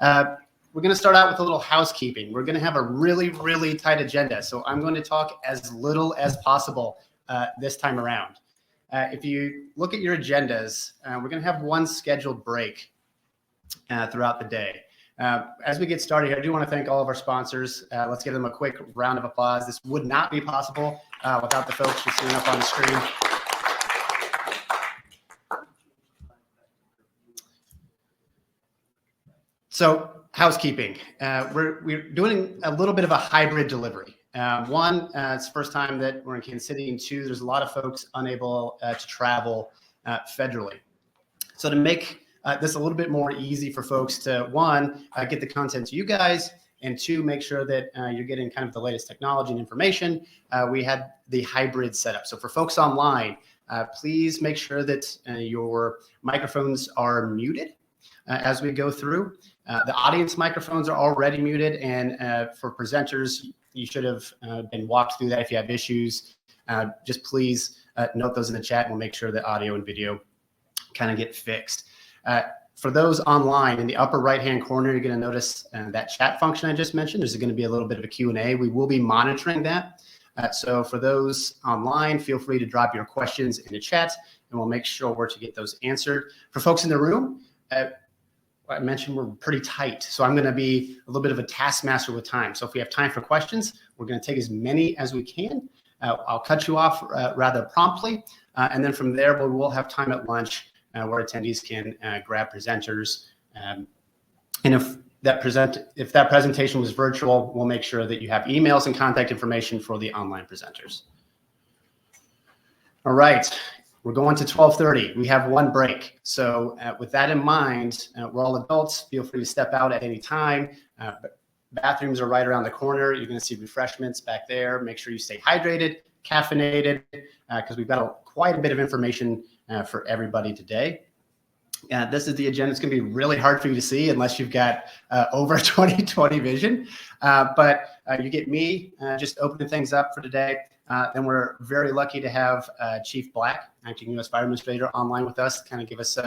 We're going to start out with a little housekeeping. We're going to have a really, really tight agenda. So I'm going to talk as little as possible this time around. If you look at your agendas, we're going to have one scheduled break throughout the day. As we get started here, I do want to thank all of our sponsors. Let's give them a quick round of applause. This would not be possible without the folks you're seeing up on the screen. So housekeeping, we're doing a little bit of a hybrid delivery. One, it's the first time that we're in Kansas City, and two, there's a lot of folks unable to travel federally. So to make this a little bit more easy for folks to, one, get the content to you guys, and two, make sure that you're getting kind of the latest technology and information, we had the hybrid setup. So for folks online, please make sure that your microphones are muted as we go through. The audience microphones are already muted, and for presenters, you should have been walked through that. If you have issues, just please note those in the chat, and we'll make sure that audio and video kind of get fixed. For those online, in the upper right-hand corner, you're going to notice that chat function I just mentioned. There's going to be a little bit of a Q&A. We will be monitoring that. So for those online, feel free to drop your questions in the chat, and we'll make sure to get those answered. For folks in the room, I mentioned we're pretty tight, so I'm going to be a little bit of a taskmaster with time. So if we have time for questions, we're going to take as many as we can. I'll cut you off rather promptly, and then from there, we'll have time at lunch where attendees can grab presenters. And if that presentation was virtual, we'll make sure that you have emails and contact information for the online presenters. All right. We're going to 12:30. We have one break. So with that in mind, we're all adults. Feel free to step out at any time. Bathrooms are right around the corner. You're going to see refreshments back there. Make sure you stay hydrated, caffeinated, because we've got quite a bit of information for everybody today. This is the agenda. It's going to be really hard for you to see unless you've got over 20/20 vision. But you get me just opening things up for today. Then we're very lucky to have Chief Black, acting U.S. Fire Administrator, online with us to kind of give us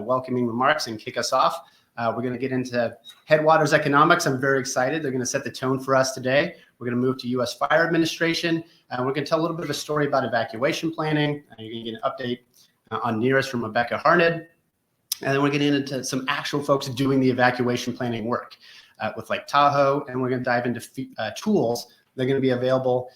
welcoming remarks and kick us off. We're going to get into Headwaters economics. I'm very excited. They're going to set the tone for us today. We're going to move to U.S. Fire Administration. We're going to tell a little bit of a story about evacuation planning. You're going to get an update on nearest from Rebecca Harned. And then we're getting into some actual folks doing the evacuation planning work with Lake Tahoe. And we're going to dive into tools that are going to be available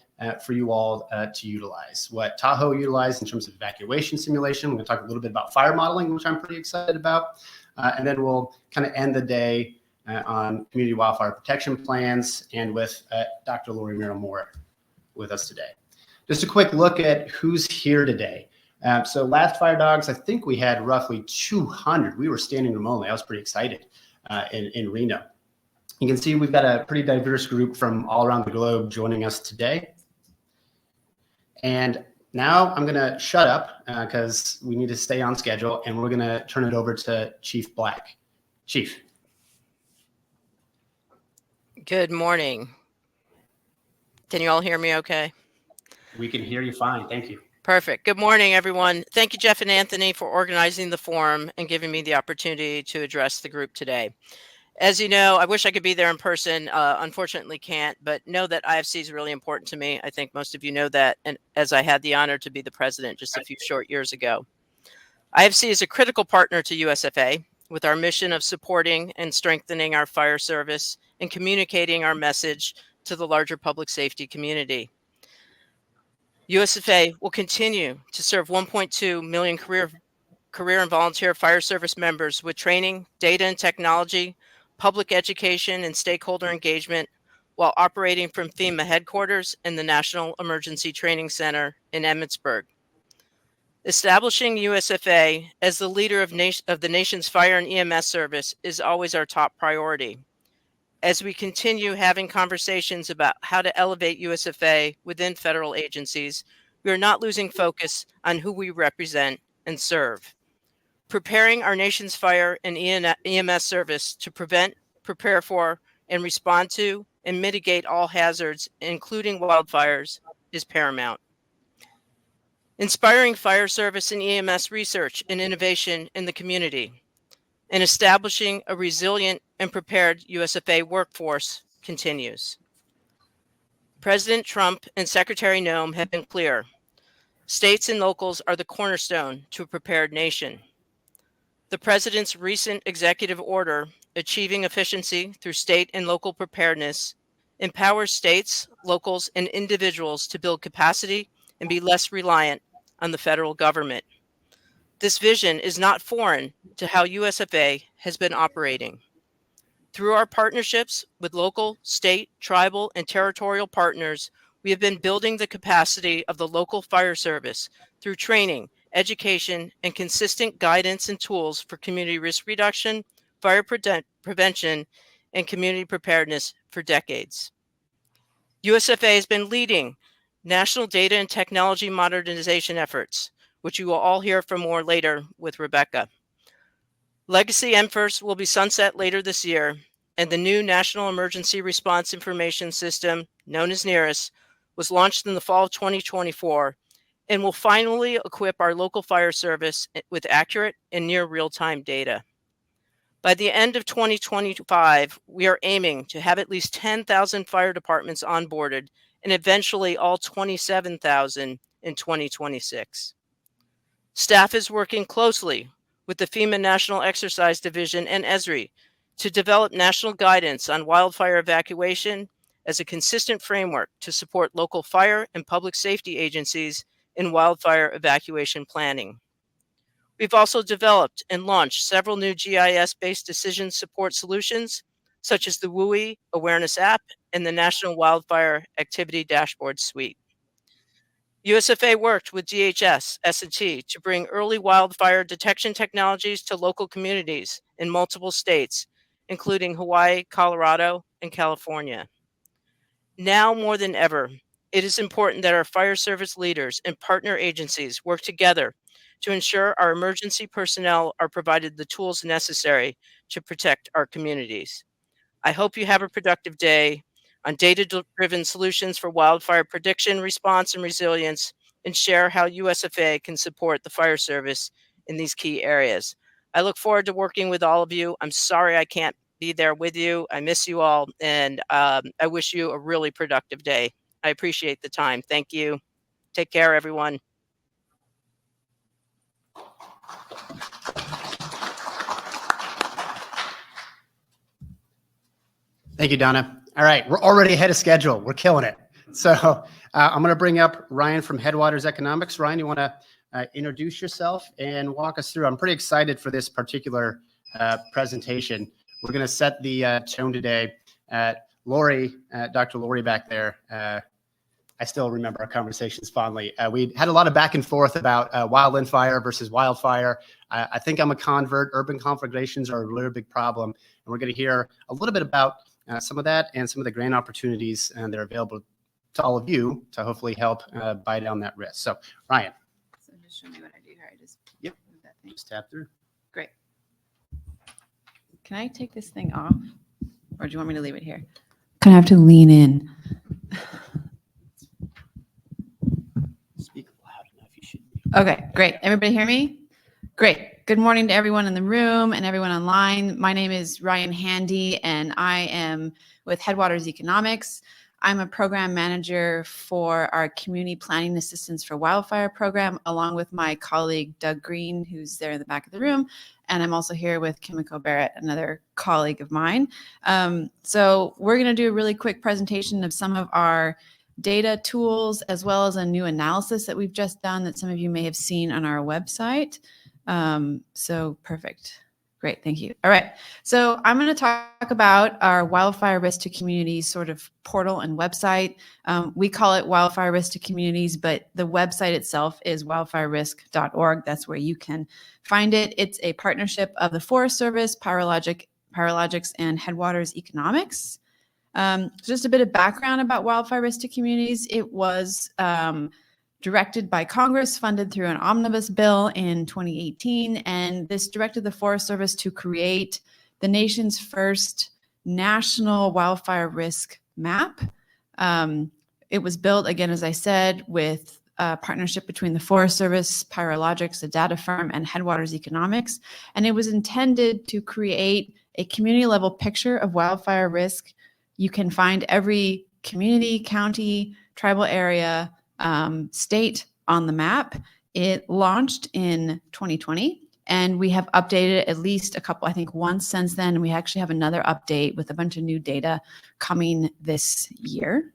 for you all to utilize. What Tahoe utilized in terms of evacuation simulation. We're going to talk a little bit about fire modeling, which I'm pretty excited about. And then we'll kind of end the day on community wildfire protection plans and with Dr. Lori Merrill-Moore with us today. Just a quick look at who's here today. So last FireDAWGs, I think we had roughly 200. We were standing room only. I was pretty excited in Reno. You can see we've got a pretty diverse group from all around the globe joining us today. And now I'm going to shut up because we need to stay on schedule, and we're going to turn it over to Chief Black. Chief. Good morning. Can you all hear me okay? We can hear you fine. Thank you. Perfect. Good morning, everyone. Thank you, Jeff and Anthony, for organizing the forum and giving me the opportunity to address the group today. As you know, I wish I could be there in person. Unfortunately can't, but know that IFC is really important to me. I think most of you know that, and as I had the honor to be the president just a few short years ago. IFC is a critical partner to USFA with our mission of supporting and strengthening our fire service and communicating our message to the larger public safety community. USFA will continue to serve 1.2 million career and volunteer fire service members with training, data and technology, public education, and stakeholder engagement while operating from FEMA headquarters and the National Emergency Training Center in Emmitsburg. Establishing USFA as the leader of the nation's fire and EMS service is always our top priority. As we continue having conversations about how to elevate USFA within federal agencies, we are not losing focus on who we represent and serve. Preparing our nation's fire and EMS service to prevent, prepare for, and respond to and mitigate all hazards, including wildfires, is paramount. Inspiring fire service and EMS research and innovation in the community, and establishing a resilient and prepared USFA workforce continues. President Trump and Secretary Noem have been clear. States and locals are the cornerstone to a prepared nation. The President's recent executive order, Achieving Efficiency Through State and Local Preparedness, empowers states, locals, and individuals to build capacity and be less reliant on the federal government. This vision is not foreign to how USFA has been operating. Through our partnerships with local, state, tribal, and territorial partners, we have been building the capacity of the local fire service through training, education, and consistent guidance and tools for community risk reduction, fire prevention, and community preparedness for decades. USFA has been leading national data and technology modernization efforts, which you will all hear from more later with Rebecca. Legacy MFIRST will be sunset later this year, and the new National Emergency Response Information System, known as NERIS, was launched in the fall of 2024 and will finally equip our local fire service with accurate and near real-time data. By the end of 2025, we are aiming to have at least 10,000 fire departments onboarded and eventually all 27,000 in 2026. Staff is working closely with the FEMA National Exercise Division and ESRI to develop national guidance on wildfire evacuation as a consistent framework to support local fire and public safety agencies in wildfire evacuation planning. We've also developed and launched several new GIS-based decision support solutions, such as the WUI Awareness App and the National Wildfire Activity Dashboard Suite. USFA worked with DHS, S&T to bring early wildfire detection technologies to local communities in multiple states, including Hawaii, Colorado, and California. Now more than ever, it is important that our fire service leaders and partner agencies work together to ensure our emergency personnel are provided the tools necessary to protect our communities. I hope you have a productive day on data-driven solutions for wildfire prediction, response, and resilience, and share how USFA can support the fire service in these key areas. I look forward to working with all of you. I'm sorry I can't be there with you. I miss you all, and I wish you a really productive day. I appreciate the time. Thank you. Take care, everyone. Thank you, Donna. All right, we're already ahead of schedule. We're killing it. So I'm going to bring up Ryan from Headwaters Economics. Ryan, you want to introduce yourself and walk us through? I'm pretty excited for this particular presentation. We're going to set the tone today. Lori, Dr. Lori back there, I still remember our conversations fondly. We had a lot of back and forth about wildland fire versus wildfire. I think I'm a convert. Urban conflagrations are a really big problem. And we're going to hear a little bit about some of that and some of the grant opportunities that are available to all of you to hopefully help buy down that risk. So, Ryan. So just show me what I do here. I just move that thing. Just tap through. Great. Can I take this thing off, or do you want me to leave it here? Kind of have to lean in. Speak loud enough. You should. Okay, great. Everybody hear me? Great. Good morning to everyone in the room and everyone online. My name is Ryan Handy, and I am with Headwaters Economics. I'm a program manager for our Community Planning Assistance for Wildfire program, along with my colleague, Doug Green, who's there in the back of the room. And I'm also here with Kimiko Barrett, another colleague of mine. So we're going to do a really quick presentation of some of our data tools, as well as a new analysis that we've just done that some of you may have seen on our website. So perfect. Great. Thank you. All right. So I'm going to talk about our wildfire risk to communities sort of portal and website. We call it wildfire risk to communities, but the website itself is wildfirerisk.org. That's where you can find it. It's a partnership of the Forest Service, Pyrologics, and Headwaters Economics. Just a bit of background about wildfire risk to communities. It was directed by Congress, funded through an omnibus bill in 2018, and this directed the Forest Service to create the nation's first national wildfire risk map. It was built, again, as I said, with a partnership between the Forest Service, Pyrologics, a data firm, and Headwaters Economics, and it was intended to create a community level picture of wildfire risk. You can find every community, county, tribal area, state on the map. It launched in 2020, and we have updated at least a couple, I think once since then. We actually have another update with a bunch of new data coming this year.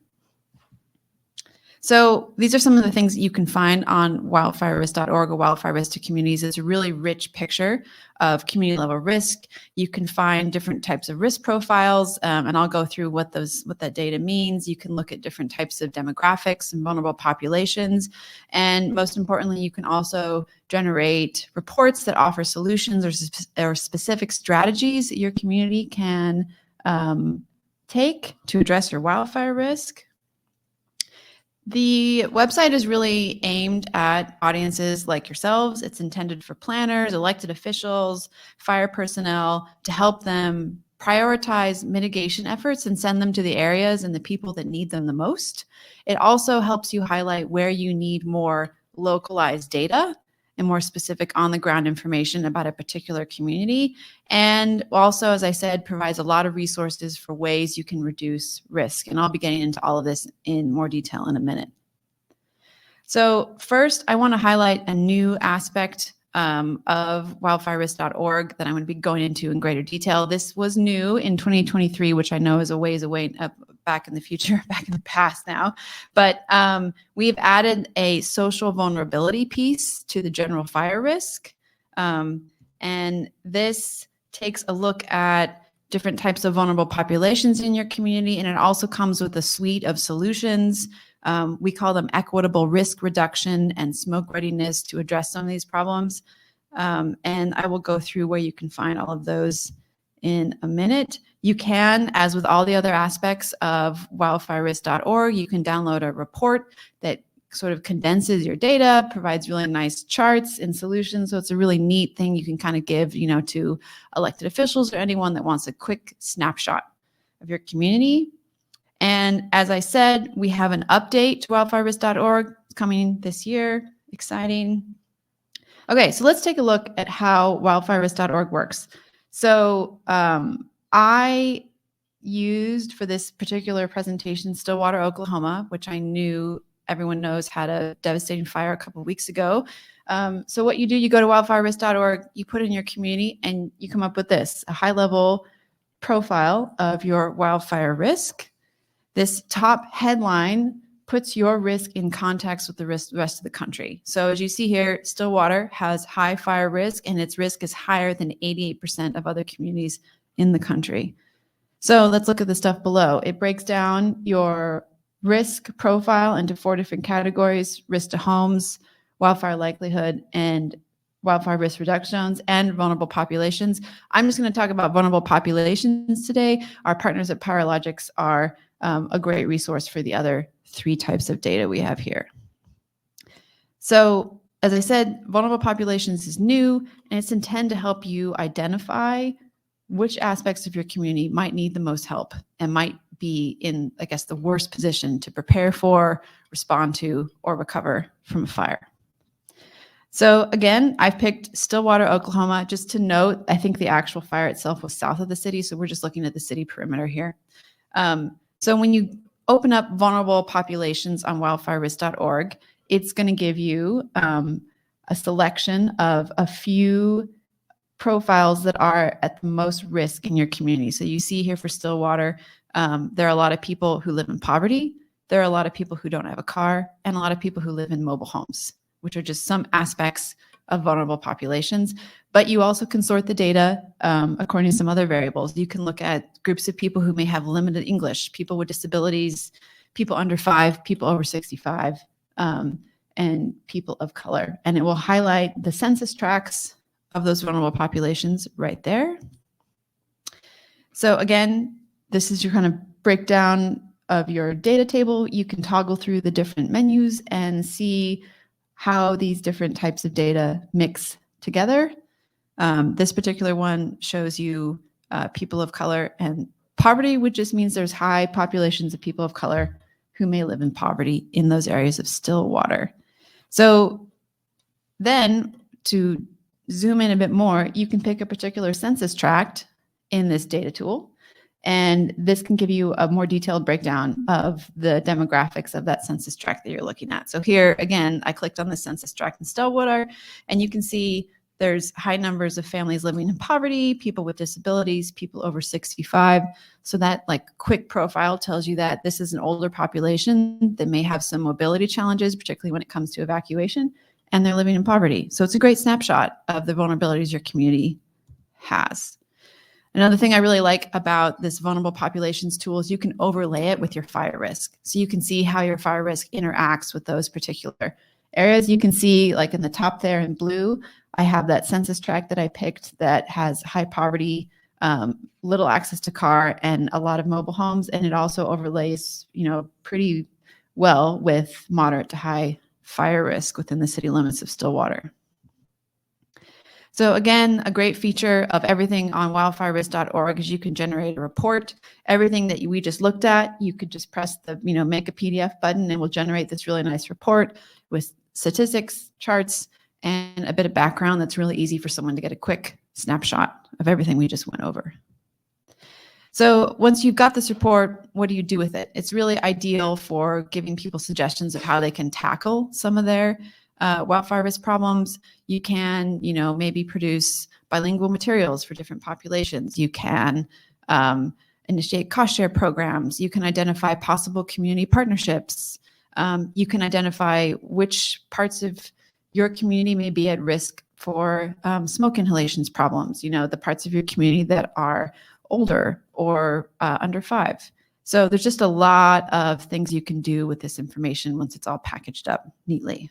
So these are some of the things that you can find on wildfirerisk.org or Wildfire Risk to Communities. It's a really rich picture of community level risk. You can find different types of risk profiles, and I'll go through what that data means. You can look at different types of demographics and vulnerable populations. And most importantly, you can also generate reports that offer solutions or specific strategies that your community can take to address your wildfire risk. The website is really aimed at audiences like yourselves. It's intended for planners, elected officials, fire personnel to help them prioritize mitigation efforts and send them to the areas and the people that need them the most. It also helps you highlight where you need more localized data and more specific on-the-ground information about a particular community. And also, as I said, provides a lot of resources for ways you can reduce risk. And I'll be getting into all of this in more detail in a minute. So first, I want to highlight a new aspect of wildfirerisk.org that I'm going to be going into in greater detail. This was new in 2023, which I know is a ways away back in the future, back in the past now. But we've added a social vulnerability piece to the general fire risk. And this takes a look at different types of vulnerable populations in your community. And it also comes with a suite of solutions. We call them equitable risk reduction and smoke readiness to address some of these problems. And I will go through where you can find all of those in a minute. You can, as with all the other aspects of wildfirerisk.org, you can download a report that sort of condenses your data, provides really nice charts and solutions. So it's a really neat thing you can kind of give, to elected officials or anyone that wants a quick snapshot of your community. And as I said, we have an update to wildfirerisk.org coming this year. Exciting. Okay, so let's take a look at how wildfirerisk.org works. So I used for this particular presentation Stillwater, Oklahoma, which I knew everyone knows had a devastating fire a couple of weeks ago. So what you do, you go to wildfirerisk.org, you put in your community, and you come up with this, a high-level profile of your wildfire risk. This top headline puts your risk in context with the rest of the country. So as you see here, Stillwater has high fire risk, and its risk is higher than 88% of other communities in the country. So let's look at the stuff below. It breaks down your risk profile into 4 different categories: risk to homes, wildfire likelihood, and wildfire risk reduction zones, and vulnerable populations. I'm just going to talk about vulnerable populations today. Our partners at FireDAWG are a great resource for the other 3 types of data we have here. So as I said, vulnerable populations is new, and it's intended to help you identify which aspects of your community might need the most help and might be in, I guess, the worst position to prepare for, respond to, or recover from a fire. So again, I've picked Stillwater, Oklahoma, just to note, I think the actual fire itself was south of the city, so we're just looking at the city perimeter here. So when you open up vulnerable populations on wildfirerisk.org, it's going to give you a selection of a few profiles that are at the most risk in your community. So you see here for Stillwater, there are a lot of people who live in poverty. There are a lot of people who don't have a car, and a lot of people who live in mobile homes, which are just some aspects of vulnerable populations. But you also can sort the data according to some other variables. You can look at groups of people who may have limited English, people with disabilities, people under 5, people over 65, and people of color. And it will highlight the census tracts of those vulnerable populations right there. So again, this is your kind of breakdown of your data table. You can toggle through the different menus and see how these different types of data mix together. This particular one shows you people of color and poverty, which just means there's high populations of people of color who may live in poverty in those areas of Stillwater. So then to zoom in a bit more, you can pick a particular census tract in this data tool. And this can give you a more detailed breakdown of the demographics of that census tract that you're looking at. So here, again, I clicked on the census tract in Stillwater, and you can see there's high numbers of families living in poverty, people with disabilities, people over 65. So that like quick profile tells you that this is an older population that may have some mobility challenges, particularly when it comes to evacuation, and they're living in poverty. So it's a great snapshot of the vulnerabilities your community has. Another thing I really like about this vulnerable populations tool is you can overlay it with your fire risk. So you can see how your fire risk interacts with those particular areas. You can see like in the top there in blue, I have that census tract that I picked that has high poverty, little access to car, and a lot of mobile homes. And it also overlays, pretty well with moderate to high fire risk within the city limits of Stillwater. So again, a great feature of everything on wildfirerisk.org is you can generate a report. Everything that we just looked at, you could just press the, make a PDF button and we'll generate this really nice report with statistics, charts, and a bit of background that's really easy for someone to get a quick snapshot of everything we just went over. So once you've got this report, what do you do with it? It's really ideal for giving people suggestions of how they can tackle some of their wildfire risk problems. You can, maybe produce bilingual materials for different populations. You can initiate cost share programs. You can identify possible community partnerships. You can identify which parts of your community may be at risk for smoke inhalations problems, the parts of your community that are older or under 5. So there's just a lot of things you can do with this information once it's all packaged up neatly.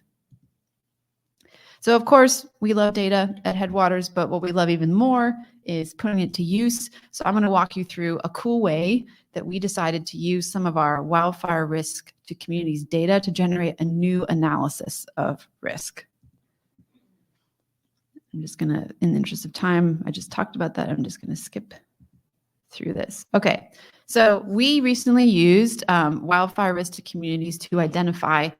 So of course, we love data at Headwaters, but what we love even more is putting it to use. So I'm going to walk you through a cool way that we decided to use some of our wildfire risk to communities data to generate a new analysis of risk. I'm just going to, in the interest of time, I just talked about that. I'm just going to skip through this. Okay, so we recently used wildfire risk to communities to identify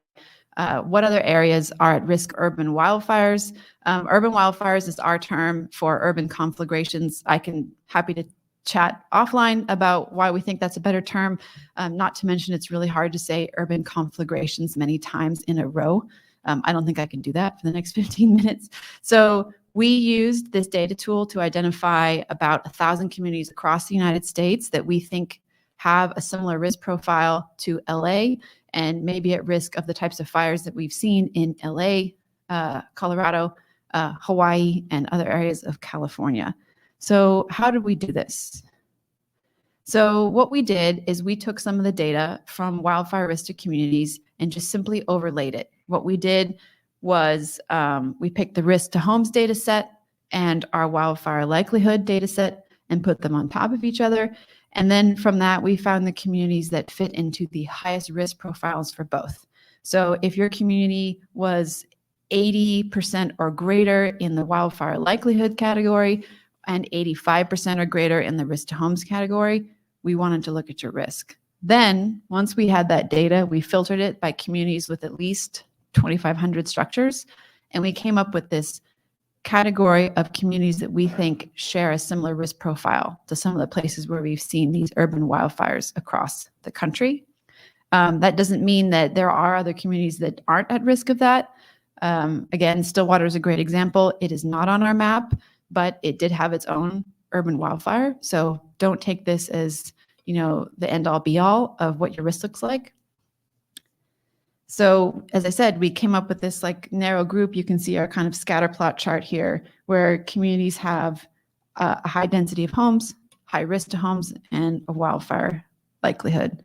what other areas are at risk urban wildfires. Urban wildfires is our term for urban conflagrations. Happy to chat offline about why we think that's a better term. Not to mention it's really hard to say urban conflagrations many times in a row. I don't think I can do that for the next 15 minutes. So we used this data tool to identify about 1,000 communities across the United States that we think have a similar risk profile to LA and maybe at risk of the types of fires that we've seen in LA, Colorado, Hawaii, and other areas of California. So how did we do this? So what we did is we took some of the data from wildfire risk to communities and just simply overlaid it. What we did was we picked the risk to homes data set and our wildfire likelihood data set and put them on top of each other. And then from that, we found the communities that fit into the highest risk profiles for both. So if your community was 80% or greater in the wildfire likelihood category and 85% or greater in the risk to homes category, we wanted to look at your risk. Then once we had that data, we filtered it by communities with at least 2,500 structures, and we came up with this category of communities that we think share a similar risk profile to some of the places where we've seen these urban wildfires across the country. That doesn't mean that there are other communities that aren't at risk of that. Again, Stillwater is a great example. It is not on our map, but it did have its own urban wildfire. So don't take this as, the end all be all of what your risk looks like. So as I said, we came up with this narrow group. You can see our kind of scatter plot chart here where communities have a high density of homes, high risk to homes, and a wildfire likelihood.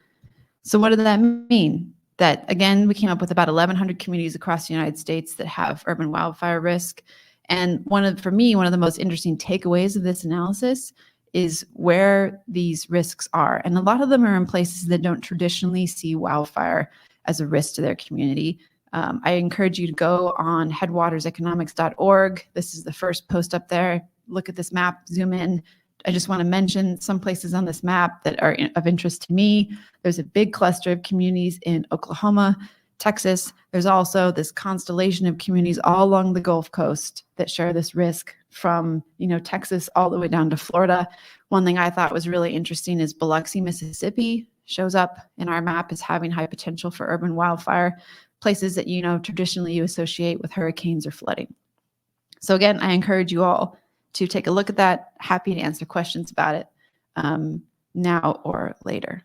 So what did that mean? That again, we came up with about 1,100 communities across the United States that have urban wildfire risk. And for me, one of the most interesting takeaways of this analysis is where these risks are. And a lot of them are in places that don't traditionally see wildfire as a risk to their community. I encourage you to go on headwaterseconomics.org. This is the first post up there. Look at this map, zoom in. I just want to mention some places on this map that are of interest to me. There's a big cluster of communities in Oklahoma, Texas. There's also this constellation of communities all along the Gulf Coast that share this risk from, Texas all the way down to Florida. One thing I thought was really interesting is Biloxi, Mississippi shows up in our map as having high potential for urban wildfire, places that, traditionally you associate with hurricanes or flooding. So again, I encourage you all to take a look at that. Happy to answer questions about it now or later.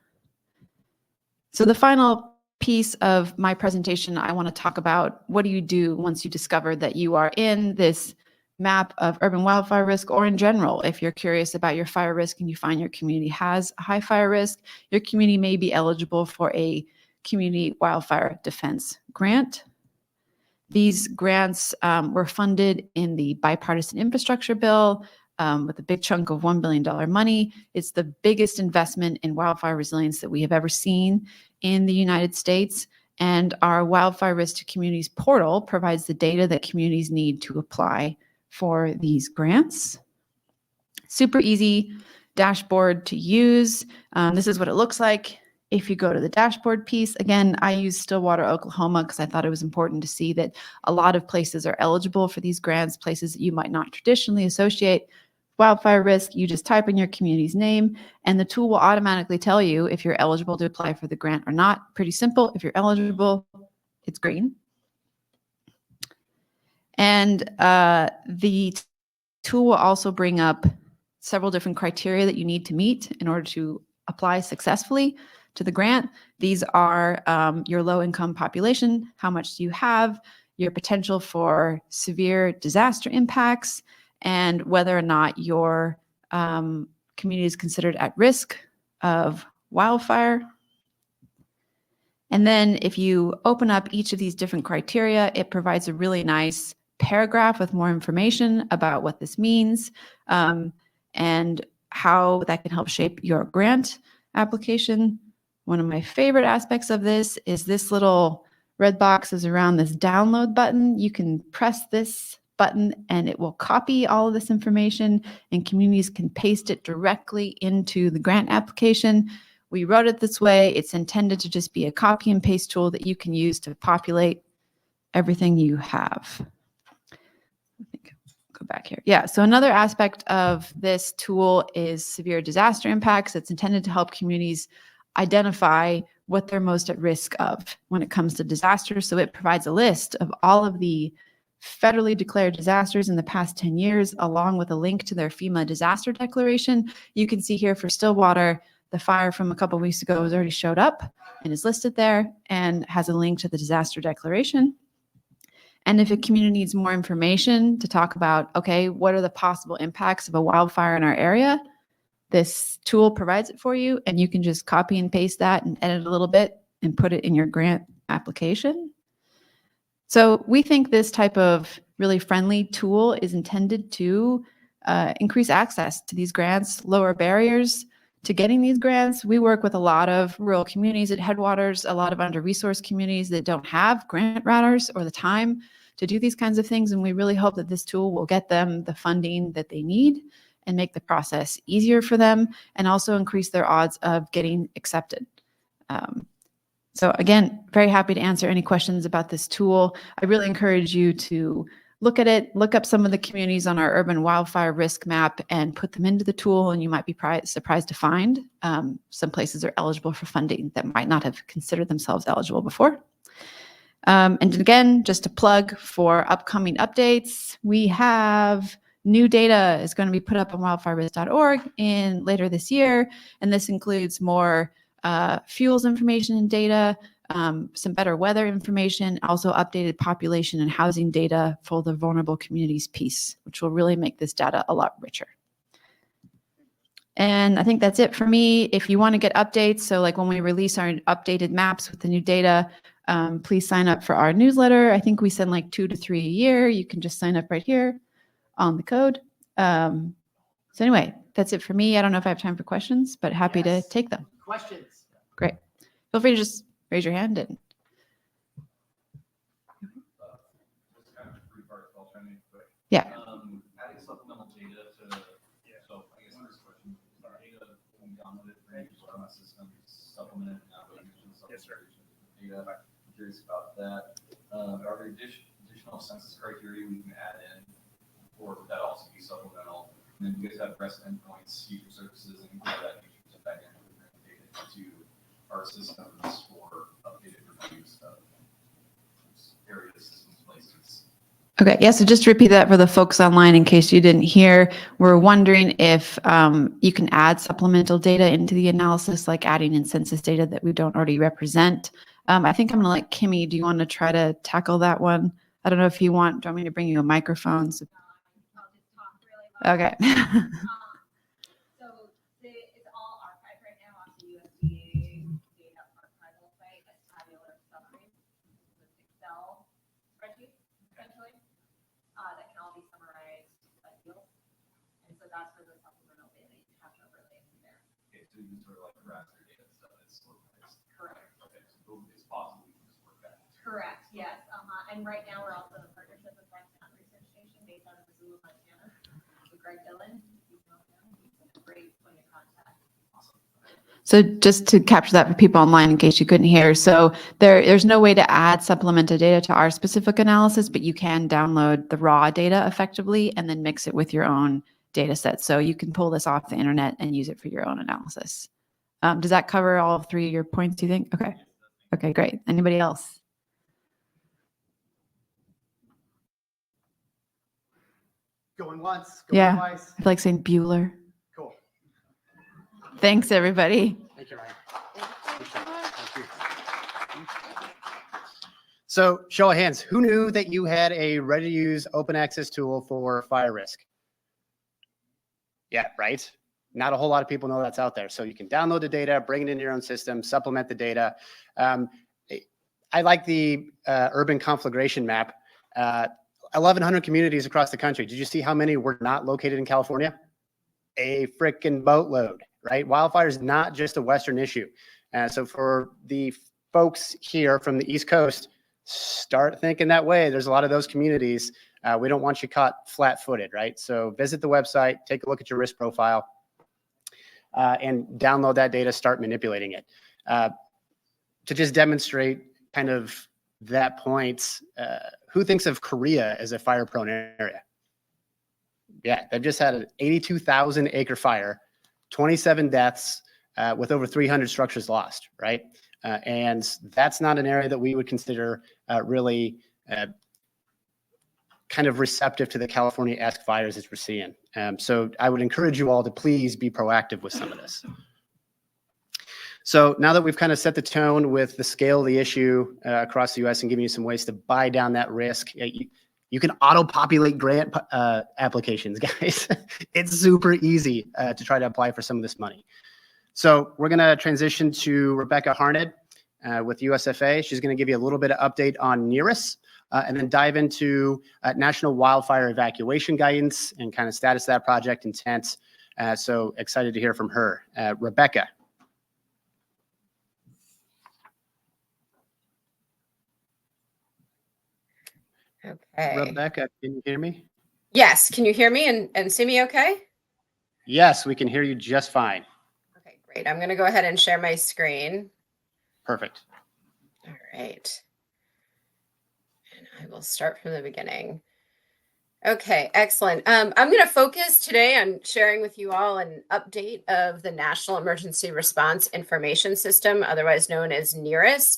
So the final piece of my presentation, I want to talk about what do you do once you discover that you are in this map of urban wildfire risk, or in general, if you're curious about your fire risk and you find your community has a high fire risk, your community may be eligible for a community wildfire defense grant. These grants were funded in the bipartisan infrastructure bill with a big chunk of $1 billion money. It's the biggest investment in wildfire resilience that we have ever seen in the United States. And our wildfire risk to communities portal provides the data that communities need to apply for these grants. Super easy dashboard to use. This is what it looks like. If you go to the dashboard piece, again, I use Stillwater, Oklahoma, because I thought it was important to see that a lot of places are eligible for these grants, places that you might not traditionally associate wildfire risk. You just type in your community's name, and the tool will automatically tell you if you're eligible to apply for the grant or not. Pretty simple. If you're eligible, it's green. And the tool will also bring up several different criteria that you need to meet in order to apply successfully to the grant. These are your low-income population, how much do you have, your potential for severe disaster impacts, and whether or not your community is considered at risk of wildfire. And then if you open up each of these different criteria, it provides a really nice paragraph with more information about what this means and how that can help shape your grant application. One of my favorite aspects of this is this little red box is around this download button. You can press this button and it will copy all of this information, and communities can paste it directly into the grant application. We wrote it this way. It's intended to just be a copy and paste tool that you can use to populate everything you have. I think go back here. Yeah, so another aspect of this tool is severe disaster impacts. It's intended to help communities identify what they're most at risk of when it comes to disasters. So it provides a list of all of the federally declared disasters in the past 10 years, along with a link to their FEMA disaster declaration. You can see here for Stillwater, the fire from a couple of weeks ago has already showed up and is listed there and has a link to the disaster declaration. And if a community needs more information to talk about, okay, what are the possible impacts of a wildfire in our area? This tool provides it for you, and you can just copy and paste that and edit a little bit and put it in your grant application. So we think this type of really friendly tool is intended to increase access to these grants, lower barriers to getting these grants. We work with a lot of rural communities at Headwaters, a lot of under-resourced communities that don't have grant writers or the time to do these kinds of things. And we really hope that this tool will get them the funding that they need and make the process easier for them, and also increase their odds of getting accepted. So again, very happy to answer any questions about this tool. I really encourage you to look at it, look up some of the communities on our urban wildfire risk map and put them into the tool, and you might be surprised to find some places are eligible for funding that might not have considered themselves eligible before. And again, just a plug for upcoming updates. We have new data is going to be put up on wildfirerisk.org later this year, and this includes more fuels information and data, some better weather information, also updated population and housing data for the vulnerable communities piece, which will really make this data a lot richer. And I think that's it for me. If you want to get updates, so like when we release our updated maps with the new data, please sign up for our newsletter. I think we send like 2 to 3 a year. You can just sign up right here on the code. So anyway, that's it for me. I don't know if I have time for questions, but happy to take them. Questions? Great. Feel free to just raise your hand. And yeah. Adding supplemental data to, so I guess this question, data when we download it from my system, supplement it now, yes, sir. Data. curious about that. Are there additional census criteria we can add in, or would that also be supplemental? And then you guys have REST endpoints, future services, and all that features of back end data into our systems for updated reviews of area systems places. Okay, yeah, so just to repeat that for the folks online in case you didn't hear, we're wondering if you can add supplemental data into the analysis, like adding in census data that we don't already represent. I think I'm gonna let Kimmy, do you want to try to tackle that one? I don't know if you want, do you want me to bring you a microphone? So, okay. So it's all archived right now on the USDA data archival site as tabular summaries with Excel spreadsheets, essentially, that can all be summarized by field. And so that's where the supplemental data you have to overlay in there. Okay, so you can sort of like raster data stuff that's organized. Correct. Okay, so it's possible we can just work that. Correct, yes. And right now we're also in a partnership with Wildland Research Station based out of Missoula, Montana. With Greg Dillon, you know him, he's a great point of contact. So just to capture that for people online in case you couldn't hear. So there's no way to add supplemental data to our specific analysis, but you can download the raw data effectively and then mix it with your own data set. So you can pull this off the internet and use it for your own analysis. Does that cover all three of your points, do you think? Okay. Okay, great. Anybody else? Going once, going Yeah. twice. I feel like saying Bueller. Cool. Thanks, everybody. Thank you, Ryan. Thank you. So, show of hands, who knew that you had a ready-to-use open access tool for fire risk? Yeah, right? Not a whole lot of people know that's out there. So you can download the data, bring it into your own system, supplement the data. I like the urban conflagration map. 1,100 communities across the country. Did you see how many were not located in California? A frickin' boatload, right? Wildfire is not just a Western issue. So for the folks here from the East Coast, start thinking that way. There's a lot of those communities. We don't want you caught flat-footed, right? So visit the website, take a look at your risk profile, and download that data, start manipulating it. To just demonstrate kind of that point, who thinks of Korea as a fire-prone area? Yeah, they've just had an 82,000 acre fire, 27 deaths, with over 300 structures lost, right? And that's not an area that we would consider really kind of receptive to the California-esque fires that we're seeing. So I would encourage you all to please be proactive with some of this. So now that we've kind of set the tone with the scale of the issue across the US and giving you some ways to buy down that risk, you can auto-populate grant applications, guys. It's super easy to try to apply for some of this money. So we're going to transition to Rebecca Harned with USFA. She's going to give you a little bit of update on NERIS and then dive into National Wildfire Evacuation Guidance and kind of status of that project intent. So excited to hear from her. Rebecca. Okay. Rebecca, can you hear me? Yes. Can you hear me and see me okay? Yes, we can hear you just fine. Okay, great. I'm going to go ahead and share my screen. Perfect. All right. And I will start from the beginning. Okay, excellent. I'm going to focus today on sharing with you all an update of the National Emergency Response Information System, otherwise known as NERIS.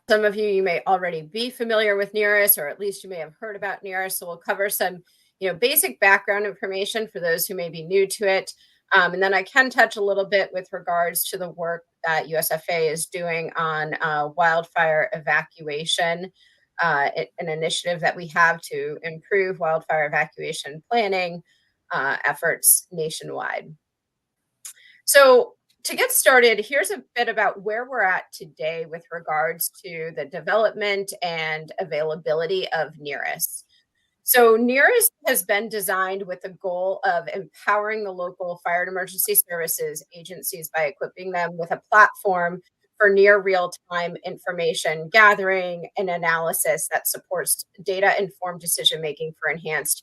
Some of you may already be familiar with NERIS, or at least you may have heard about NERIS. So we'll cover some, basic background information for those who may be new to it. And then I can touch a little bit with regards to the work that USFA is doing on wildfire evacuation, an initiative that we have to improve wildfire evacuation planning efforts nationwide. So to get started, here's a bit about where we're at today with regards to the development and availability of NERIS. So NERIS has been designed with the goal of empowering the local fire and emergency services agencies by equipping them with a platform for near real-time information gathering and analysis that supports data-informed decision-making for enhanced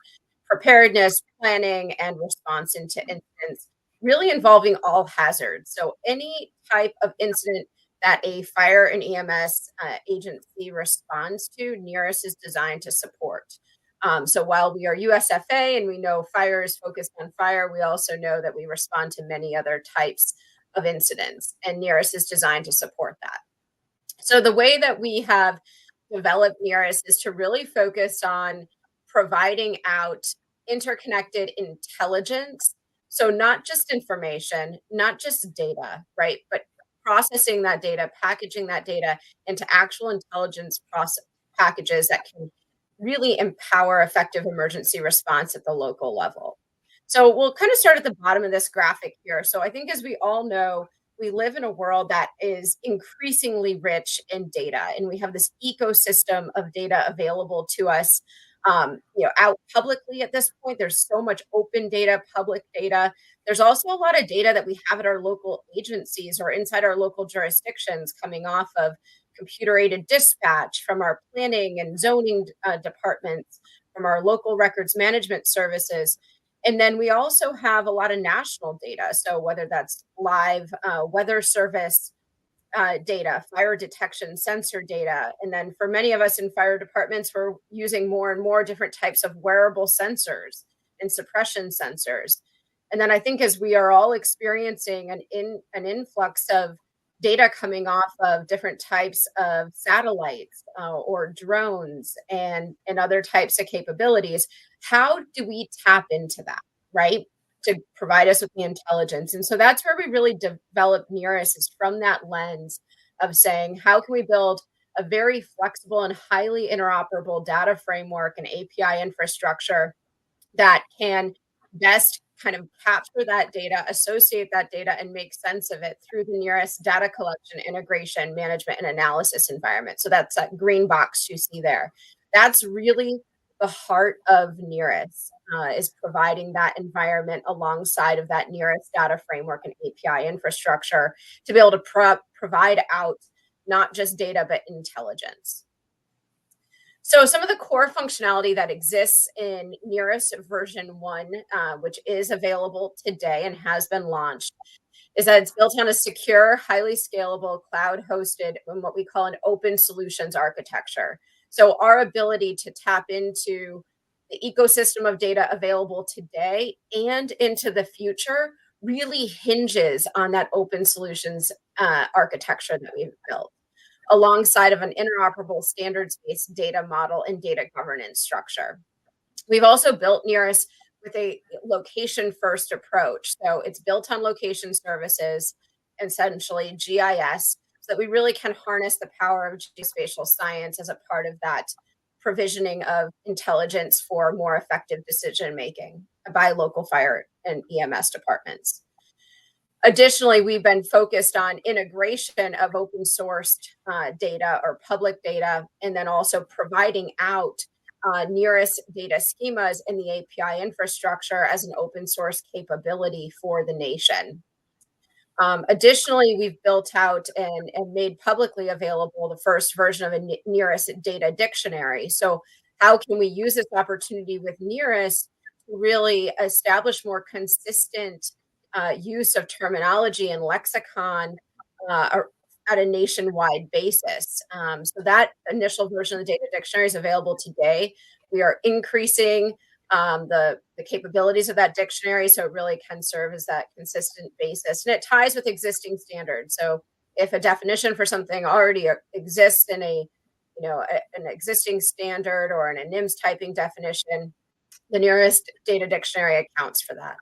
preparedness, planning, and response into incidents, really involving all hazards. So any type of incident that a fire and EMS agency responds to, NERIS is designed to support. So while we are USFA and we know fire is focused on fire, we also know that we respond to many other types of incidents, and NERIS is designed to support that. So the way that we have developed NERIS is to really focus on providing out interconnected intelligence. So not just information, not just data, right? But processing that data, packaging that data into actual intelligence packages that can really empower effective emergency response at the local level. So we'll kind of start at the bottom of this graphic here. So I think, as we all know, we live in a world that is increasingly rich in data, and we have this ecosystem of data available to us, out publicly at this point. There's so much open data, public data. There's also a lot of data that we have at our local agencies or inside our local jurisdictions coming off of computer-aided dispatch from our planning and zoning departments, from our local records management services. And then we also have a lot of national data. So whether that's live weather service data, fire detection sensor data. And then for many of us in fire departments, we're using more and more different types of wearable sensors and suppression sensors. And then I think, as we are all experiencing an influx of data coming off of different types of satellites or drones and other types of capabilities, how do we tap into that, right, to provide us with the intelligence? And so that's where we really develop NERIS, is from that lens of saying, how can we build a very flexible and highly interoperable data framework and API infrastructure that can best kind of capture that data, associate that data, and make sense of it through the NERIS data collection, integration, management, and analysis environment. So that's that green box you see there. That's really the heart of NERIS, is providing that environment alongside of that NERIS data framework and API infrastructure to be able to provide out not just data, but intelligence. So some of the core functionality that exists in NERIS version 1, which is available today and has been launched, is that it's built on a secure, highly scalable, cloud-hosted, and what we call an open solutions architecture. So our ability to tap into the ecosystem of data available today and into the future really hinges on that open solutions architecture that we've built, alongside of an interoperable standards-based data model and data governance structure. We've also built NERIS with a location-first approach. So it's built on location services, essentially GIS, so that we really can harness the power of geospatial science as a part of that provisioning of intelligence for more effective decision-making by local fire and EMS departments. Additionally, we've been focused on integration of open sourced data or public data, and then also providing out NERIS data schemas in the API infrastructure as an open source capability for the nation. Additionally, we've built out and made publicly available the first version of a NERIS data dictionary. So how can we use this opportunity with NERIS to really establish more consistent use of terminology and lexicon at a nationwide basis? So that initial version of the data dictionary is available today. We are increasing the capabilities of that dictionary, so it really can serve as that consistent basis, and it ties with existing standards. So if a definition for something already exists in an existing standard or in a NIMS typing definition, the NERIS data dictionary accounts for that.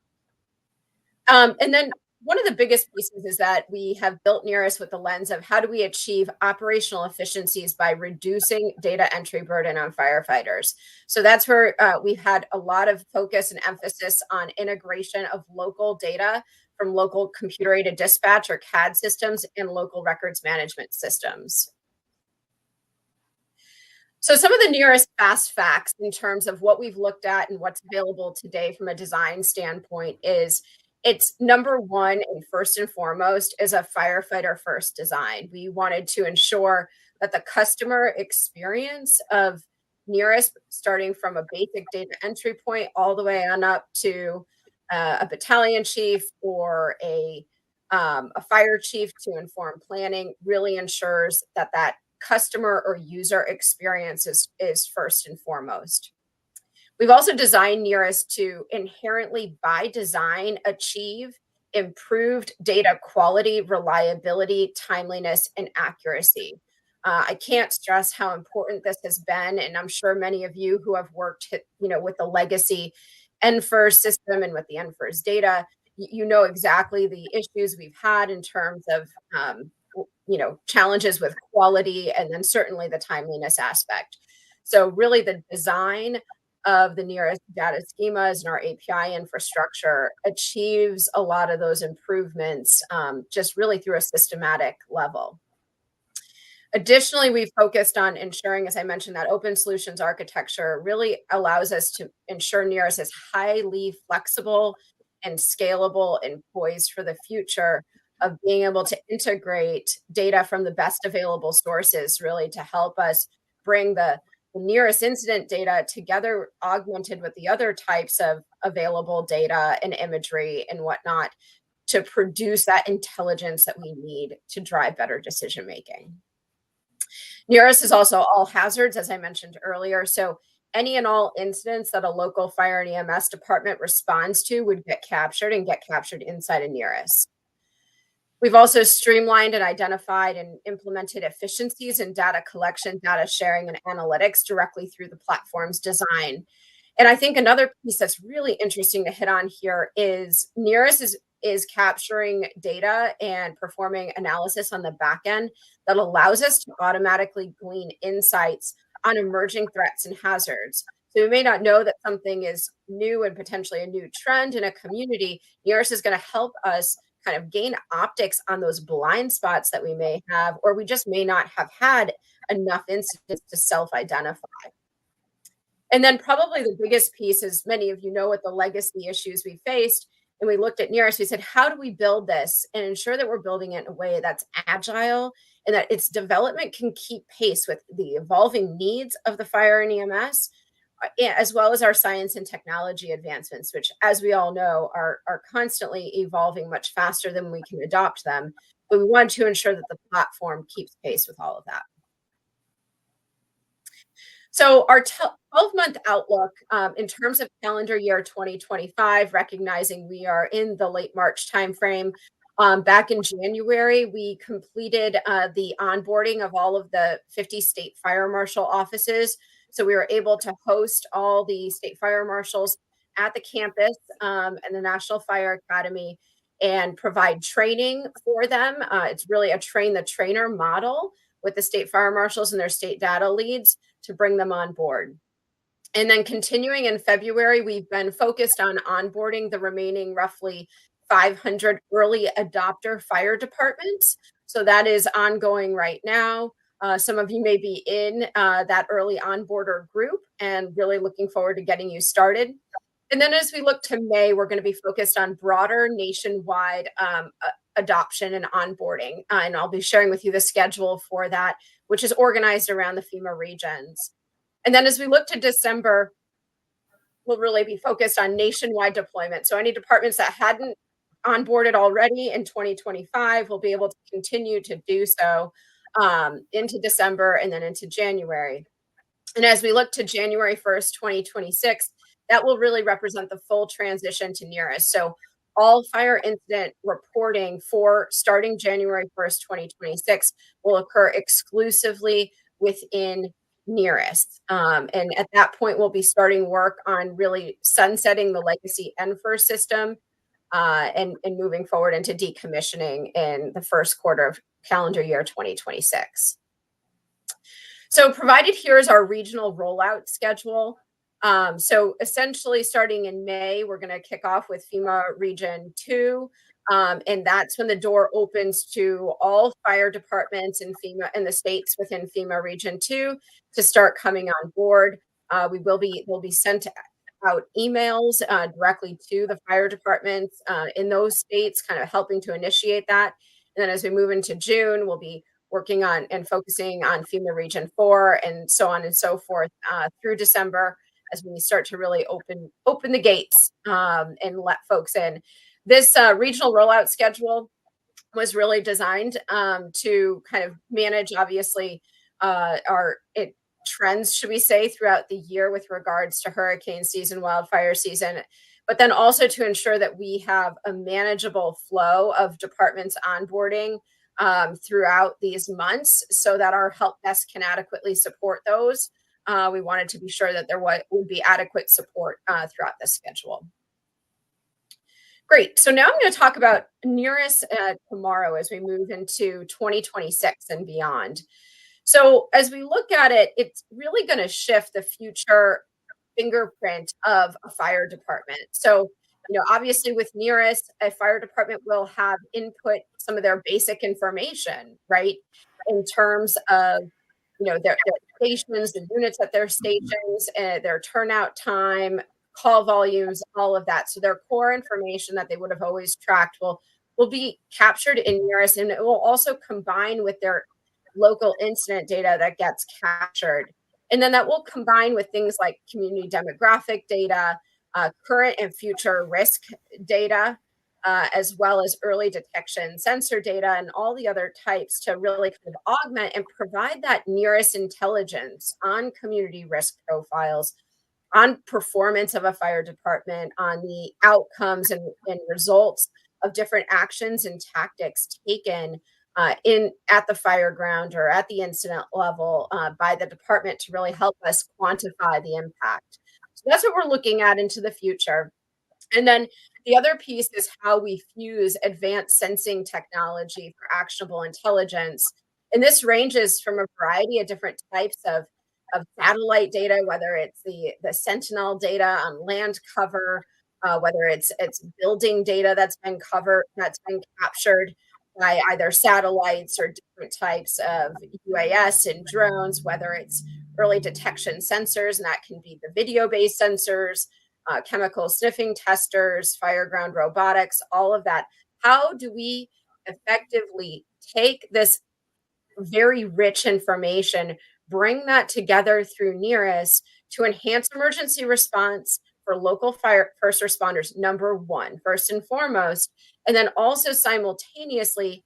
And then one of the biggest pieces is that we have built NERIS with the lens of how do we achieve operational efficiencies by reducing data entry burden on firefighters. So that's where we've had a lot of focus and emphasis on integration of local data from local computer-aided dispatch or CAD systems and local records management systems. So some of the NERIS fast facts in terms of what we've looked at and what's available today from a design standpoint is it's number one and first and foremost is a firefighter first design. We wanted to ensure that the customer experience of NERIS, starting from a basic data entry point all the way on up to a battalion chief or a a fire chief to inform planning really ensures that that customer or user experience is first and foremost. We've also designed Nearest to inherently, by design, achieve improved data quality, reliability, timeliness, and accuracy. I can't stress how important this has been, and I'm sure many of you who have worked, with the legacy NFIRS system and with the NFIRS data, you know exactly the issues we've had in terms of, challenges with quality, and then certainly the timeliness aspect. So really, the design of the Nearest data schemas and our API infrastructure achieves a lot of those improvements just really through a systematic level. Additionally, we've focused on ensuring, as I mentioned, that open solutions architecture really allows us to ensure Nearest is highly flexible and scalable and poised for the future of being able to integrate data from the best available sources, really to help us bring the Nearest incident data together, augmented with the other types of available data and imagery and whatnot, to produce that intelligence that we need to drive better decision making. Nearest is also all hazards, as I mentioned earlier. So any and all incidents that a local fire and EMS department responds to would get captured inside of Nearest. We've also streamlined and identified and implemented efficiencies in data collection, data sharing, and analytics directly through the platform's design. And I think another piece that's really interesting to hit on here is Nearest is capturing data and performing analysis on the back end that allows us to automatically glean insights on emerging threats and hazards. So we may not know that something is new and potentially a new trend in a community. Nearest is going to help us kind of gain optics on those blind spots that we may have, or we just may not have had enough incidents to self-identify. And then probably the biggest piece, as many of you know, with the legacy issues we faced, and we looked at Nearest, we said, how do we build this and ensure that we're building it in a way that's agile and that its development can keep pace with the evolving needs of the fire and EMS, as well as our science and technology advancements, which, as we all know, are constantly evolving much faster than we can adopt them. But we want to ensure that the platform keeps pace with all of that. So our 12-month outlook in terms of calendar year 2025, recognizing we are in the late March timeframe, back in January, we completed the onboarding of all of the 50 state fire marshal offices. So we were able to host all the state fire marshals at the campus and the National Fire Academy and provide training for them. It's really a train the trainer model with the state fire marshals and their state data leads to bring them on board. And then continuing in February, we've been focused on onboarding the remaining roughly 500 early adopter fire departments. So that is ongoing right now. Some of you may be in that early onboarder group and really looking forward to getting you started. And then as we look to May, we're going to be focused on broader nationwide adoption and onboarding. And I'll be sharing with you the schedule for that, which is organized around the FEMA regions. And then as we look to December, we'll really be focused on nationwide deployment. So any departments that hadn't onboarded already in 2025 will be able to continue to do so into December and then into January. And as we look to January 1st, 2026, that will really represent the full transition to Nearest. So all fire incident reporting for starting January 1st, 2026 will occur exclusively within Nearest. And at that point, we'll be starting work on really sunsetting the legacy NFIRS system and moving forward into decommissioning in the first quarter of calendar year 2026. So provided here is our regional rollout schedule. So essentially starting in May, we're going to kick off with FEMA Region 2. And that's when the door opens to all fire departments in FEMA and the states within FEMA Region 2 to start coming on board. We'll be sent out emails directly to the fire departments in those states, kind of helping to initiate that. And then as we move into June, we'll be working on and focusing on FEMA Region 4 and so on and so forth through December as we start to really open the gates and let folks in. This regional rollout schedule was really designed to kind of manage, obviously, trends, should we say, throughout the year with regards to hurricane season, wildfire season, but then also to ensure that we have a manageable flow of departments onboarding throughout these months so that our help desk can adequately support those. We wanted to be sure that there would be adequate support throughout the schedule. Great. So now I'm going to talk about NERIS tomorrow as we move into 2026 and beyond. So as we look at it, it's really going to shift the future fingerprint of a fire department. So, obviously with NERIS, a fire department will have input some of their basic information, right? In terms of, their stations, the units at their stations, their turnout time, call volumes, all of that. So their core information that they would have always tracked will be captured in NERIS, and it will also combine with their local incident data that gets captured. And then that will combine with things like community demographic data, current and future risk data, as well as early detection sensor data and all the other types to really kind of augment and provide that NERIS intelligence on community risk profiles, on performance of a fire department, on the outcomes and results of different actions and tactics taken at the fire ground or at the incident level by the department to really help us quantify the impact. So that's what we're looking at into the future. And then the other piece is how we fuse advanced sensing technology for actionable intelligence. And this ranges from a variety of different types of satellite data, whether it's the Sentinel data on land cover, whether it's building data that's been captured by either satellites or different types of UAS and drones, whether it's early detection sensors, and that can be the video-based sensors, chemical sniffing testers, fireground robotics, all of that. How do we effectively take this very rich information, bring that together through NERIS to enhance emergency response for local first responders, number one, first and foremost, and then also simultaneously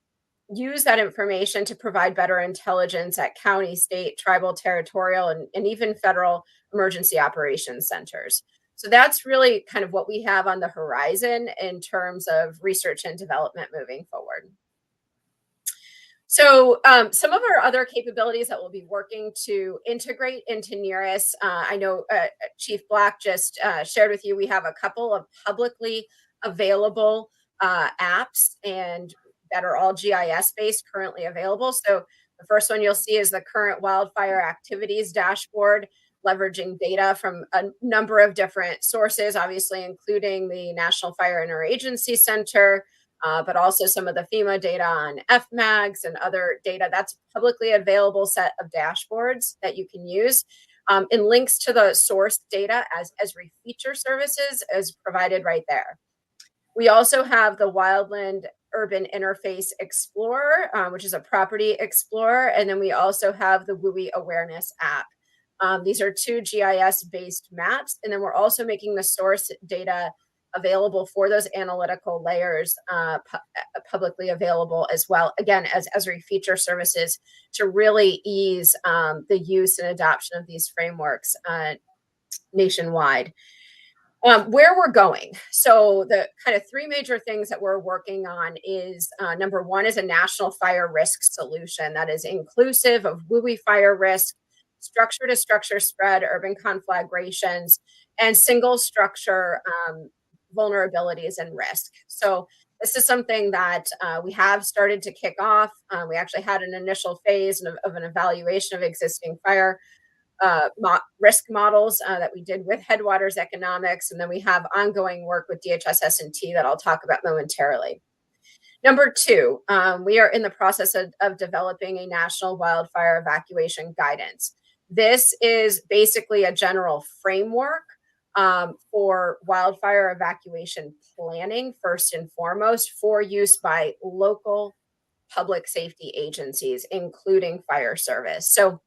use that information to provide better intelligence at county, state, tribal, territorial, and even federal emergency operations centers. So that's really kind of what we have on the horizon in terms of research and development moving forward. So some of our other capabilities that we'll be working to integrate into NERIS, I know Chief Black just shared with you, we have a couple of publicly available apps and that are all GIS based currently available. So the first one you'll see is the current wildfire activities dashboard, leveraging data from a number of different sources, obviously including the National Fire Interagency Center, but also some of the FEMA data on FMAGs and other data. That's a publicly available set of dashboards that you can use. And links to the source data as feature services is provided right there. We also have the Wildland Urban Interface Explorer, which is a property explorer. And then we also have the WUI Awareness app. These are two GIS-based maps. And then we're also making the source data available for those analytical layers publicly available as well, again, as feature services to really ease the use and adoption of these frameworks nationwide. Where we're going. So the kind of three major things that we're working on is number one is a national fire risk solution that is inclusive of WUI fire risk, structure to structure spread, urban conflagrations, and single structure vulnerabilities and risk. So this is something that we have started to kick off. We actually had an initial phase of an evaluation of existing fire risk models that we did with Headwaters Economics, and then we have ongoing work with DHS S&T that I'll talk about momentarily. Number two, we are in the process of developing a national wildfire evacuation guidance. This is basically a general framework for wildfire evacuation planning, first and foremost, for use by local public safety agencies, including fire service. So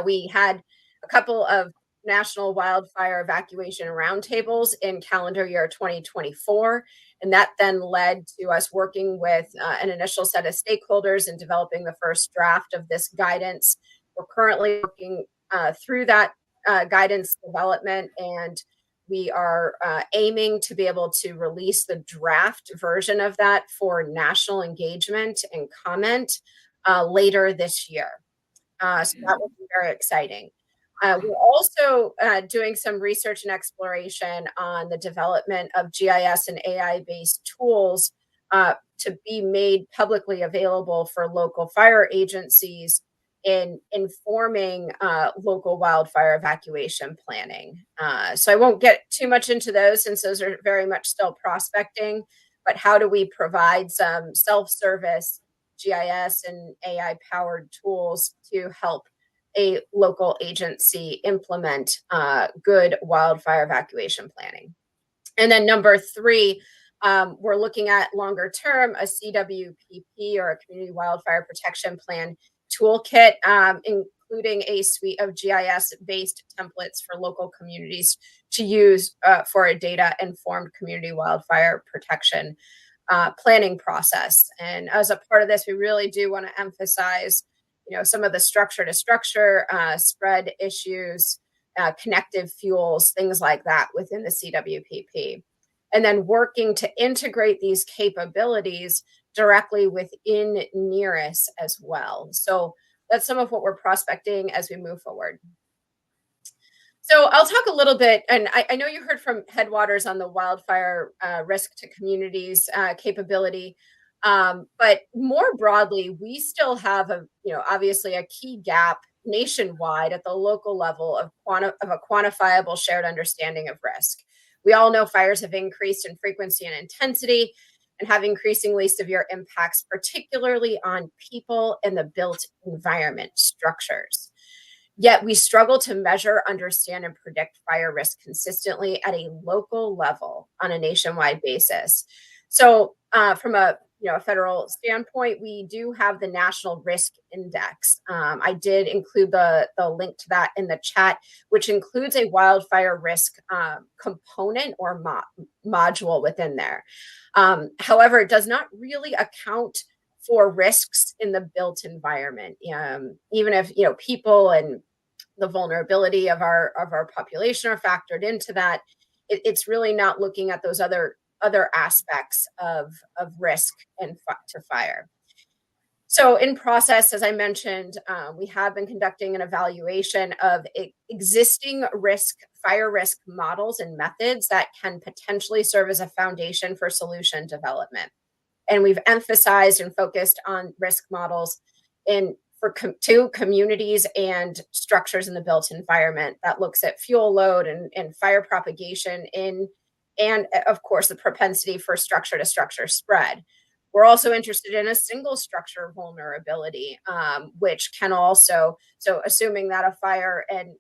we had a couple of national wildfire evacuation roundtables in calendar year 2024. And that then led to us working with an initial set of stakeholders and developing the first draft of this guidance. We're currently working through that guidance development, and we are aiming to be able to release the draft version of that for national engagement and comment later this year. So that will be very exciting. We're also doing some research and exploration on the development of GIS and AI-based tools to be made publicly available for local fire agencies in informing local wildfire evacuation planning. So I won't get too much into those since those are very much still prospecting, but how do we provide some self-service GIS and AI-powered tools to help a local agency implement good wildfire evacuation planning? And then number 3, we're looking at longer term, a CWPP, or a Community Wildfire Protection Plan toolkit, including a suite of GIS-based templates for local communities to use for a data-informed community wildfire protection planning process. And as a part of this, we really do want to emphasize, some of the structure-to-structure spread issues, connective fuels, things like that within the CWPP. And then working to integrate these capabilities directly within NERIS as well. So that's some of what we're prospecting as we move forward. So I'll talk a little bit, and I know you heard from Headwaters on the wildfire risk to communities capability, but more broadly, we still have obviously a key gap nationwide at the local level of a quantifiable shared understanding of risk. We all know fires have increased in frequency and intensity and have increasingly severe impacts, particularly on people and the built environment structures. Yet we struggle to measure, understand, and predict fire risk consistently at a local level on a nationwide basis. So from a federal standpoint, we do have the National Risk Index. I did include the link to that in the chat, which includes a wildfire risk component or module within there. However, it does not really account for risks in the built environment. Even if people and the vulnerability of our population are factored into that, it's really not looking at those other aspects of risk and to fire. So in process, as I mentioned, we have been conducting an evaluation of existing fire risk models and methods that can potentially serve as a foundation for solution development. And we've emphasized and focused on risk models to communities and structures in the built environment that looks at fuel load and fire propagation and of course the propensity for structure to structure spread. We're also interested in a single structure vulnerability, which can also, so assuming that a fire and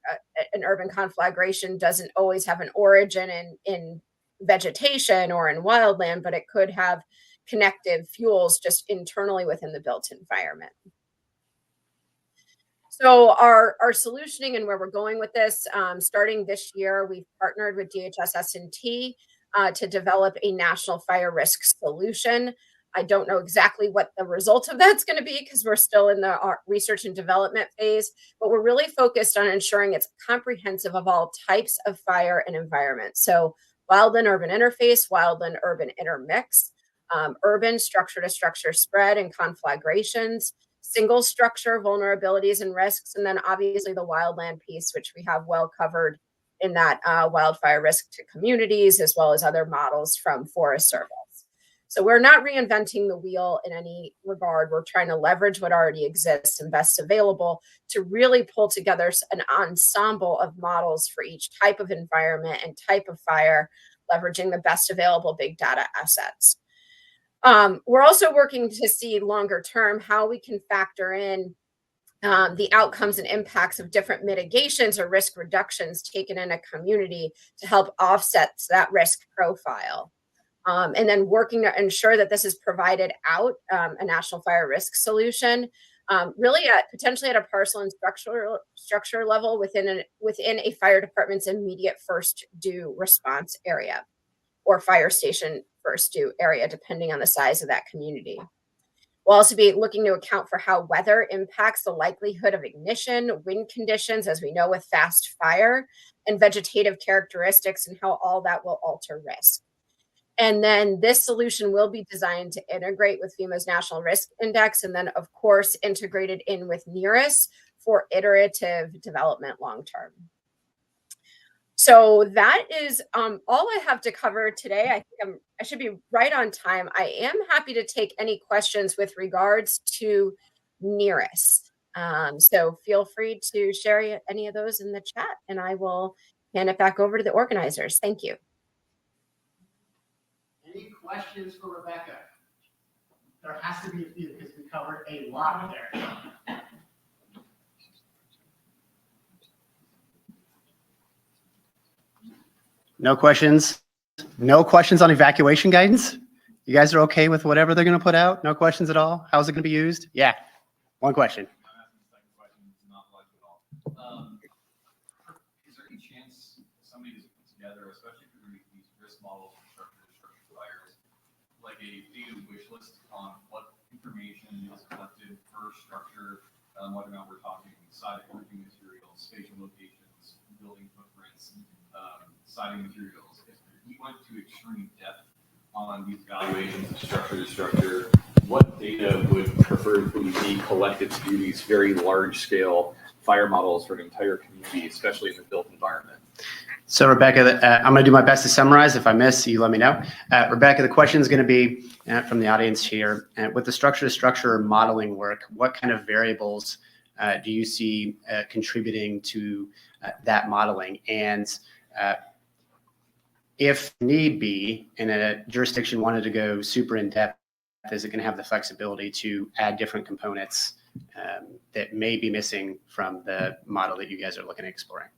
an urban conflagration doesn't always have an origin in vegetation or in wildland, but it could have connective fuels just internally within the built environment. So our solutioning and where we're going with this, starting this year, we've partnered with DHS S&T to develop a national fire risk solution. I don't know exactly what the result of that's going to be because we're still in the research and development phase, but we're really focused on ensuring it's comprehensive of all types of fire and environment. So wildland-urban interface, wildland-urban intermix, urban structure-to-structure spread and conflagrations, single structure vulnerabilities and risks, and then obviously the wildland piece, which we have well covered in that wildfire risk to communities, as well as other models from Forest Service. So we're not reinventing the wheel in any regard. We're trying to leverage what already exists and best available to really pull together an ensemble of models for each type of environment and type of fire, leveraging the best available big data assets. We're also working to see longer term how we can factor in the outcomes and impacts of different mitigations or risk reductions taken in a community to help offset that risk profile. And then working to ensure that this is provided out, a national fire risk solution, really potentially at a parcel and structure level within a fire department's immediate first due response area. or fire station first due area, depending on the size of that community. We'll also be looking to account for how weather impacts the likelihood of ignition, wind conditions, as we know with fast fire, and vegetative characteristics, and how all that will alter risk. And then this solution will be designed to integrate with FEMA's National Risk Index, and then, of course, integrated in with NERIS for iterative development long-term. So that is all I have to cover today. I think I should be right on time. I am happy to take any questions with regards to NERIS. So feel free to share any of those in the chat, and I will hand it back over to the organizers. Thank you. Any questions for Rebecca? There has to be a few because we covered a lot there. No questions? No questions on evacuation guidance? You guys are okay with whatever they're going to put out? No questions at all? How's it going to be used? Yeah. One question. I'm asking the second question, it's not like at all. Is there any chance somebody just put together, especially for these risk models for structured fires, like a data wish list on what information is collected per structure, whether or not we're talking siding roofing materials, spatial locations, building footprints, siding materials? If we went to extreme depth on these evaluations of structure to structure, what data would preferably be collected to do these very large scale fire models for an entire community, especially in the built environment? So Rebecca, I'm going to do my best to summarize. If I miss, you let me know. Rebecca, the question is going to be from the audience here. With the structure to structure modeling work, what kind of variables do you see contributing to that modeling? And if need be, and a jurisdiction wanted to go super in depth, is it going to have the flexibility to add different components that may be missing from the model that you guys are looking at exploring?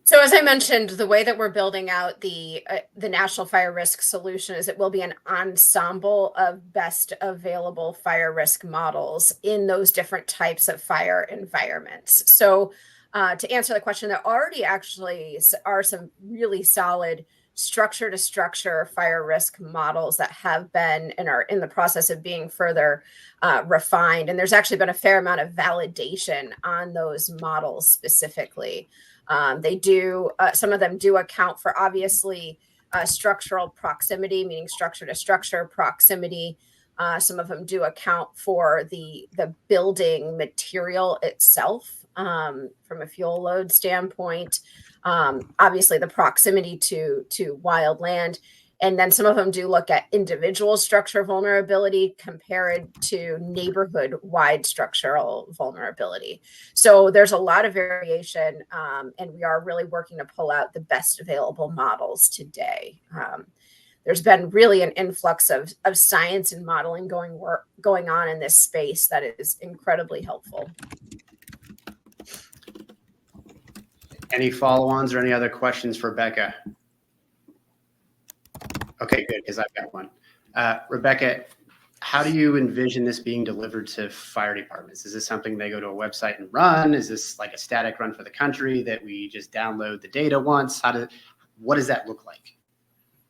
So as I mentioned, the way that we're building out the National Fire Risk Solution is it will be an ensemble of best available fire risk models in those different types of fire environments. So to answer the question, there already actually are some really solid structure to structure fire risk models that have been and are in the process of being further refined. And there's actually been a fair amount of validation on those models specifically. They do, some of them do account for obviously structural proximity, meaning structure to structure proximity. Some of them do account for the building material itself from a fuel load standpoint. Obviously the proximity to wildland. And then some of them do look at individual structure vulnerability compared to neighborhood-wide structural vulnerability. So there's a lot of variation, and we are really working to pull out the best available models today. There's been really an influx of science and modeling going on in this space that is incredibly helpful. Any follow-ons or any other questions for Rebecca? Okay, good, because I've got one. Rebecca, how do you envision this being delivered to fire departments? Is this something they go to a website and run? Is this like a static run for the country that we just download the data once? What does that look like?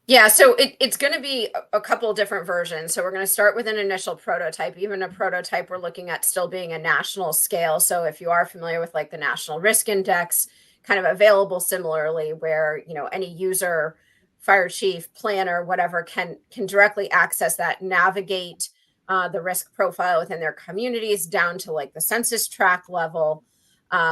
Yeah, so it's going to be a couple of different versions. So we're going to start with an initial prototype. Even a prototype we're looking at still being a national scale. So if you are familiar with like the National Risk Index, kind of available similarly where, you know, any user, fire chief, planner, whatever can directly access that, navigate the risk profile within their communities down to like the census tract level,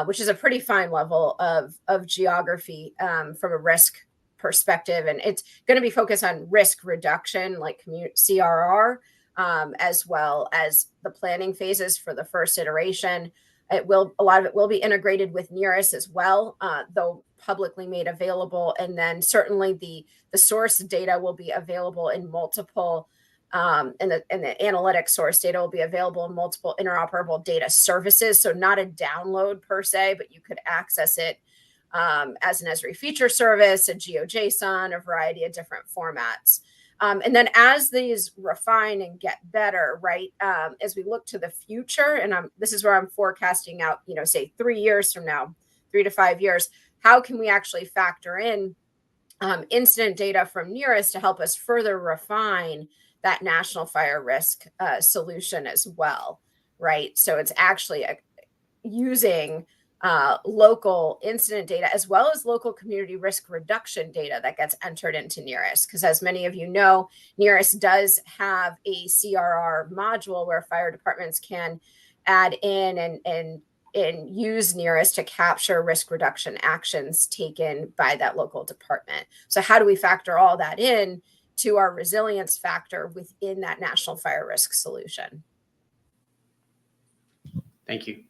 which is a pretty fine level of geography from a risk perspective. And it's going to be focused on risk reduction, like CRR, as well as the planning phases for the first iteration. A lot of it will be integrated with NERIS as well, though publicly made available. And then certainly the source data will be available in multiple, and the analytic source data will be available in multiple interoperable data services. So not a download per se, but you could access it as an Esri feature service, a GeoJSON, a variety of different formats. And then as these refine and get better, right, as we look to the future, and this is where I'm forecasting out, say 3 years from now, 3 to 5 years, how can we actually factor in incident data from NERIS to help us further refine that national fire risk solution as well, right? So it's actually using local incident data as well as local community risk reduction data that gets entered into NERIS. Because as many of you know, NERIS does have a CRR module where fire departments can add in and use NERIS to capture risk reduction actions taken by that local department. So how do we factor all that in to our resilience factor within that national fire risk solution? Thank you.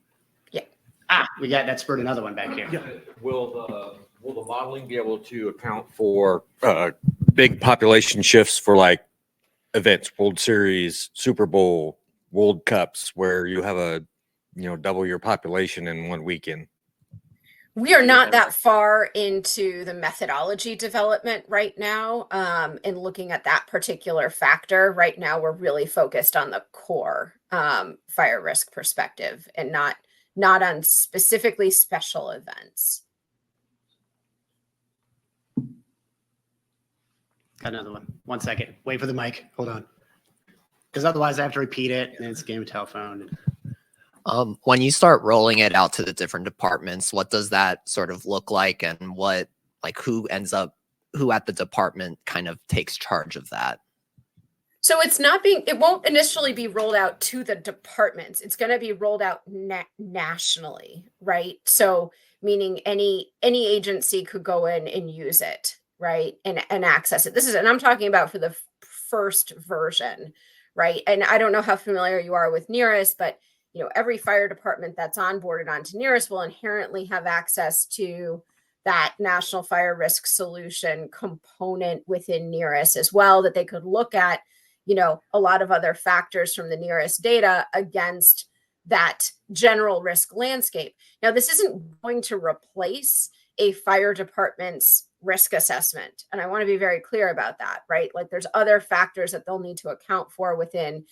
Yeah. We got that spurred another one back here. Yeah. Will the modeling be able to account for big population shifts for like events, World Series, Super Bowl, World Cups, where you have a double your population in one weekend? We are not that far into the methodology development right now, and looking at that particular factor. Right now, we're really focused on the core fire risk perspective and not on specifically special events. Got another one. 1 second. Wait for the mic. Hold on. Because otherwise I have to repeat it and it's game of telephone. When you start rolling it out to the different departments, what does that sort of look like, and who at the department kind of takes charge of that? So it won't initially be rolled out to the departments. It's going to be rolled out nationally, right? So meaning any agency could go in and use it, right? And access it. And I'm talking about for the first version, right? And I don't know how familiar you are with NERIS, but every fire department that's onboarded onto NERIS will inherently have access to that national fire risk solution component within NERIS as well, that they could look at a lot of other factors from the NERIS data against that general risk landscape. Now, this isn't going to replace a fire department's risk assessment. And I want to be very clear about that, right? Like there's other factors that they'll need to account for within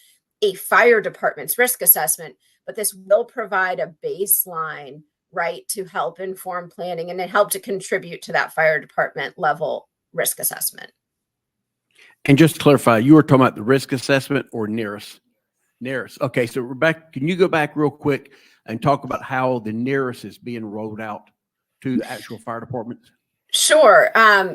a fire department's risk assessment, but this will provide a baseline, right, to help inform planning and then help to contribute to that fire department level risk assessment. And just to clarify, you were talking about the risk assessment or NERIS? NERIS. Okay, so Rebecca, can you go back real quick and talk about how the NERIS is being rolled out to the actual fire departments? Sure.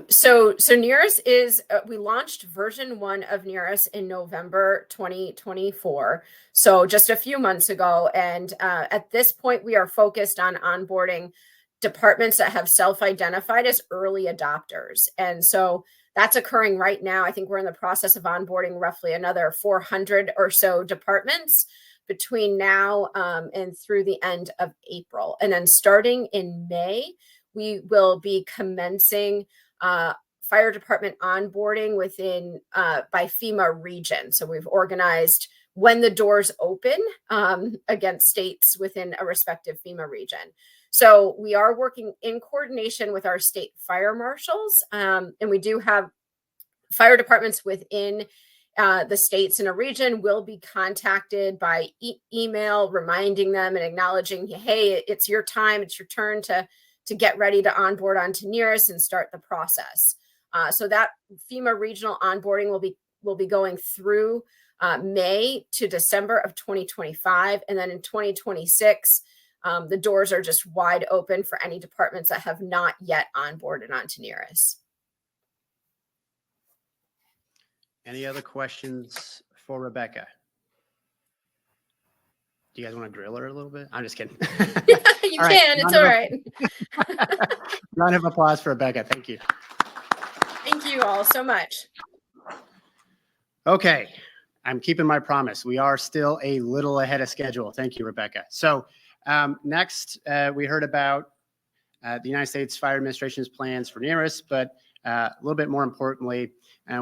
So NERIS is, we launched version 1 of NERIS in November 2024. So just a few months ago. And at this point, we are focused on onboarding departments that have self-identified as early adopters. And so that's occurring right now. I think we're in the process of onboarding roughly another 400 or so departments between now and through the end of April. And then starting in May, we will be commencing fire department onboarding within by FEMA region. So we've organized when the doors open against states within a respective FEMA region. So we are working in coordination with our state fire marshals, and we do have fire departments within the states in a region will be contacted by email, reminding them and acknowledging, hey, it's your time, it's your turn to get ready to onboard onto NERIS and start the process. So that FEMA regional onboarding will be going through May to December of 2025, and then in 2026. The doors are just wide open for any departments that have not yet onboarded onto NERIS. Any other questions for Rebecca? Do you guys want to grill her a little bit? I'm just kidding. You All can, it's all right. Round of applause for Rebecca. Thank you. Thank you all so much. Okay, I'm keeping my promise. We are still a little ahead of schedule. Thank you, Rebecca. So next, we heard about the United States Fire Administration's plans for NERIS, but a little bit more importantly,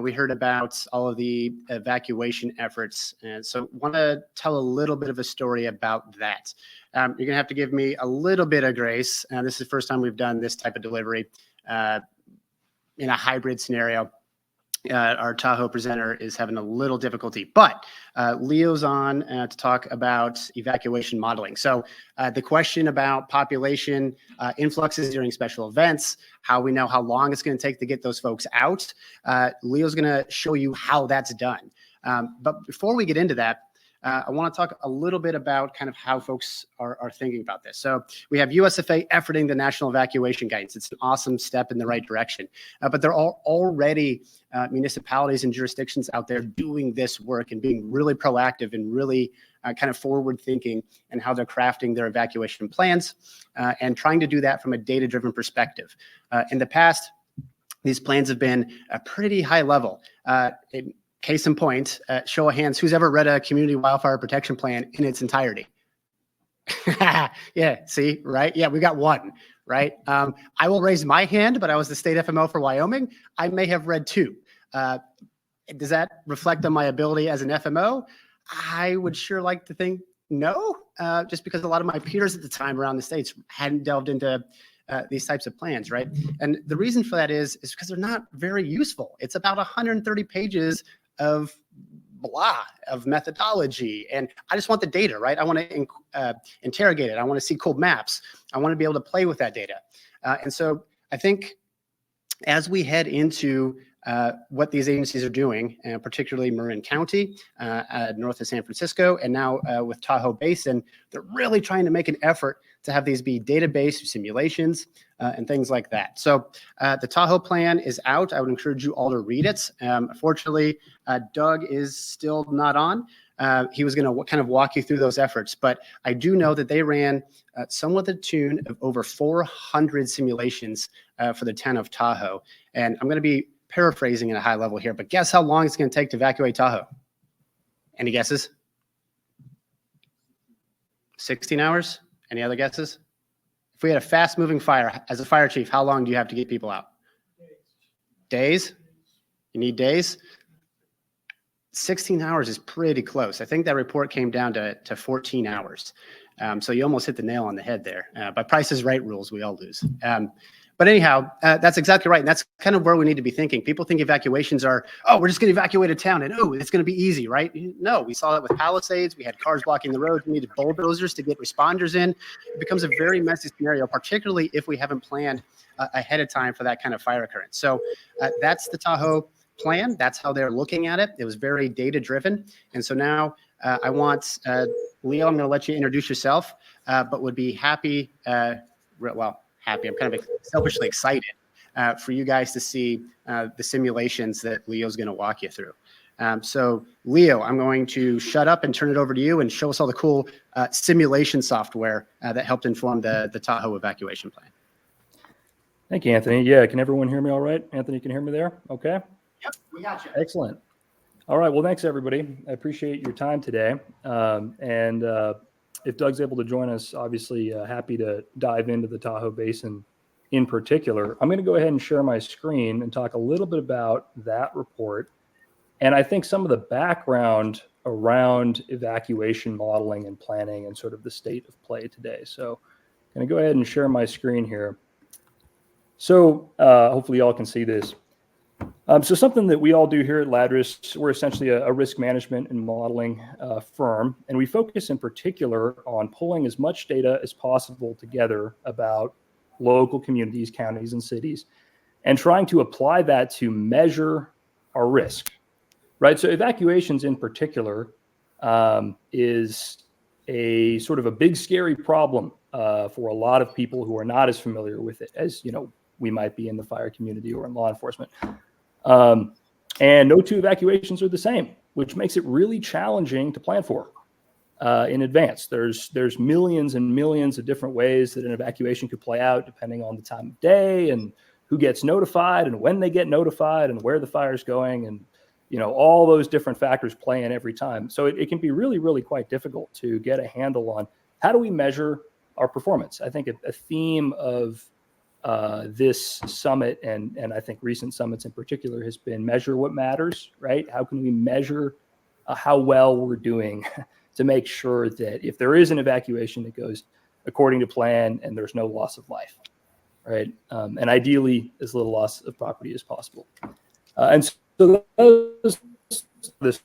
we heard about all of the evacuation efforts. And so want to tell a little bit of a story about that. You're going to have to give me a little bit of grace. This is the first time we've done this type of delivery in a hybrid scenario. our Tahoe presenter is having a little difficulty, but Leo's on to talk about evacuation modeling. So the question about population influxes during special events, how we know how long it's going to take to get those folks out, Leo's going to show you how that's done. But before we get into that, I want to talk a little bit about kind of how folks are thinking about this. So we have USFA efforting the national evacuation guidance. It's an awesome step in the right direction. But there are already municipalities and jurisdictions out there doing this work and being really proactive and really kind of forward thinking and how they're crafting their evacuation plans and trying to do that from a data-driven perspective. In the past, these plans have been a pretty high level. Case in point, show of hands, who's ever read a community wildfire protection plan in its entirety? Yeah, see, right? Yeah, we got one, right? I will raise my hand, but I was the state FMO for Wyoming. I may have read two. Does that reflect on my ability as an FMO? I would sure like to think no, just because a lot of my peers at the time around the states hadn't delved into these types of plans, right? And the reason for that is because they're not very useful. It's about 130 pages of blah, of methodology. And I just want the data, right? I want to interrogate it. I want to see cool maps. I want to be able to play with that data. And so I think as we head into what these agencies are doing, particularly Marin County, north of San Francisco, and now with Tahoe Basin, they're really trying to make an effort to have these be database simulations and things like that. So the Tahoe plan is out. I would encourage you all to read it. Unfortunately, Doug is still not on. He was going to kind of walk you through those efforts, but I do know that they ran somewhat the tune of over 400 simulations for the town of Tahoe. And I'm going to be paraphrasing at a high level here, but guess how long it's going to take to evacuate Tahoe? Any guesses? 16 hours? Any other guesses? If we had a fast moving fire, as a fire chief, how long do you have to get people out? Days? You need days? 16 hours is pretty close. I think that report came down to 14 hours. So you almost hit the nail on the head there. By Price is Right rules, we all lose. But anyhow, that's exactly right. And that's kind of where we need to be thinking. People think evacuations are, oh, we're just going to evacuate a town and oh, it's going to be easy, right? No, we saw that with Palisades. We had cars blocking the road. We needed bulldozers to get responders in. It becomes a very messy scenario, particularly if we haven't planned ahead of time for that kind of fire occurrence. So that's the Tahoe plan. That's how they're looking at it. It was very data driven. And so now I want Leo, I'm going to let you introduce yourself, but would be happy, happy. I'm kind of selfishly excited for you guys to see the simulations that Leo's going to walk you through. So Leo, I'm going to shut up and turn it over to you and show us all the cool simulation software that helped inform the Tahoe evacuation plan. Thank you, Anthony. Yeah, can everyone hear me all right? Anthony, can you hear me there? Okay. Yep, we got you. Excellent. All right. Well, thanks, everybody. I appreciate your time today. If Doug's able to join us, obviously happy to dive into the Tahoe Basin in particular. I'm going to go ahead and share my screen and talk a little bit about that report. And I think some of the background around evacuation modeling and planning and sort of the state of play today. So I'm going to go ahead and share my screen here. So hopefully y'all can see this. So something that we all do here at Ladris, we're essentially a risk management and modeling firm, and we focus in particular on pulling as much data as possible together about local communities, counties, and cities, and trying to apply that to measure our risk, right? So evacuations in particular is a sort of a big, scary problem for a lot of people who are not as familiar with it as, you know, we might be in the fire community or in law enforcement. And no two evacuations are the same, which makes it really challenging to plan for in advance. There's millions and millions of different ways that an evacuation could play out depending on the time of day and who gets notified and when they get notified and where the fire's going. And, you know, all those different factors play in every time. So it can be really, really quite difficult to get a handle on how do we measure our performance. I think a theme of this summit and I think recent summits in particular has been measure what matters, right? How can we measure how well we're doing to make sure that if there is an evacuation that goes according to plan and there's no loss of life, right? And ideally as little loss of property as possible. And So those the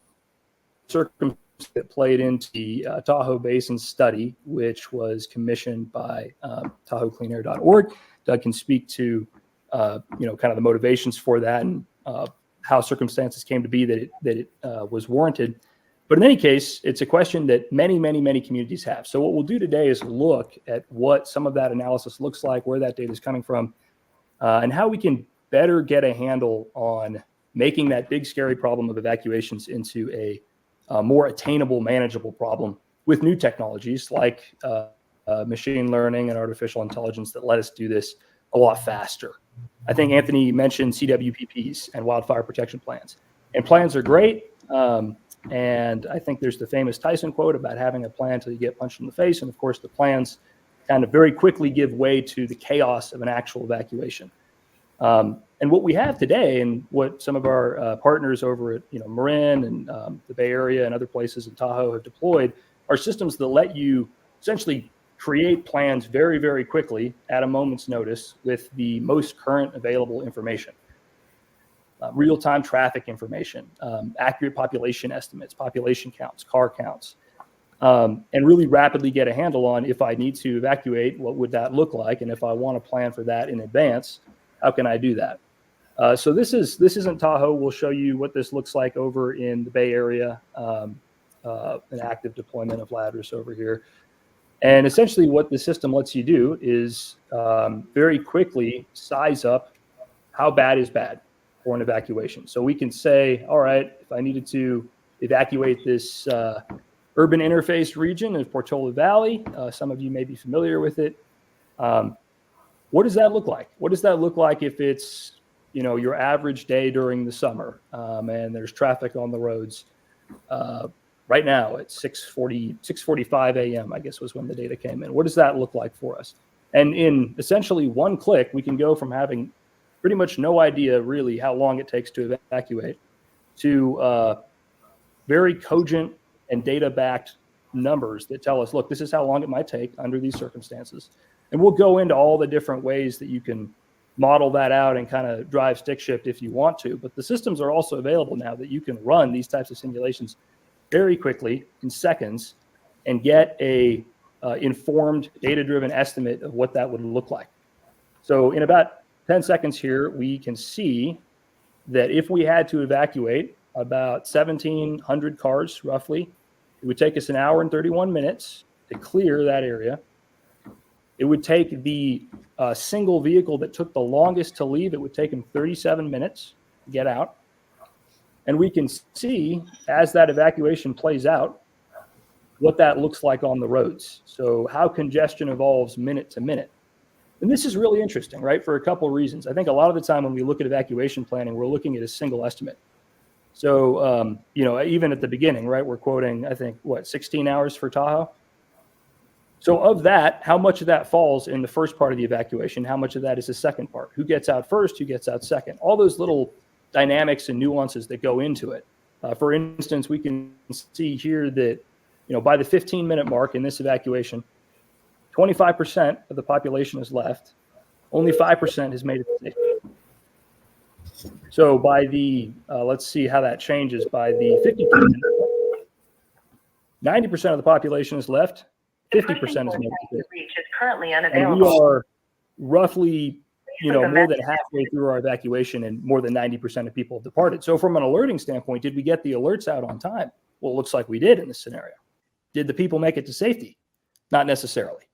circumstances that played into the Tahoe Basin study, which was commissioned by TahoeCleanAir.org. Doug can speak to kind of the motivations for that and how circumstances came to be that it was warranted. But in any case, it's a question that many communities have. So what we'll do today is look at what some of that analysis looks like, where that data is coming from, and how we can better get a handle on making that big, scary problem of evacuations into a more attainable, manageable problem with new technologies like machine learning and artificial intelligence that let us do this a lot faster. I think Anthony mentioned CWPPs and wildfire protection plans. And plans are great. And I think there's the famous Tyson quote about having a plan till you get punched in the face. And of course, the plans kind of very quickly give way to the chaos of an actual evacuation. And what we have today, and what some of our partners over at Marin and the Bay Area and other places in Tahoe have deployed, are systems that let you essentially create plans very quickly at a moment's notice with the most current available information. Real-time traffic information, accurate population estimates, population counts, car counts, and really rapidly get a handle on, if I need to evacuate, what would that look like? And if I want to plan for that in advance, how can I do that? So this isn't Tahoe. We'll show you what this looks like over in the Bay Area, an active deployment of Ladris over here. And essentially what the system lets you do is very quickly size up how bad is bad for an evacuation. So we can say, all right, if I needed to evacuate this urban interface region of Portola Valley, some of you may be familiar with it. What does that look like? What does that look like if it's your average day during the summer and there's traffic on the roads? Right now at 6:45 a.m., I guess was when the data came in. What does that look like for us? And in essentially one click, we can go from having pretty much no idea really how long it takes to evacuate to very cogent and data-backed numbers that tell us, look, this is how long it might take under these circumstances. And we'll go into all the different ways that you can model that out and kind of drive stick shift if you want to. But the systems are also available now that you can run these types of simulations very quickly in seconds and get a informed data-driven estimate of what that would look like. So in about 10 seconds here, we can see that if we had to evacuate about 1,700 cars roughly, it would take us 1 hour and 31 minutes to clear that area. It would take the single vehicle that took the longest to leave, it would take them 37 minutes to get out. And we can see, as that evacuation plays out, what that looks like on the roads. So how congestion evolves minute to minute. And this is really interesting, right, for a couple of reasons. I think a lot of the time when we look at evacuation planning, we're looking at a single estimate. So, even at the beginning, right, we're quoting, I think, 16 hours for Tahoe? So of that, how much of that falls in the first part of the evacuation? How much of that is the second part? Who gets out first? Who gets out second? All those little dynamics and nuances that go into it. For instance, we can see here that, by the 15-minute mark in this evacuation, 25% of the population is left. Only 5% has made it to safety. So by the, let's see how that changes. By the 50%, 90% of the population is left. 50% is made it to safety. Is currently And unavailable. we are roughly more than halfway through our evacuation, and more than 90% of people have departed. So from an alerting standpoint, did we get the alerts out on time? Well, it looks like we did in this scenario. Did the people make it to safety? Not necessarily,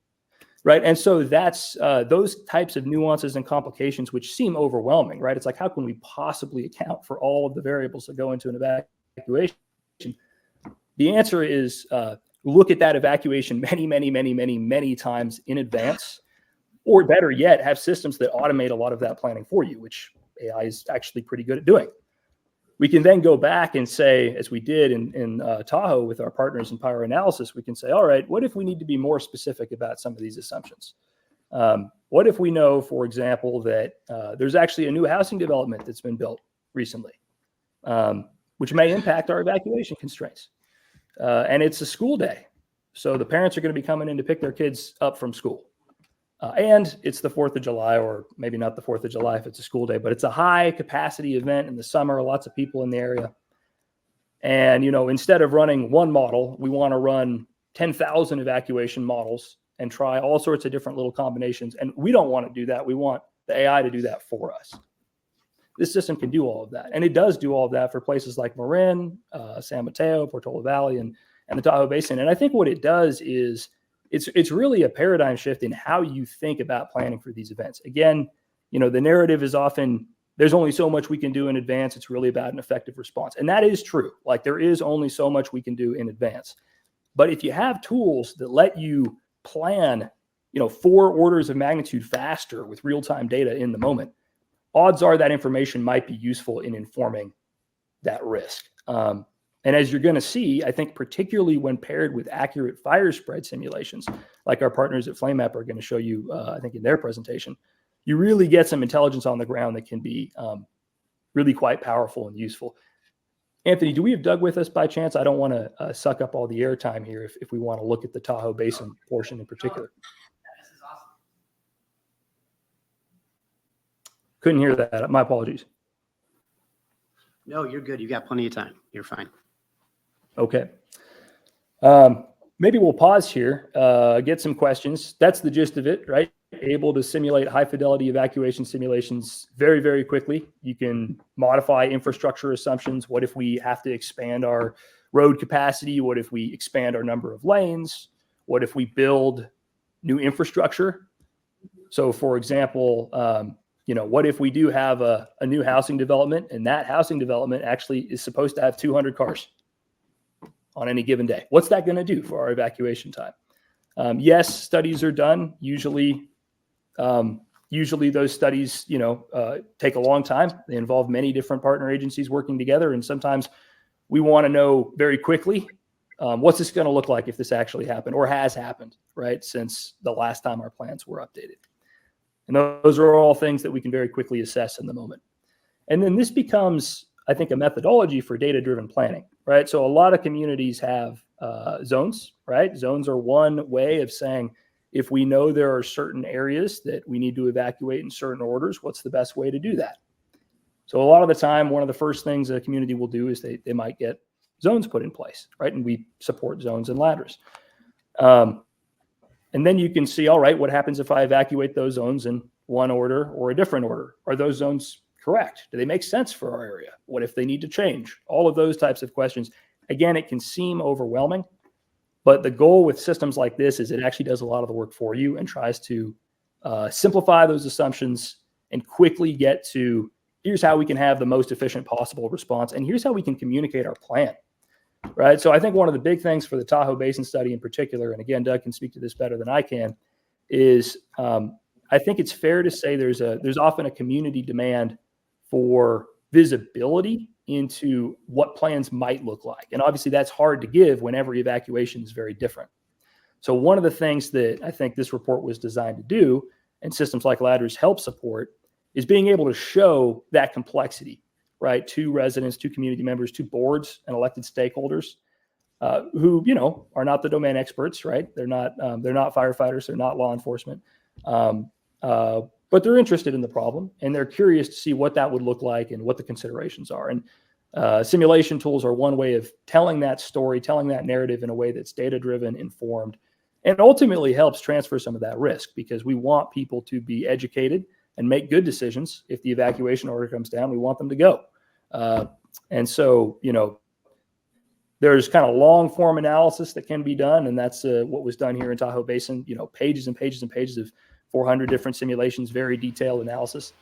right? And so that's those types of nuances and complications which seem overwhelming, right? It's like, how can we possibly account for all of the variables that go into an evacuation? The answer is look at that evacuation many times in advance. Or better yet, have systems that automate a lot of that planning for you, which AI is actually pretty good at doing. We can then go back and say, as we did in Tahoe with our partners in Pyro Analysis, we can say, all right, what if we need to be more specific about some of these assumptions? What if we know, for example, that there's actually a new housing development that's been built recently, which may impact our evacuation constraints? And it's a school day. So the parents are going to be coming in to pick their kids up from school. And it's the 4th of July, or maybe not the 4th of July if it's a school day, but it's a high capacity event in the summer, lots of people in the area. And, instead of running one model, we want to run 10,000 evacuation models and try all sorts of different little combinations. And we don't want to do that. We want the AI to do that for us. This system can do all of that. And it does do all of that for places like Marin, San Mateo, Portola Valley, and the Tahoe Basin. And I think what it does is it's really a paradigm shift in how you think about planning for these events. Again, the narrative is often, there's only so much we can do in advance. It's really about an effective response. And that is true. Like, there is only so much we can do in advance. But if you have tools that let you plan, 4 orders of magnitude faster with real-time data in the moment, odds are that information might be useful in informing that risk. And as you're going to see, I think particularly when paired with accurate fire spread simulations, like our partners at FlameMap are going to show you, I think in their presentation, you really get some intelligence on the ground that can be really quite powerful and useful. Anthony, do we have Doug with us by chance? I don't want to suck up all the airtime here if we want to look at the Tahoe Basin portion in particular. This is awesome. Couldn't hear that. My apologies. No, you're good. You got plenty of time. You're fine. Okay. Maybe we'll pause here, get some questions. That's the gist of it, right? Able to simulate high fidelity evacuation simulations very, very quickly. You can modify infrastructure assumptions. What if we have to expand our road capacity? What if we expand our number of lanes? What if we build new infrastructure? So for example, what if we do have a new housing development, and that housing development actually is supposed to have 200 cars on any given day? What's that going to do for our evacuation time? Yes, studies are done. Usually those studies, take a long time. They involve many different partner agencies working together. And sometimes we want to know very quickly, what's this going to look like if this actually happened or has happened, right? Since the last time our plans were updated. And those are all things that we can very quickly assess in the moment. And then this becomes, I think, a methodology for data-driven planning, right? So a lot of communities have zones, right? Zones are one way of saying, if we know there are certain areas that we need to evacuate in certain orders, what's the best way to do that? So a lot of the time, one of the first things a community will do is they might get zones put in place, right? And we support zones and ladders. And then you can see, all right, what happens if I evacuate those zones in one order or a different order? Are those zones correct? Do they make sense for our area? What if they need to change? All of those types of questions. Again, it can seem overwhelming, but the goal with systems like this is it actually does a lot of the work for you and tries to simplify those assumptions and quickly get to, here's how we can have the most efficient possible response, and here's how we can communicate our plan, right? So I think one of the big things for the Tahoe Basin study in particular, and again, Doug can speak to this better than I can, is I think it's fair to say there's often a community demand for visibility into what plans might look like. And obviously that's hard to give when every evacuation is very different. So one of the things that I think this report was designed to do, and systems like Ladders help support, is being able to show that complexity, right, to residents, to community members, to boards and elected stakeholders who, are not the domain experts, right? They're not firefighters, they're not law enforcement, but they're interested in the problem and they're curious to see what that would look like and what the considerations are. And simulation tools are one way of telling that story, telling that narrative in a way that's data-driven, informed, and ultimately helps transfer some of that risk, because we want people to be educated and make good decisions. If the evacuation order comes down, we want them to go. And so, there's kind of long form analysis that can be done. And that's what was done here in Tahoe Basin, pages and pages and pages of 400 different simulations, very detailed analysis.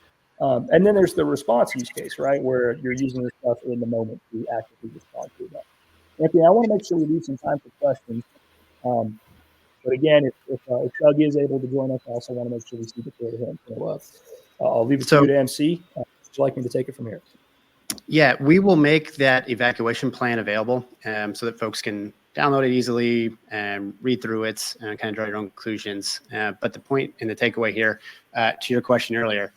And then there's the response use case, right, where you're using this stuff in the moment to actively respond to that. Anthony, I want to make sure we leave some time for questions. But again, if Doug is able to join us, I also want to make sure we see the floor to him. So I'll leave it to you to MC. Would you like me to take it from here? Yeah, we will make that evacuation plan available so that folks can download it easily and read through it and kind of draw your own conclusions. But the point and the takeaway here, to your question earlier,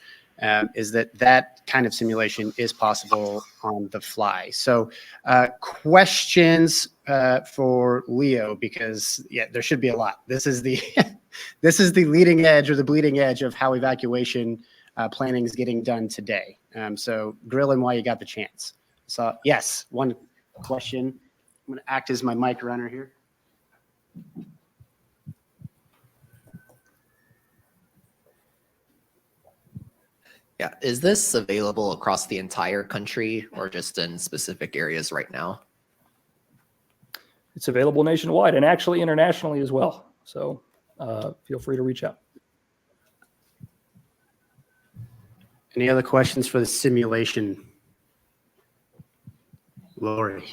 is that kind of simulation is possible on the fly. So questions for Leo, because there should be a lot. This is the This is the leading edge or the bleeding edge of how evacuation planning is getting done today. So grill him while you got the chance. So yes, one question. I'm going to act as my mic runner here. Yeah. Is this available across the entire country or just in specific areas right now? It's available nationwide and actually internationally as well. So feel free to reach out. Any other questions for the simulation? Lori.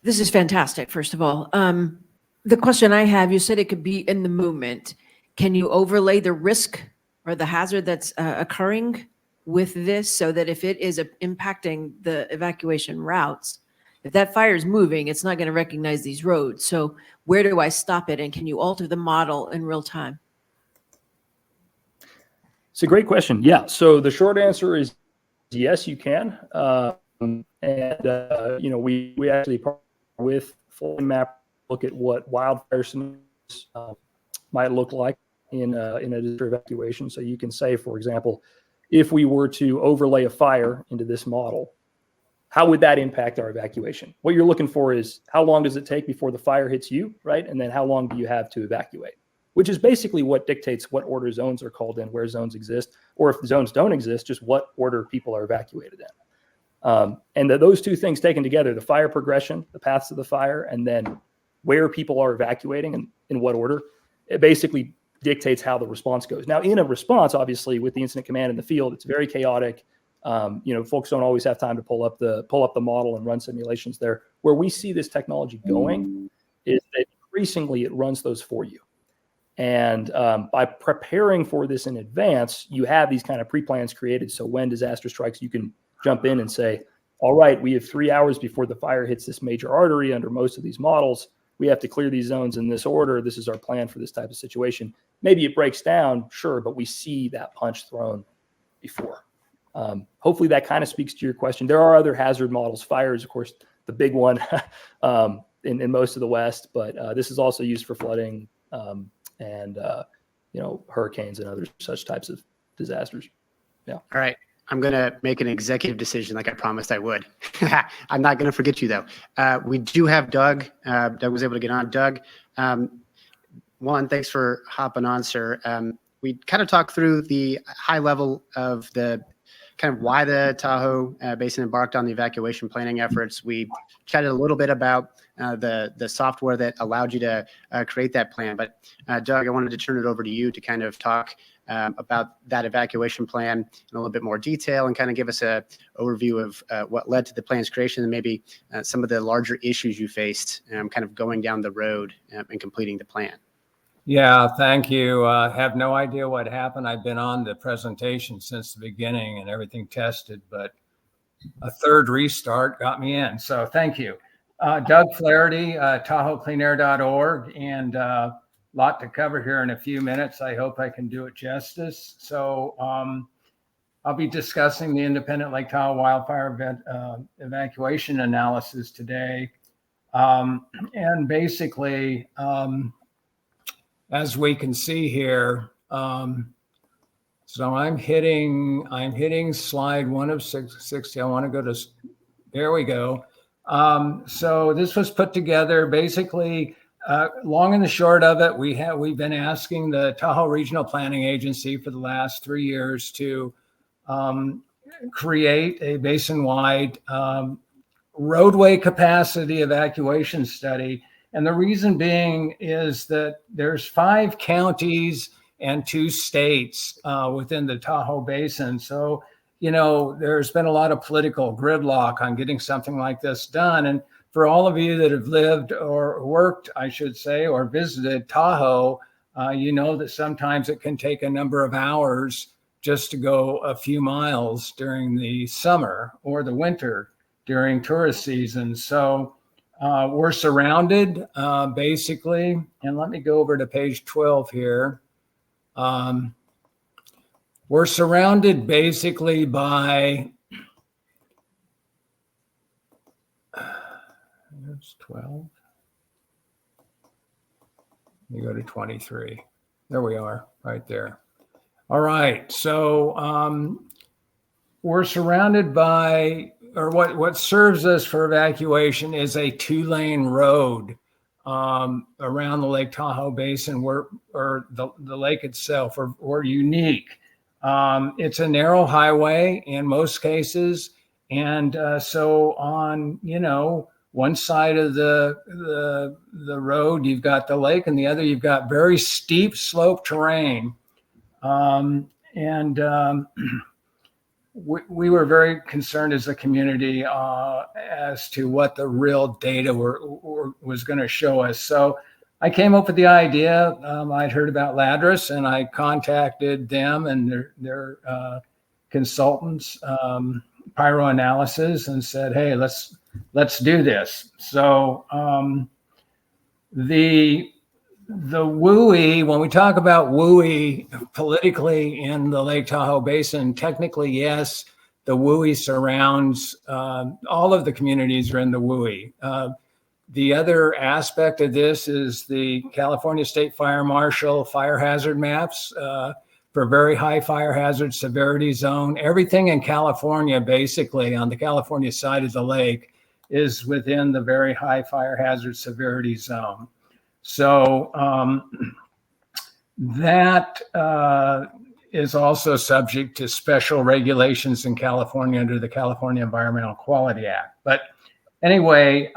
This is fantastic, first of all. The question I have, you said it could be in the movement. Can you overlay the risk or the hazard that's occurring with this so that if it is impacting the evacuation routes, if that fire is moving, it's not going to recognize these roads. So where do I stop it? And can you alter the model in real time? It's a great question. Yeah. So the short answer is yes, you can. We actually partner with Flood Map, look at what wildfire scenarios might look like in a disaster evacuation. So you can say, for example, if we were to overlay a fire into this model, how would that impact our evacuation? What you're looking for is how long does it take before the fire hits you, right? And then how long do you have to evacuate? Which is basically what dictates what order zones are called in, where zones exist, or if zones don't exist, just what order people are evacuated in. And those two things taken together, the fire progression, the paths of the fire, and then where people are evacuating and in what order, it basically dictates how the response goes. Now, in a response, obviously, with the incident command in the field, it's very chaotic. Folks don't always have time to pull up the model and run simulations there. Where we see this technology going is that increasingly it runs those for you. And by preparing for this in advance, you have these kind of pre-plans created. So when disaster strikes, you can jump in and say, all right, we have 3 hours before the fire hits this major artery under most of these models. We have to clear these zones in this order. This is our plan for this type of situation. Maybe it breaks down, sure, but we see that punch thrown before. Hopefully that kind of speaks to your question. There are other hazard models. Fire is, of course, the big one in most of the West, but this is also used for flooding and hurricanes and other such types of disasters. Yeah. All right. I'm going to make an executive decision like I promised I would. I'm not going to forget you, though. We do have Doug. Doug was able to get on. Doug, one, thanks for hopping on, sir. We kind of talked through the high level of the kind of why the Tahoe Basin embarked on the evacuation planning efforts. We chatted a little bit about the software that allowed you to create that plan. But Doug, I wanted to turn it over to you to kind of talk about that evacuation plan in a little bit more detail and kind of give us an overview of what led to the plan's creation and maybe some of the larger issues you faced kind of going down the road and completing the plan. Yeah, thank you. Have no idea what happened. I've been on the presentation since the beginning and everything tested, but a third restart got me in. So thank you. Doug Flaherty, TahoeCleanAir.org, and lot to cover here in a few minutes. I hope I can do it justice. So I'll be discussing the independent Lake Tahoe wildfire evacuation analysis today. And basically, as we can see here, so I'm hitting slide 1 of 60. I want to go to, there we go. So this was put together basically, long and the short of it, we've been asking the Tahoe Regional Planning Agency for the last 3 years to create a basin-wide roadway capacity evacuation study. And the reason being is that there's 5 counties and 2 states within the Tahoe Basin. So, there's been a lot of political gridlock on getting something like this done. And for all of you that have lived or worked, I should say, or visited Tahoe, you know that sometimes it can take a number of hours just to go a few miles during the summer or the winter during tourist season. So we're surrounded basically, and let me go over to page 12 here. We're surrounded basically by, there's 12. You go to 23. There we are, right there. All right, so we're surrounded by, or what serves us for evacuation is a 2-lane road around the Lake Tahoe Basin, or the lake itself. We're unique. It's a narrow highway in most cases, and so on, one side of the road you've got the lake, and the other you've got very steep slope terrain. We were very concerned as a community as to what the real data was going to show us. So I came up with the idea. I'd heard about Ladris, and I contacted them and their consultants, pyroanalysis, and said, "Hey, let's do this." So the WUI, when we talk about WUI politically in the Lake Tahoe Basin, technically, yes, the WUI surrounds all of the communities are in the WUI. The other aspect of this is the California State Fire Marshal fire hazard maps for very high fire hazard severity zone. Everything in California, basically on the California side of the lake, is within the very high fire hazard severity zone. So that is also subject to special regulations in California under the California Environmental Quality Act. But anyway,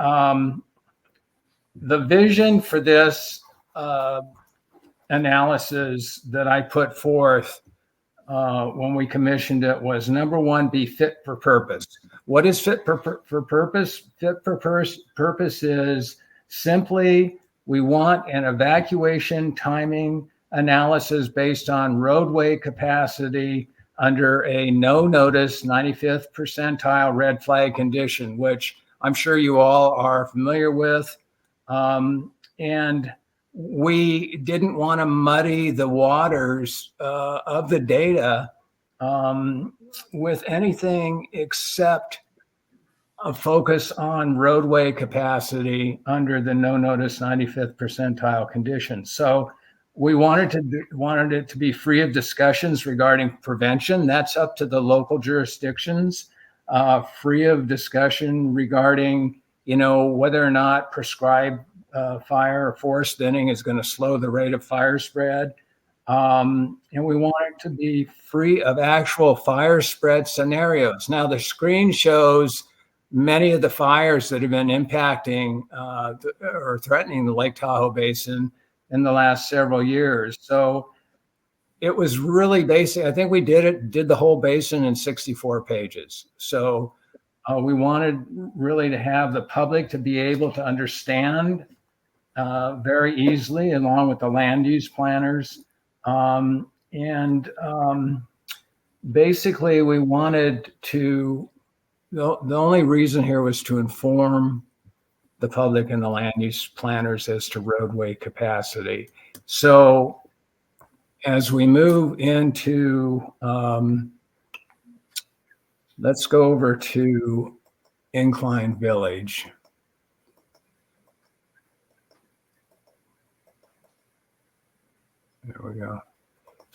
the vision for this analysis that I put forth when we commissioned it was, number one, be fit for purpose. What is fit for purpose? Fit for purpose is simply, we want an evacuation timing analysis based on roadway capacity under a no-notice 95th percentile red flag condition, which I'm sure you all are familiar with. And we didn't want to muddy the waters of the data with anything except a focus on roadway capacity under the no-notice 95th percentile condition. So we wanted it to be free of discussions regarding prevention. That's up to the local jurisdictions. Free of discussion regarding, whether or not prescribed fire or forest thinning is going to slow the rate of fire spread. And we want it to be free of actual fire spread scenarios. Now, the screen shows many of the fires that have been impacting or threatening the Lake Tahoe Basin in the last several years. So it was really basic. I think we did the whole basin in 64 pages. So we wanted really to have the public to be able to understand very easily, along with the land use planners. Basically, we wanted to, the only reason here was to inform the public and the land use planners as to roadway capacity. So as we move into, let's go over to Incline Village. There we go.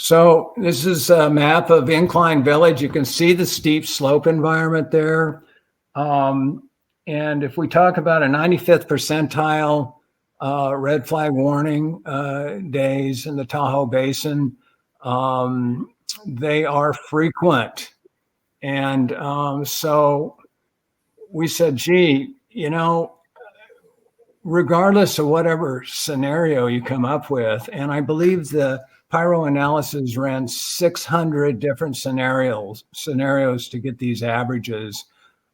So this is a map of Incline Village. You can see the steep slope environment there. And if we talk about a 95th percentile red flag warning days in the Tahoe Basin, they are frequent. And so we said, gee, regardless of whatever scenario you come up with, and I believe the pyroanalysis ran 600 different scenarios to get these averages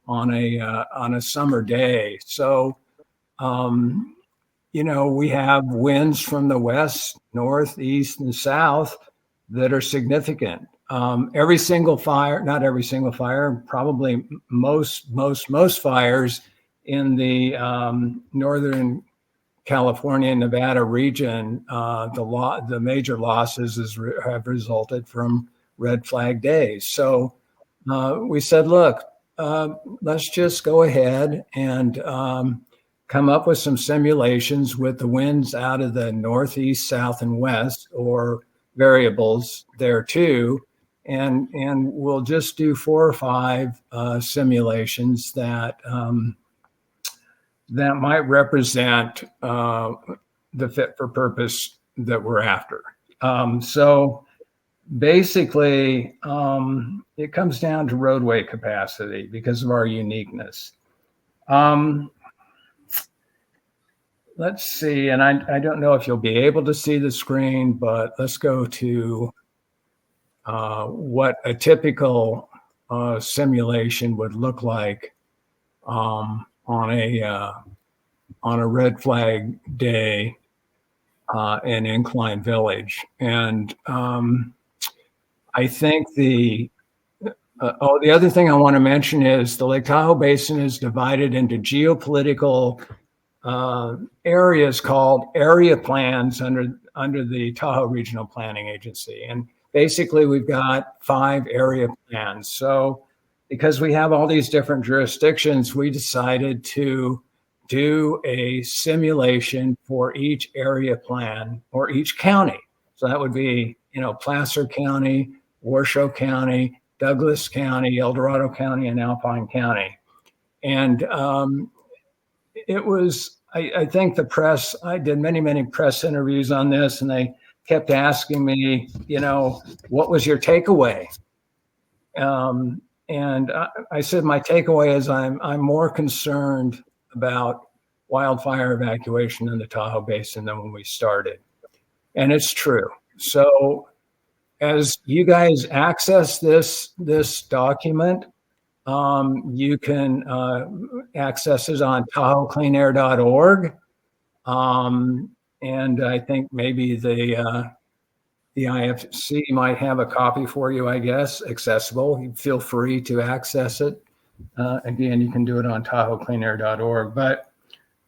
on a summer day. So, we have winds from the west, north, east, and south that are significant. Every single fire, not every single fire, probably most fires in the northern California and Nevada region, the major losses have resulted from red flag days. So we said, look, let's just go ahead and come up with some simulations with the winds out of the northeast, south, and west, or variables there too. And we'll just do 4 or 5 simulations that that might represent the fit for purpose that we're after. So basically, it comes down to roadway capacity because of our uniqueness. Let's see, and I don't know if you'll be able to see the screen, but let's go to what a typical simulation would look like on a red flag day in Incline Village. And I think the other thing I want to mention is the Lake Tahoe Basin is divided into geopolitical areas called area plans under the Tahoe Regional Planning Agency. And basically we've got 5 area plans. So because we have all these different jurisdictions, we decided to do a simulation for each area plan or each county. So that would be, Placer County, Washoe County, Douglas County, El Dorado County, and Alpine County. And it was, I think the press, I did many press interviews on this, and they kept asking me, what was your takeaway? And I said, my takeaway is I'm more concerned about wildfire evacuation in the Tahoe Basin than when we started. And it's true. So as you guys access this document, you can access it on TahoeCleanAir.org. And I think maybe the IFC might have a copy for you, I guess, accessible. You feel free to access it. Again, you can do it on TahoeCleanAir.org. But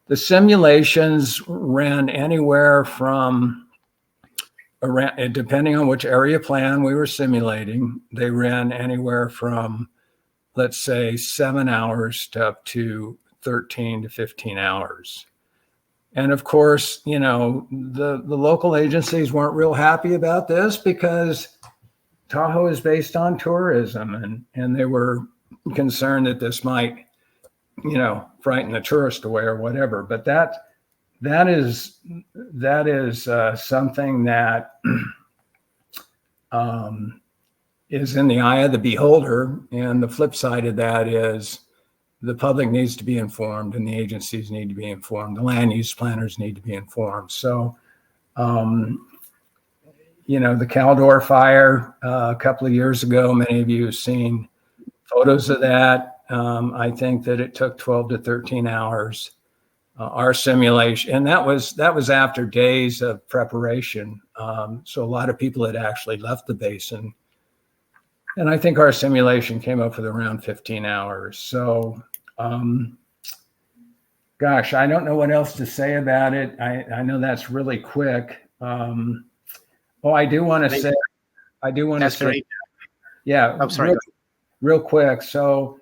the simulations ran anywhere from around, depending on which area plan we were simulating, they ran anywhere from, let's say, 7 hours to up to 13 to 15 hours. And of course, the local agencies weren't real happy about this because Tahoe is based on tourism, and they were concerned that this might, frighten the tourist away or whatever. But that is something that is in the eye of the beholder. And the flip side of that is the public needs to be informed, and the agencies need to be informed. The land use planners need to be informed. So, the Caldor fire a couple of years ago, many of you have seen photos of that. I think that it took 12 to 13 hours. Our simulation, and that was after days of preparation. So a lot of people had actually left the basin. And I think our simulation came up with around 15 hours. So, gosh, I don't know what else to say about it. I know that's really quick. I do want to say, Great. yeah, I'm sorry. real quick. So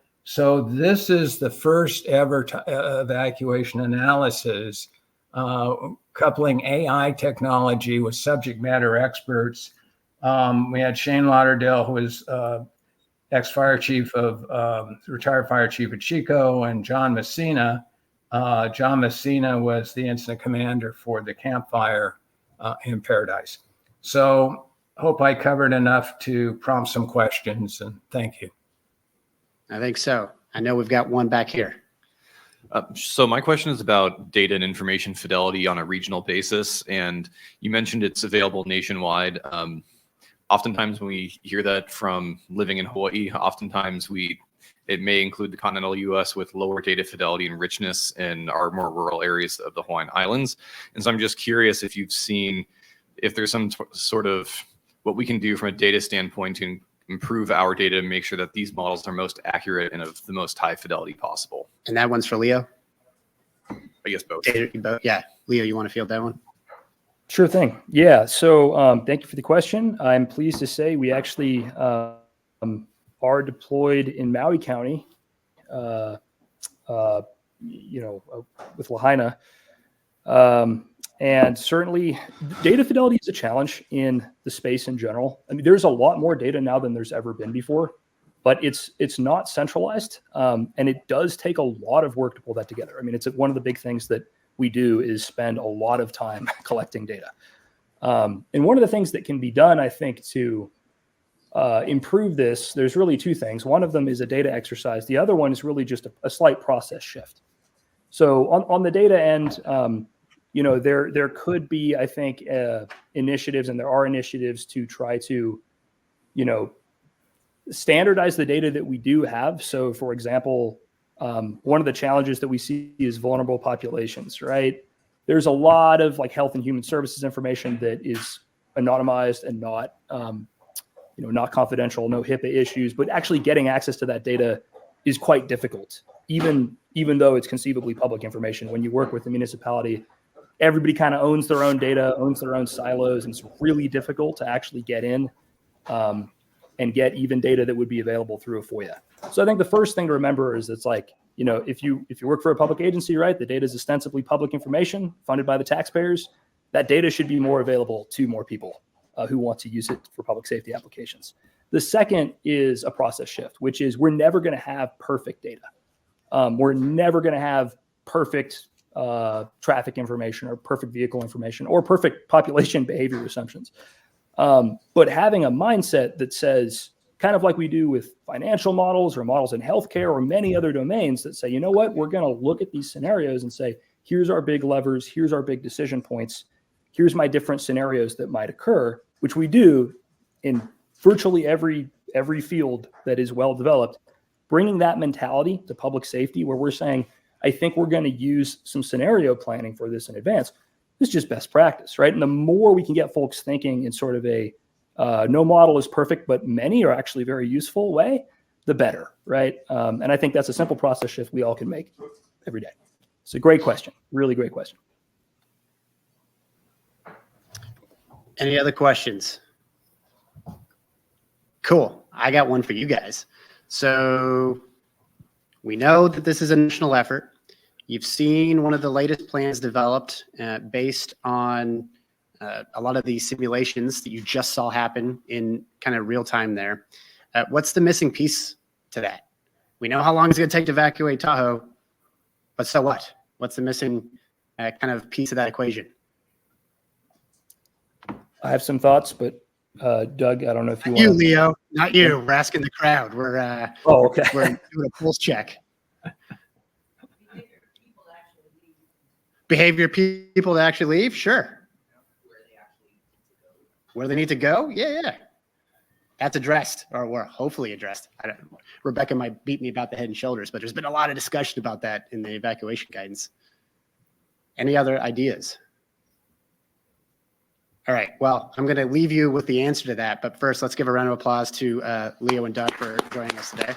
this is the first ever evacuation analysis, coupling AI technology with subject matter experts. We had Shane Lauderdale, who was ex-fire chief of retired fire chief at Chico, and John Messina. John Messina was the incident commander for the campfire in Paradise. So hope I covered enough to prompt some questions, and thank you. I think so. I know we've got one back here. So my question is about data and information fidelity on a regional basis. And you mentioned it's available nationwide. Oftentimes when we hear that from living in Hawaii, oftentimes it may include the continental US with lower data fidelity and richness in our more rural areas of the Hawaiian Islands. And so I'm just curious if you've seen, if there's some sort of what we can do from a data standpoint to improve our data and make sure that these models are most accurate and of the most high fidelity possible. And that one's for Leo? I guess both. Yeah. Leo, you want to field that one? Sure thing. Yeah. So thank you for the question. I'm pleased to say we actually are deployed in Maui County with Lahaina. And certainly data fidelity is a challenge in the space in general. I mean, there's a lot more data now than there's ever been before, but it's not centralized. And it does take a lot of work to pull that together. I mean, it's one of the big things that we do is spend a lot of time collecting data. And one of the things that can be done, I think, to improve this, there's really two things. One of them is a data exercise. The other one is really just a slight process shift. So on the data end, there could be, I think, initiatives, and there are initiatives to try to, standardize the data that we do have. So, for example, one of the challenges that we see is vulnerable populations, right? There's a lot of like health and human services information that is anonymized and not, not confidential, no HIPAA issues, but actually getting access to that data is quite difficult, even though it's conceivably public information. When you work with the municipality, everybody kind of owns their own data, owns their own silos, and it's really difficult to actually get in and get even data that would be available through a FOIA. So I think the first thing to remember is it's like, if you work for a public agency, right, the data is ostensibly public information funded by the taxpayers. That data should be more available to more people who want to use it for public safety applications. The second is a process shift, which is we're never going to have perfect data. We're never going to have perfect traffic information or perfect vehicle information or perfect population behavior assumptions. But having a mindset that says, kind of like we do with financial models or models in healthcare or many other domains that say, you know what, we're going to look at these scenarios and say, here's our big levers, here's our big decision points, here's my different scenarios that might occur, which we do in virtually every field that is well developed. Bringing that mentality to public safety where we're saying, I think we're going to use some scenario planning for this in advance. This is just best practice, right? And the more we can get folks thinking in sort of a no model is perfect, but many are actually very useful way, the better, right? And I think that's a simple process shift we all can make every day. It's a great question, really great question. Any other questions? Cool. I got one for you guys. So we know that this is a national effort. You've seen one of the latest plans developed based on a lot of these simulations that you just saw happen in kind of real time there. What's the missing piece to that? We know how long it's going to take to evacuate Tahoe, but so what? What's the missing kind of piece of that equation? I have some thoughts, but Doug, I don't know if you want you, Leo, not you. We're asking the crowd. We're okay. We're doing a pulse check. Behavior people to actually leave? Sure. Where they need to go? Yeah. That's addressed, or hopefully addressed. Rebecca might beat me about the head and shoulders, but there's been a lot of discussion about that in the evacuation guidance. Any other ideas? All right, well, I'm going to leave you with the answer to that, but first, let's give a round of applause to Leo and Doug for joining us today.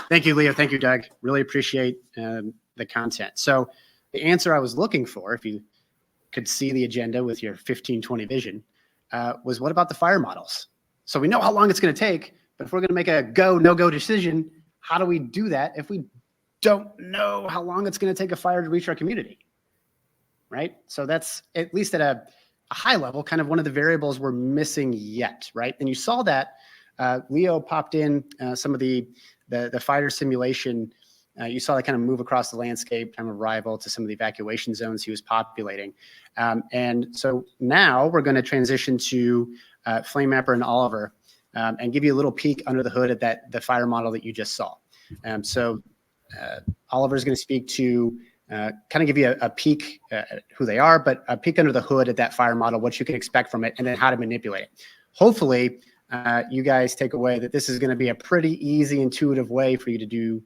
Thank you, Leo. Thank you, Doug. Really appreciate the content. So the answer I was looking for, if you could see the agenda with your 1520 vision, was what about the fire models? So we know how long it's going to take, but if we're going to make a go, no-go decision, how do we do that if we don't know how long it's going to take a fire to reach our community? Right? So that's, at least at a high level, kind of one of the variables we're missing yet, right? And you saw that Leo popped in some of the fire simulation. You saw that kind of move across the landscape, time of arrival to some of the evacuation zones he was populating. And so now we're going to transition to Flame Mapper and Oliver and give you a little peek under the hood at the fire model that you just saw. So Oliver is going to speak to kind of give you a peek who they are, but a peek under the hood at that fire model, what you can expect from it, and then how to manipulate it. Hopefully, you guys take away that this is going to be a pretty easy, intuitive way for you to do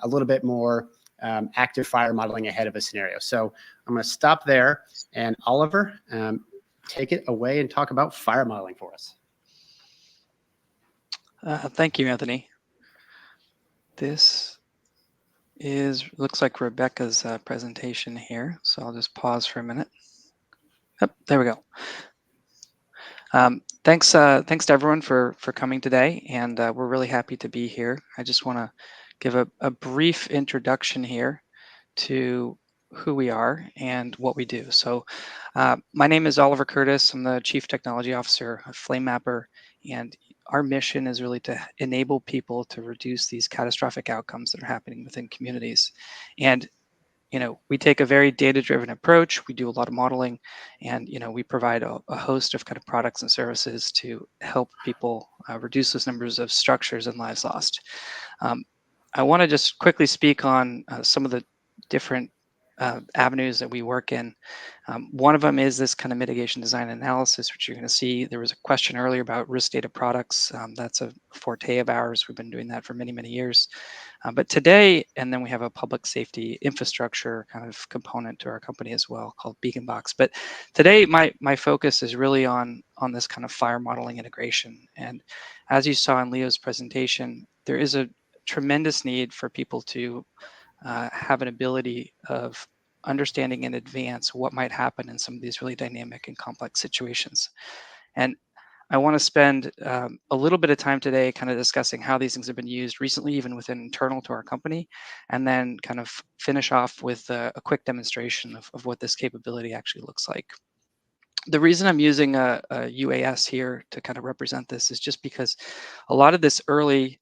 a little bit more active fire modeling ahead of a scenario. So I'm going to stop there, and Oliver, take it away and talk about fire modeling for us. Thank you, Anthony. This looks like Rebecca's presentation here, so I'll just pause for a minute. Yep, there we go. Thanks to everyone for coming today, and we're really happy to be here. I just want to give a brief introduction here to who we are and what we do. So my name is Oliver Curtis. I'm the Chief Technology Officer of Flame Mapper, and our mission is really to enable people to reduce these catastrophic outcomes that are happening within communities. And we take a very data-driven approach. We do a lot of modeling, and we provide a host of kind of products and services to help people reduce those numbers of structures and lives lost. I want to just quickly speak on some of the different avenues that we work in. One of them is this kind of mitigation design analysis, which you're going to see. There was a question earlier about risk data products. That's a forte of ours. We've been doing that for many, many years. But today, and then we have a public safety infrastructure kind of component to our company as well called Beacon Box. But today, my focus is really on this kind of fire modeling integration. And as you saw in Leo's presentation, there is a tremendous need for people to have an ability of understanding in advance what might happen in some of these really dynamic and complex situations. And I want to spend a little bit of time today kind of discussing how these things have been used recently, even within internal to our company, and then kind of finish off with a quick demonstration of what this capability actually looks like. The reason I'm using a UAS here to kind of represent this is just because a lot of this early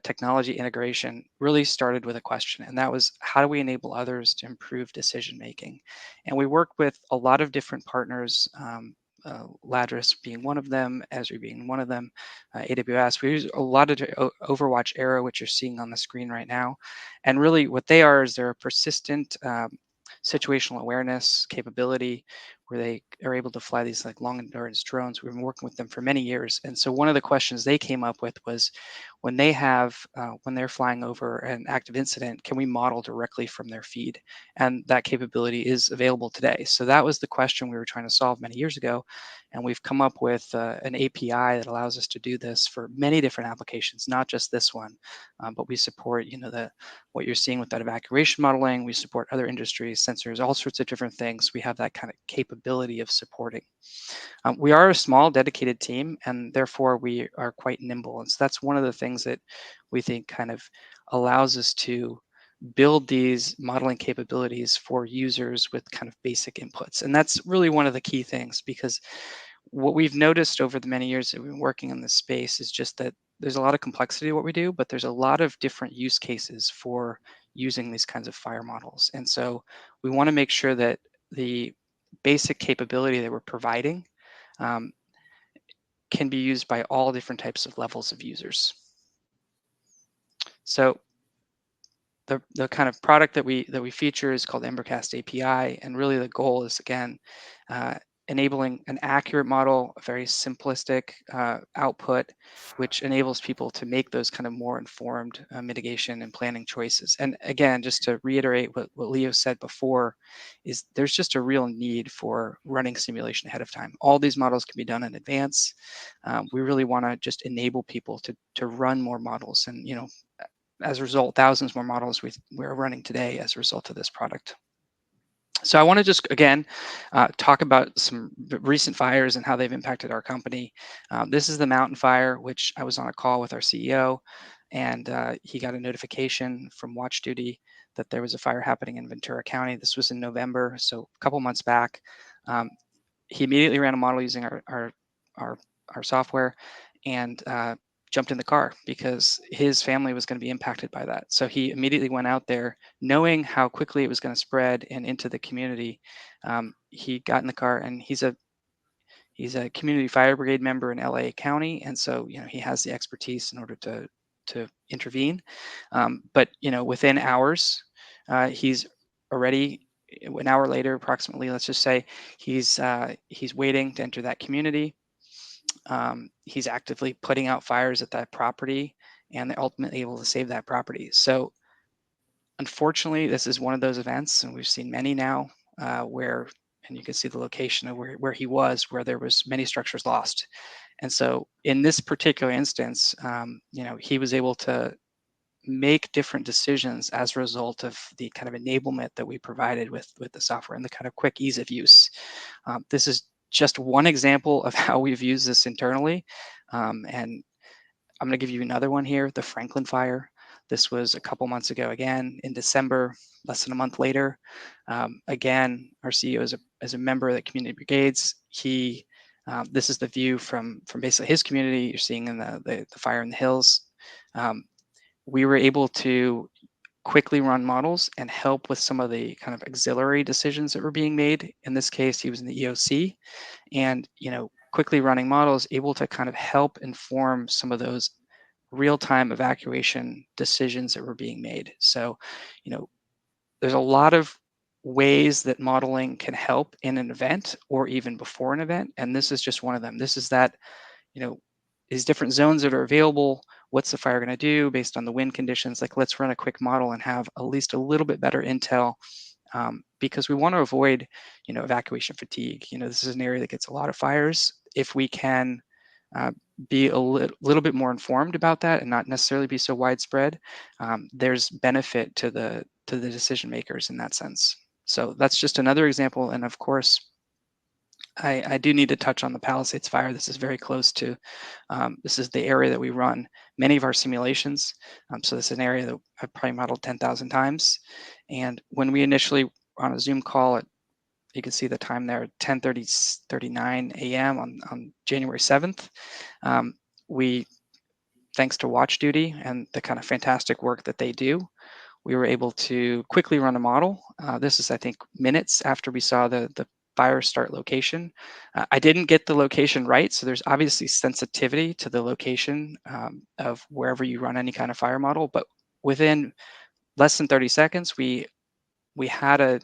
technology integration really started with a question, and that was, how do we enable others to improve decision making? And we work with a lot of different partners, Ladris being one of them, Esri being one of them, AWS. We use a lot of Overwatch Arrow, which you're seeing on the screen right now. And really what they are is they're a persistent situational awareness capability where they are able to fly these like long endurance drones. We've been working with them for many years. And so one of the questions they came up with was, when they have, when they're flying over an active incident, can we model directly from their feed? And that capability is available today. So that was the question we were trying to solve many years ago. And we've come up with an API that allows us to do this for many different applications, not just this one, but we support, what you're seeing with that evacuation modeling. We support other industries, sensors, all sorts of different things. We have that kind of capability of supporting. We are a small, dedicated team, and therefore we are quite nimble. And so that's one of the things that we think kind of allows us to build these modeling capabilities for users with kind of basic inputs. And that's really one of the key things, because what we've noticed over the many years that we've been working in this space is just that there's a lot of complexity to what we do, but there's a lot of different use cases for using these kinds of fire models. And so we want to make sure that the basic capability that we're providing can be used by all different types of levels of users. So the kind of product that we feature is called Embercast API, and really the goal is, again, enabling an accurate model, a very simplistic output, which enables people to make those kind of more informed mitigation and planning choices. And again, just to reiterate what Leo said before, is there's just a real need for running simulation ahead of time. All these models can be done in advance. We really want to just enable people to run more models, and as a result, thousands more models we're running today as a result of this product. So I want to just, again, talk about some recent fires and how they've impacted our company. This is the mountain fire, which I was on a call with our CEO, and he got a notification from Watch Duty that there was a fire happening in Ventura County. This was in November, so a couple months back. He immediately ran a model using our software, and jumped in the car because his family was going to be impacted by that. So he immediately went out there knowing how quickly it was going to spread and into the community. He got in the car, and he's a community fire brigade member in LA County. And so, he has the expertise in order to intervene. But, within hours, he's already, an hour later, approximately, let's just say, he's waiting to enter that community. He's actively putting out fires at that property, and they're ultimately able to save that property. So unfortunately, this is one of those events, and we've seen many now where, and you can see the location of where he was, where there was many structures lost. And so in this particular instance, he was able to make different decisions as a result of the kind of enablement that we provided with the software and the kind of quick ease of use. This is just one example of how we've used this internally. And I'm going to give you another one here, the Franklin Fire. This was a couple months ago again in December, less than a month later. Again, our CEO is a member of the community brigades. This is the view from basically his community. You're seeing in the fire in the hills. We were able to quickly run models and help with some of the kind of auxiliary decisions that were being made. In this case, he was in the EOC, and quickly running models able to kind of help inform some of those real-time evacuation decisions that were being made. So, there's a lot of ways that modeling can help in an event or even before an event, and this is just one of them. This is that, these different zones that are available. What's the fire going to do based on the wind conditions? Like, let's run a quick model and have at least a little bit better intel, because we want to avoid, evacuation fatigue. This is an area that gets a lot of fires. If we can be a little bit more informed about that and not necessarily be so widespread, there's benefit to the decision makers in that sense. So that's just another example. And of course, I do need to touch on the Palisades fire. This is very close to, this is the area that we run many of our simulations. So this is an area that I've probably modeled 10,000 times. And when we initially on a Zoom call, you can see the time there, 10:39 a.m. on January 7th. We, thanks to Watch Duty and the kind of fantastic work that they do, we were able to quickly run a model. This is, I think, minutes after we saw the fire start location. I didn't get the location right, so there's obviously sensitivity to the location of wherever you run any kind of fire model, but within less than 30 seconds, we had an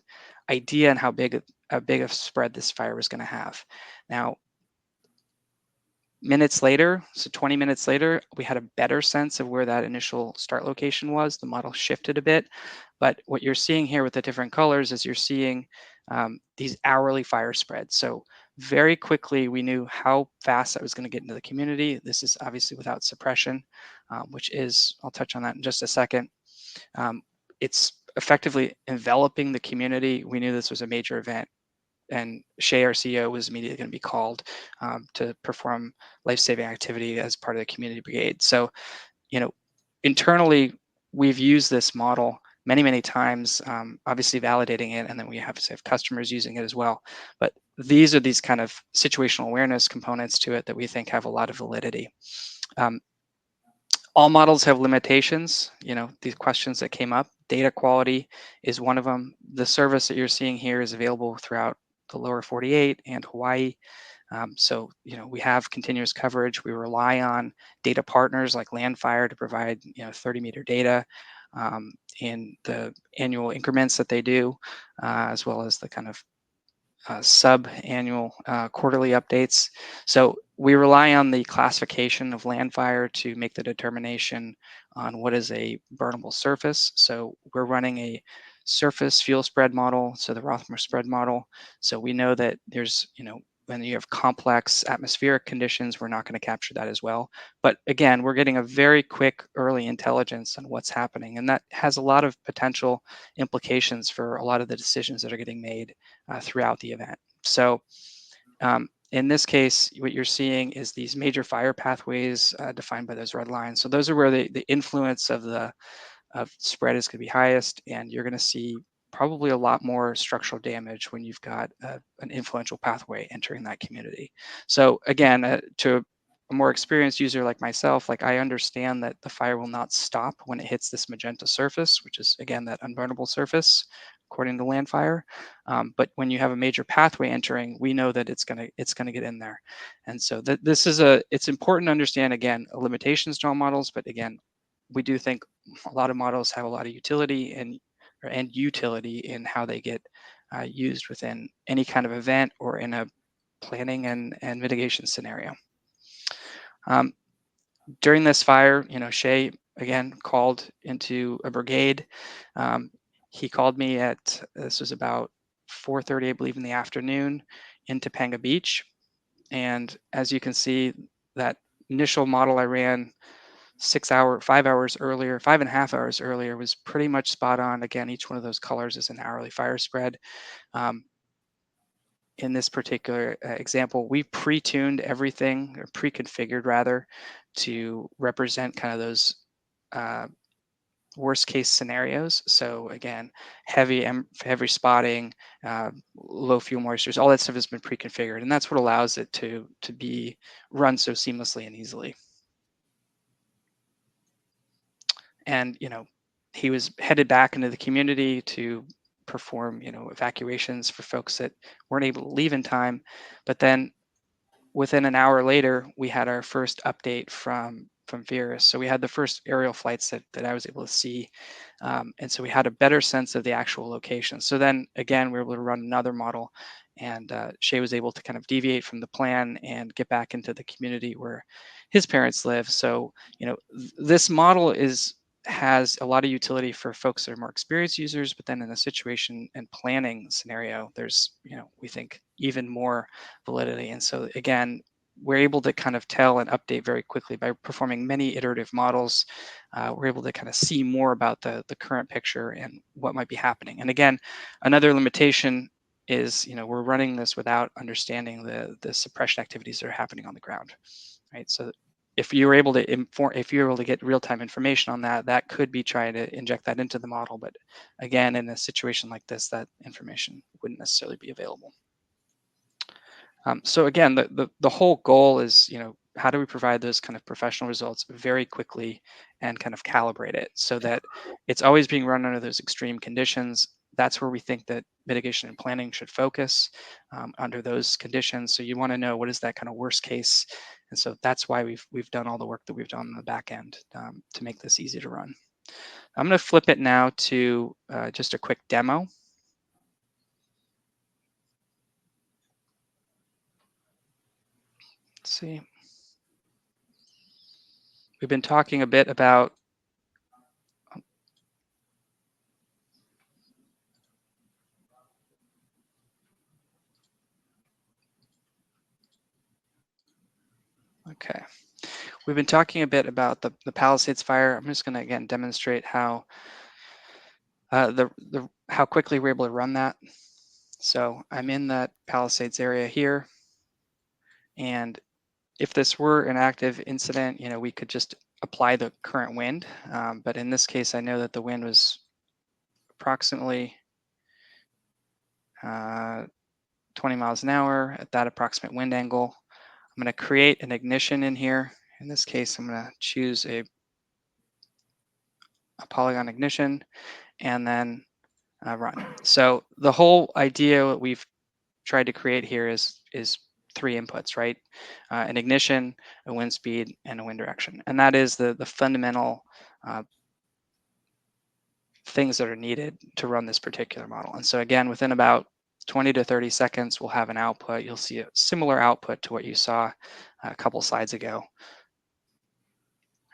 idea on how big a spread this fire was going to have. Now, minutes later, so 20 minutes later, we had a better sense of where that initial start location was. The model shifted a bit, but what you're seeing here with the different colors is you're seeing these hourly fire spreads. So very quickly, we knew how fast that was going to get into the community. This is obviously without suppression, which is, I'll touch on that in just a second. It's effectively enveloping the community. We knew this was a major event, and Shay, our CEO, was immediately going to be called to perform life-saving activity as part of the community brigade. So, internally, we've used this model many times, obviously validating it, and then we have customers using it as well. But these are these kind of situational awareness components to it that we think have a lot of validity. All models have limitations, these questions that came up. Data quality is one of them. The service that you're seeing here is available throughout the lower 48 and Hawaii. So, we have continuous coverage. We rely on data partners like Landfire to provide, 30-meter data in the annual increments that they do, as well as the kind of sub-annual quarterly updates. So we rely on the classification of Landfire to make the determination on what is a burnable surface. So we're running a surface fuel spread model, so the Rothmer spread model. So we know that there's, when you have complex atmospheric conditions, we're not going to capture that as well. But again, we're getting a very quick early intelligence on what's happening. And that has a lot of potential implications for a lot of the decisions that are getting made throughout the event. So in this case, what you're seeing is these major fire pathways defined by those red lines. So those are where the influence of the spread is going to be highest, and you're going to see probably a lot more structural damage when you've got an influential pathway entering that community. So again, to a more experienced user like myself, I understand that the fire will not stop when it hits this magenta surface, which is again that unburnable surface, according to Landfire. But when you have a major pathway entering, we know that it's gonna get in there. And so it's important to understand, again, limitations to all models, but again, we do think a lot of models have a lot of utility and utility in how they get used within any kind of event or in a planning and mitigation scenario. During this fire, Shay again called into a brigade. He called me this was about 4:30, I believe, in the afternoon in Topanga Beach. And as you can see, that initial model I ran 5.5 hours earlier was pretty much spot on. Again, each one of those colors is an hourly fire spread. In this particular example, we pre-tuned everything, or pre-configured rather, to represent kind of those worst case scenarios. So again, heavy spotting, low fuel moistures, all that stuff has been pre-configured, and that's what allows it to be run so seamlessly and easily. And he was headed back into the community to perform evacuations for folks that weren't able to leave in time. But then within an hour later, we had our first update from Virus. So we had the first aerial flights that I was able to see. And so we had a better sense of the actual location. So then again, we were able to run another model, and Shay was able to kind of deviate from the plan and get back into the community where his parents live. So, this model has a lot of utility for folks that are more experienced users, but then in a situation and planning scenario, there's, we think even more validity. And so again, we're able to kind of tell and update very quickly by performing many iterative models. We're able to kind of see more about the current picture and what might be happening. And again, another limitation is, we're running this without understanding the suppression activities that are happening on the ground, right? So if you're able to get real-time information on that, that could be trying to inject that into the model. But again, in a situation like this, that information wouldn't necessarily be available. So again, the whole goal is, how do we provide those kind of professional results very quickly and kind of calibrate it so that it's always being run under those extreme conditions. That's where we think that mitigation and planning should focus under those conditions. So you want to know what is that kind of worst case. And so that's why we've done all the work that we've done on the back end to make this easy to run. I'm going to flip it now to just a quick demo. Let's see. We've been talking a bit about okay. We've been talking a bit about the Palisades fire. I'm just going to again demonstrate how how quickly we're able to run that. So I'm in that Palisades area here, and if this were an active incident, we could just apply the current wind. But in this case, I know that the wind was approximately 20 miles an hour at that approximate wind angle. I'm going to create an ignition in here. In this case, I'm going to choose a polygon ignition and then run. So the whole idea that we've tried to create here is 3 inputs, right? An ignition, a wind speed, and a wind direction. And that is the fundamental things that are needed to run this particular model. And so again, within about 20 to 30 seconds, we'll have an output. You'll see a similar output to what you saw a couple slides ago.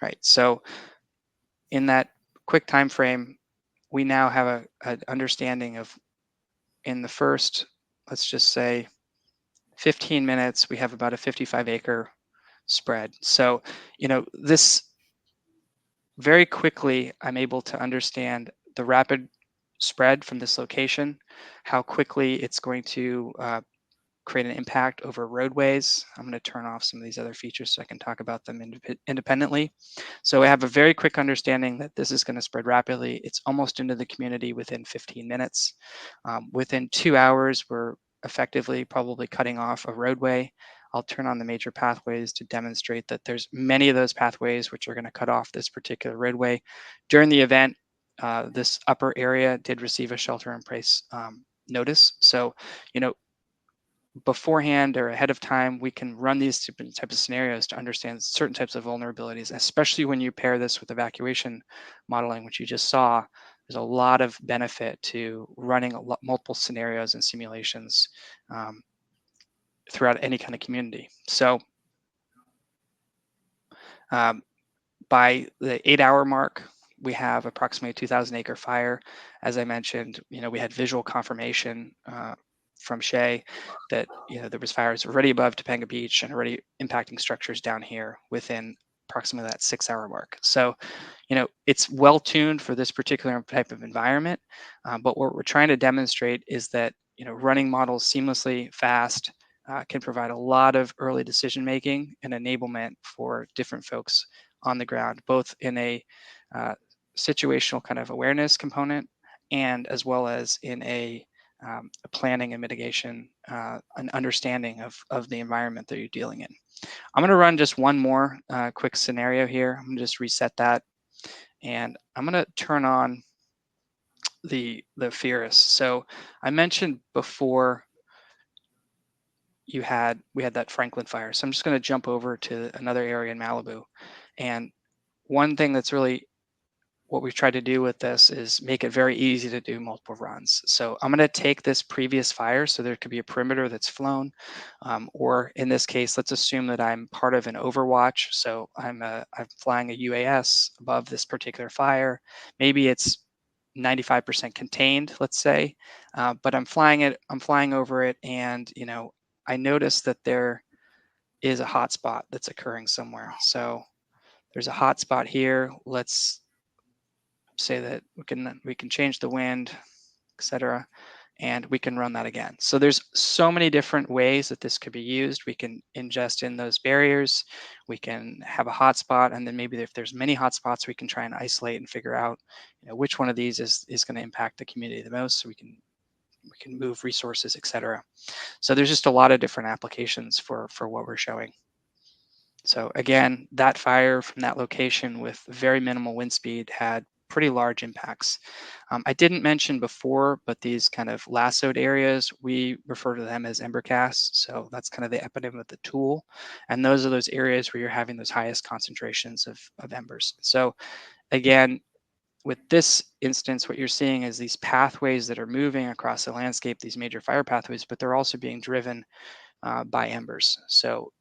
Right, so in that quick time frame, we now have an understanding of, in the first, let's just say 15 minutes, we have about a 55-acre spread. So, this very quickly, I'm able to understand the rapid spread from this location, how quickly it's going to create an impact over roadways. I'm going to turn off some of these other features so I can talk about them independently. So I have a very quick understanding that this is going to spread rapidly. It's almost into the community within 15 minutes. Within 2 hours, we're effectively probably cutting off a roadway. I'll turn on the major pathways to demonstrate that there's many of those pathways which are going to cut off this particular roadway. During the event, this upper area did receive a shelter in place notice. So, beforehand or ahead of time, we can run these different types of scenarios to understand certain types of vulnerabilities, especially when you pair this with evacuation modeling, which you just saw. There's a lot of benefit to running multiple scenarios and simulations throughout any kind of community. So by the 8-hour mark, we have approximately a 2,000-acre fire. As I mentioned, we had visual confirmation from Shay that there was fires already above Topanga Beach and already impacting structures down here within approximately that 6-hour mark. So, it's well tuned for this particular type of environment. But what we're trying to demonstrate is that running models seamlessly, fast, can provide a lot of early decision making and enablement for different folks on the ground, both in a situational kind of awareness component, and as well as in a planning and mitigation, an understanding of the environment that you're dealing in. I'm going to run just one more quick scenario here. I'm going to just reset that, and I'm going to turn on the FIRUS. So I mentioned before we had that Franklin fire. So I'm just going to jump over to another area in Malibu. And one thing that's really what we've tried to do with this is make it very easy to do multiple runs. So I'm going to take this previous fire. So there could be a perimeter that's flown, or in this case, let's assume that I'm part of an overwatch. So I'm flying a UAS above this particular fire. Maybe it's 95% contained, let's say, but I'm flying over it, and I notice that there is a hotspot that's occurring somewhere. So there's a hotspot here. Let's say that we can change the wind, etc., and we can run that again. So there's so many different ways that this could be used. We can ingest in those barriers. We can have a hotspot, and then maybe if there's many hotspots, we can try and isolate and figure out which one of these is going to impact the community the most, so we can move resources, etc. So there's just a lot of different applications for what we're showing. So again, that fire from that location with very minimal wind speed had pretty large impacts. I didn't mention before, but these kind of lassoed areas, we refer to them as ember casts. So that's kind of the eponym of the tool. And those are those areas where you're having those highest concentrations of embers. So again, with this instance, what you're seeing is these pathways that are moving across the landscape, these major fire pathways, but they're also being driven by embers. So,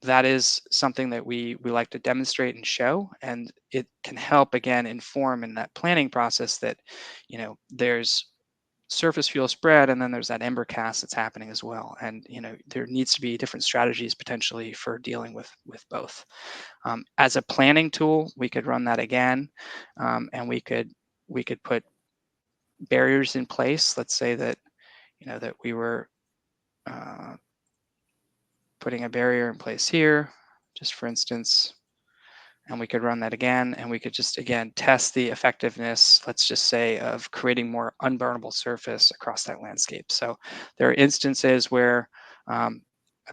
that is something that we like to demonstrate and show, and it can help again inform in that planning process that there's surface fuel spread, and then there's that ember cast that's happening as well, and there needs to be different strategies potentially for dealing with both. As a planning tool, we could run that again, and we could put barriers in place. Let's say that that we were putting a barrier in place here, just for instance, and we could run that again, and we could just again test the effectiveness, let's just say, of creating more unburnable surface across that landscape. So there are instances where a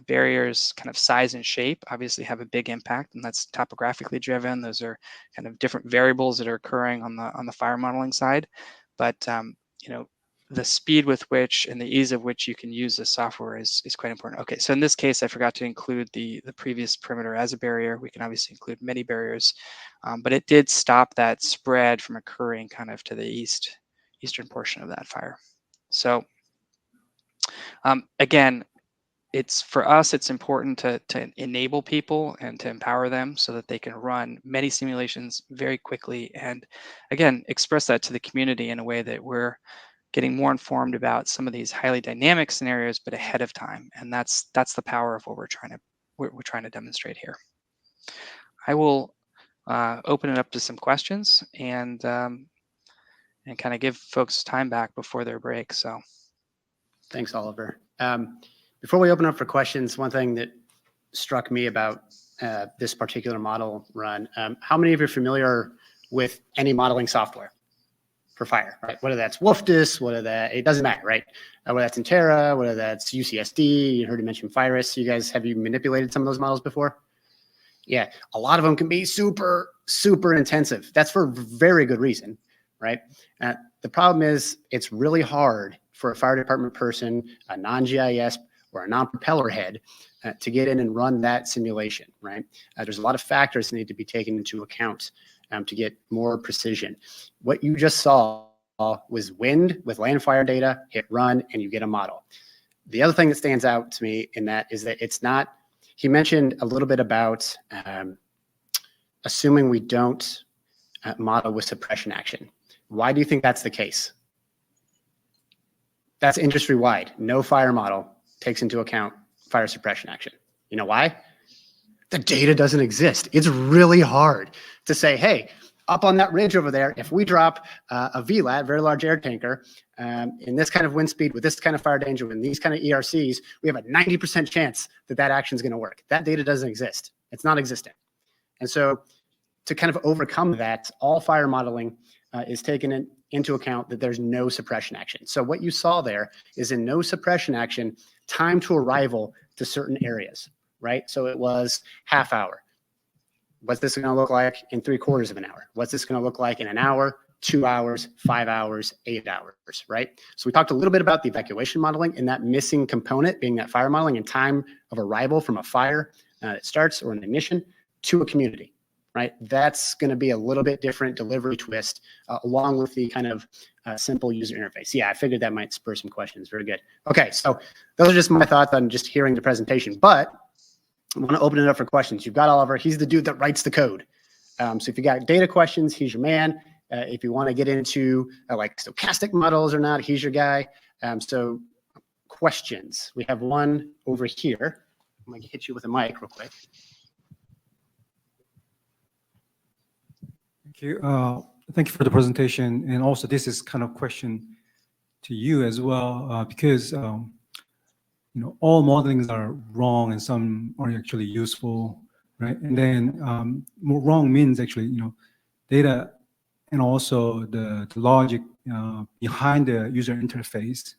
barrier's kind of size and shape obviously have a big impact, and that's topographically driven. Those are kind of different variables that are occurring on the fire modeling side, but the speed with which and the ease of which you can use the software is quite important. Okay, so in this case, I forgot to include the previous perimeter as a barrier. We can obviously include many barriers, but it did stop that spread from occurring kind of to the eastern portion of that fire. So again, for us, it's important to enable people and to empower them so that they can run many simulations very quickly, and again, express that to the community in a way that we're getting more informed about some of these highly dynamic scenarios, but ahead of time. And that's the power of what we're trying to demonstrate here. I will open it up to some questions and kind of give folks time back before their break. So, thanks, Oliver. Before we open up for questions, one thing that struck me about this particular model run, how many of you are familiar with any modeling software for fire, right? Whether that's Wolfdis, it doesn't matter, right? Whether that's Intera, whether that's UCSD, you heard me mention Firus. Have you manipulated some of those models before? Yeah, a lot of them can be super, super intensive. That's for very good reason, right? The problem is it's really hard for a fire department person, a non-GIS or a non-propeller head to get in and run that simulation, right? There's a lot of factors that need to be taken into account to get more precision. What you just saw was wind with land fire data, hit run, and you get a model. The other thing that stands out to me in that is that it's not, he mentioned a little bit about assuming we don't model with suppression action. Why do you think that's the case? That's industry-wide. No fire model takes into account fire suppression action. You know why? The data doesn't exist. It's really hard to say, hey, up on that ridge over there, if we drop a VLAT, very large air tanker, in this kind of wind speed with this kind of fire danger, with these kind of ERCs, we have a 90% chance that action is going to work. That data doesn't exist. It's not existent. And so to kind of overcome that, all fire modeling is taken into account that there's no suppression action. So what you saw there is in no suppression action, time to arrival to certain areas, right? So it was half hour. What's this going to look like in 3/4 of an hour? What's this going to look like in an hour, 2 hours, 5 hours, 8 hours, right? So we talked a little bit about the evacuation modeling and that missing component being that fire modeling and time of arrival from a fire that starts or an ignition to a community, right? That's going to be a little bit different delivery twist along with the kind of simple user interface. Yeah, I figured that might spur some questions. Very good. Okay, so those are just my thoughts on just hearing the presentation, but I want to open it up for questions. You've got Oliver. He's the dude that writes the code. So if you got data questions, he's your man. If you want to get into like stochastic models or not, he's your guy. So questions. We have one over here. I'm going to hit you with a mic real quick. Thank you. Thank you for the presentation. And also, this is kind of question to you as well, because you know, all modelings are wrong and some are actually useful, right? And then wrong means actually, you know, data and also the logic behind the user interface,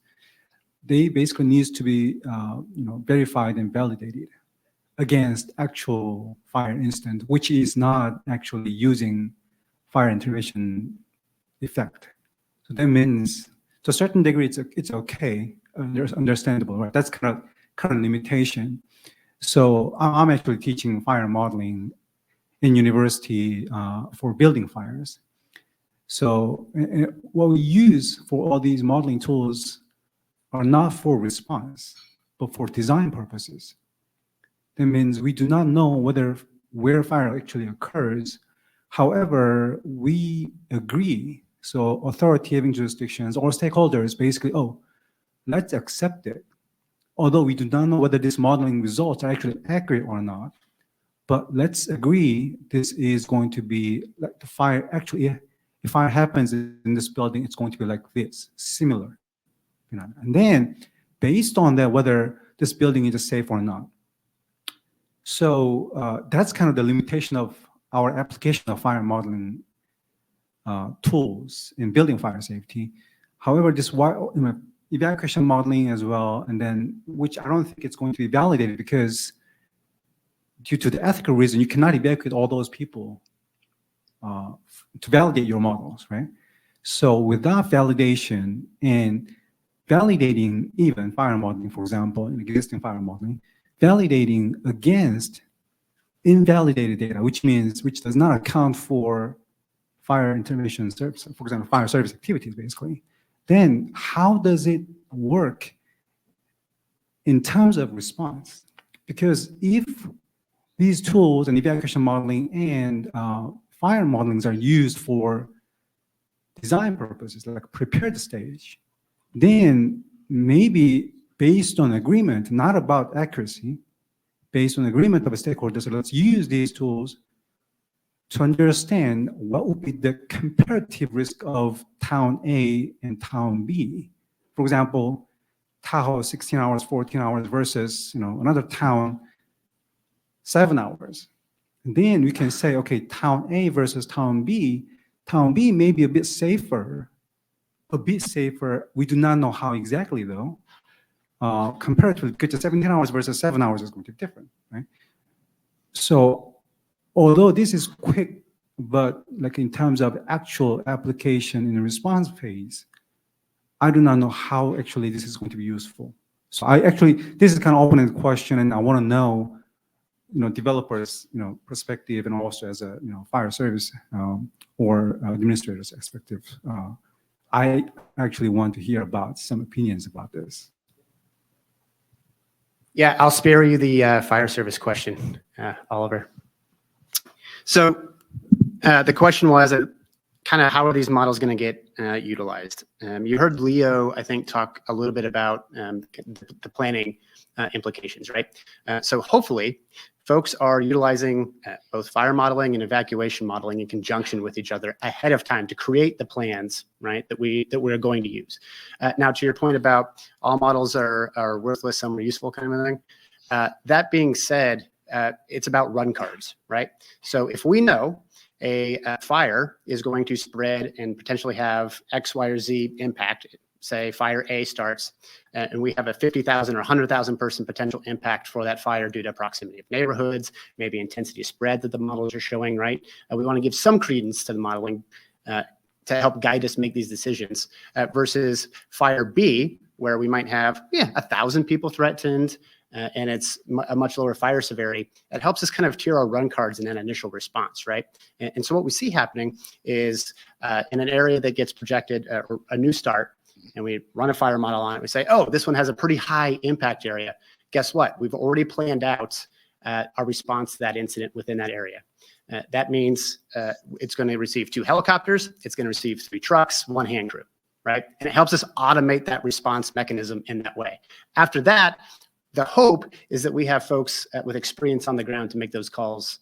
they basically needs to be, you know, verified and validated against actual fire instance, which is not actually using fire intervention effect. So that means to a certain degree, it's okay. There's understandable, right? That's kind of limitation. So I'm actually teaching fire modeling in university for building fires. So what we use for all these modeling tools are not for response, but for design purposes. That means we do not know where fire actually occurs. However, we agree. So authority having jurisdictions or stakeholders basically, oh, let's accept it. Although we do not know whether this modeling results are actually accurate or not, but let's agree this is going to be like the fire. Actually, if fire happens in this building, it's going to be like this, similar. You know? And then based on that, whether this building is safe or not. So that's kind of the limitation of our application of fire modeling tools in building fire safety. However, this evacuation modeling as well, and then which I don't think it's going to be validated because due to the ethical reason, you cannot evacuate all those people to validate your models, right? So without validation and validating even fire modeling, for example, in existing fire modeling, validating against invalidated data, which does not account for fire intervention service, for example, fire service activities, basically, then how does it work in terms of response? Because if these tools and evacuation modeling and fire modelings are used for design purposes, like prepare the stage, then maybe based on agreement, not about accuracy, based on agreement of a stakeholder, so let's use these tools to understand what would be the comparative risk of town A and town B. For example, Tahoe 16 hours, 14 hours versus another town 7 hours. And then we can say, okay, town A versus town B. Town B may be a bit safer. We do not know how exactly though. Comparatively, because 17 hours versus 7 hours is going to be different, right? So although this is quick, but like in terms of actual application in the response phase, I do not know how actually this is going to be useful. So this is kind of open ended question, and I want to know, developers, perspective, and also as a, fire service or administrator's perspective. I actually want to hear about some opinions about this. Yeah, I'll spare you the fire service question, Oliver. So the question was kind of how are these models going to get utilized? You heard Leo, I think, talk a little bit about the planning implications, right? So hopefully folks are utilizing both fire modeling and evacuation modeling in conjunction with each other ahead of time to create the plans, right, that we're going to use. Now, to your point about all models are worthless, some are useful kind of thing. That being said, it's about run cards, right? So if we know a fire is going to spread and potentially have X, Y, or Z impact. Say fire A starts, and we have a 50,000 or 100,000 person potential impact for that fire due to proximity of neighborhoods, maybe intensity of spread that the models are showing, right? We want to give some credence to the modeling to help guide us make these decisions versus fire B, where we might have 1,000 people threatened, and it's a much lower fire severity. It helps us kind of tier our run cards in an initial response, right? And so what we see happening is in an area that gets projected a new start, and we run a fire model on it, we say, oh, this one has a pretty high impact area. Guess what? We've already planned out our response to that incident within that area. That means it's going to receive 2 helicopters, it's going to receive 3 trucks, 1 hand crew, right? And it helps us automate that response mechanism in that way. After that, the hope is that we have folks with experience on the ground to make those calls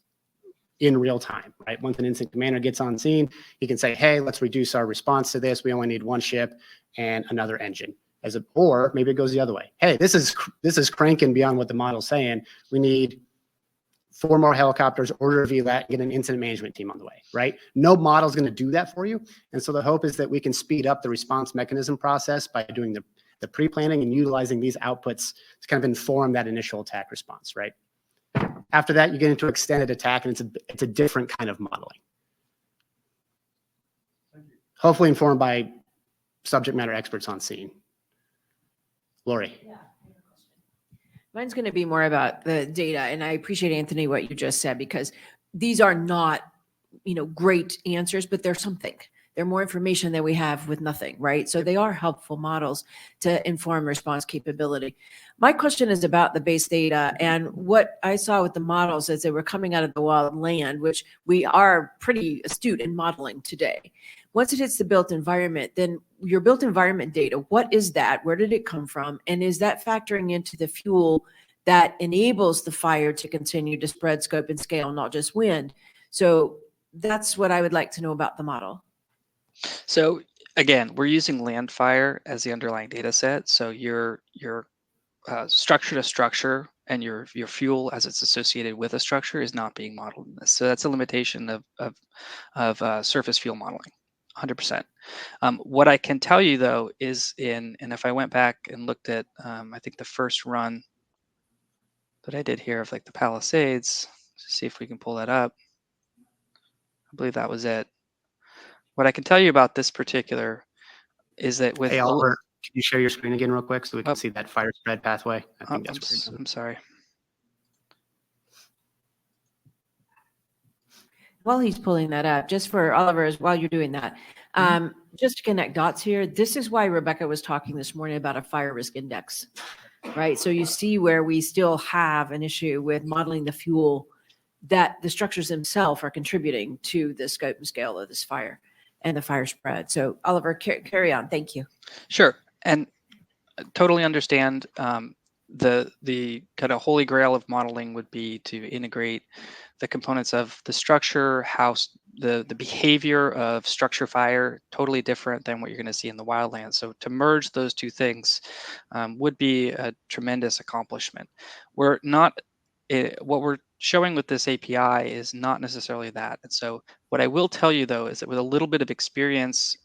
in real time, right? Once an incident commander gets on scene, he can say, hey, let's reduce our response to this. We only need 1 ship and another engine. Or maybe it goes the other way. Hey, this is cranking beyond what the model's saying. We need 4 more helicopters, order a VLAT, get an incident management team on the way, right? No model's going to do that for you. And so the hope is that we can speed up the response mechanism process by doing the pre-planning and utilizing these outputs to kind of inform that initial attack response, right? After that, you get into extended attack, and it's a different kind of modeling. Hopefully informed by subject matter experts on scene. Lori. Yeah. Mine's going to be more about the data, and I appreciate, Anthony, what you just said, because these are not, great answers, but they're something. They're more information than we have with nothing, right? So they are helpful models to inform response capability. My question is about the base data, and what I saw with the models as they were coming out of the Wildland, which we are pretty astute in modeling today. Once it hits the built environment, then your built environment data, what is that? Where did it come from? And is that factoring into the fuel that enables the fire to continue to spread, scope, and scale, not just wind? So that's what I would like to know about the model. So again, we're using land fire as the underlying data set. So your structure to structure and your fuel as it's associated with a structure is not being modeled in this. So that's a limitation of surface fuel modeling, 100%. What I can tell you though is and if I went back and looked at I think the first run that I did here of like the Palisades, see if we can pull that up. I believe that was it. What I can tell you about this particular is that with— Hey, Oliver, can you share your screen again real quick so we can see that fire spread pathway? I think that's I'm sorry. While he's pulling that up, just for Oliver, while you're doing that, just to connect dots here, this is why Rebecca was talking this morning about a fire risk index, right? So you see where we still have an issue with modeling the fuel, that the structures themselves are contributing to the scope and scale of this fire and the fire spread. So Oliver, carry on. Thank you. Sure. And totally understand the kind of holy grail of modeling would be to integrate the components of the structure, how the behavior of structure fire, totally different than what you're going to see in the wildland. So to merge those two things would be a tremendous accomplishment. We're not, what we're showing with this API is not necessarily that. And so what I will tell you though is that with a little bit of experience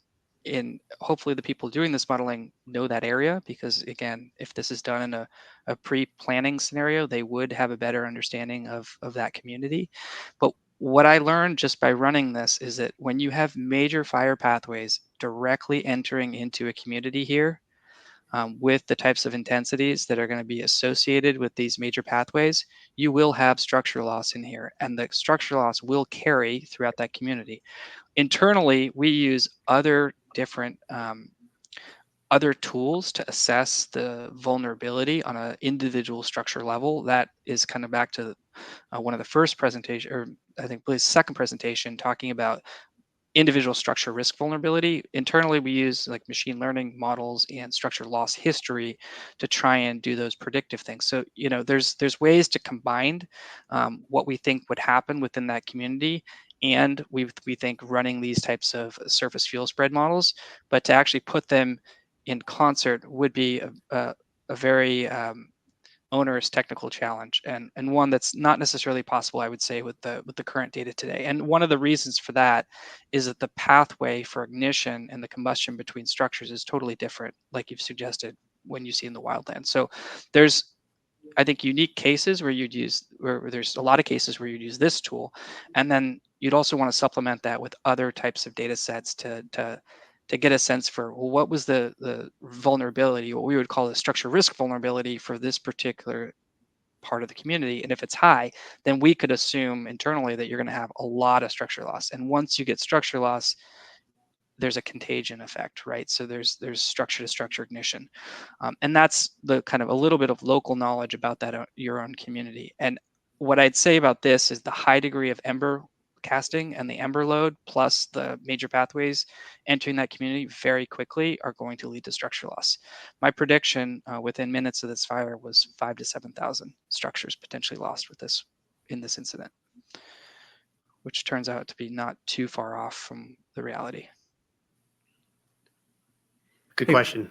in, hopefully the people doing this modeling know that area, because again, if this is done in a pre-planning scenario, they would have a better understanding of that community. But what I learned just by running this is that when you have major fire pathways directly entering into a community here, with the types of intensities that are going to be associated with these major pathways, you will have structure loss in here, and the structure loss will carry throughout that community. Internally, we use other different other tools to assess the vulnerability on an individual structure level. That is kind of back to one of the first presentation, or I think the second presentation, talking about individual structure risk vulnerability. Internally, we use like machine learning models and structure loss history to try and do those predictive things. So, there's ways to combine what we think would happen within that community, and we think running these types of surface fuel spread models, but to actually put them in concert would be a very onerous technical challenge, and one that's not necessarily possible, I would say, with the current data today. And one of the reasons for that is that the pathway for ignition and the combustion between structures is totally different, like you've suggested when you see in the wildland. So there's, I think, unique cases where there's a lot of cases where you'd use this tool, and then you'd also want to supplement that with other types of data sets to get a sense for, well, what was the vulnerability, what we would call the structure risk vulnerability for this particular part of the community. And if it's high, then we could assume internally that you're going to have a lot of structure loss. And once you get structure loss, there's a contagion effect, right? So there's structure to structure ignition. And that's the kind of a little bit of local knowledge about that, your own community. And what I'd say about this is the high degree of ember casting and the ember load plus the major pathways entering that community very quickly are going to lead to structure loss. My prediction within minutes of this fire was 5,000 to 7,000 structures potentially lost with this in this incident, which turns out to be not too far off from the reality. Good question.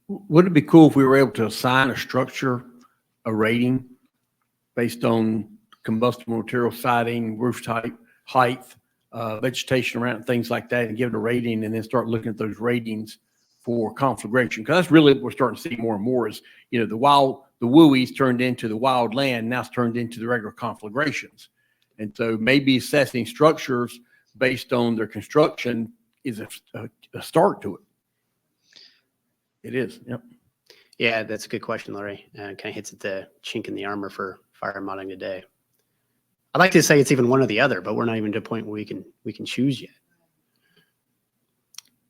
Would it be cool if we were able to assign a structure a rating based on combustible material siding, roof type, height, vegetation around, things like that, and give it a rating, and then start looking at those ratings for conflagration? Because that's really what we're starting to see more and more is, the WUIs turned into the wildland, now it's turned into the regular conflagrations. And so maybe assessing structures based on their construction is a start to it. It is. Yep. Yeah, that's a good question, Larry. Kind of hits at the chink in the armor for fire modeling today. I'd like to say it's even one or the other, but we're not even to a point where we can choose yet.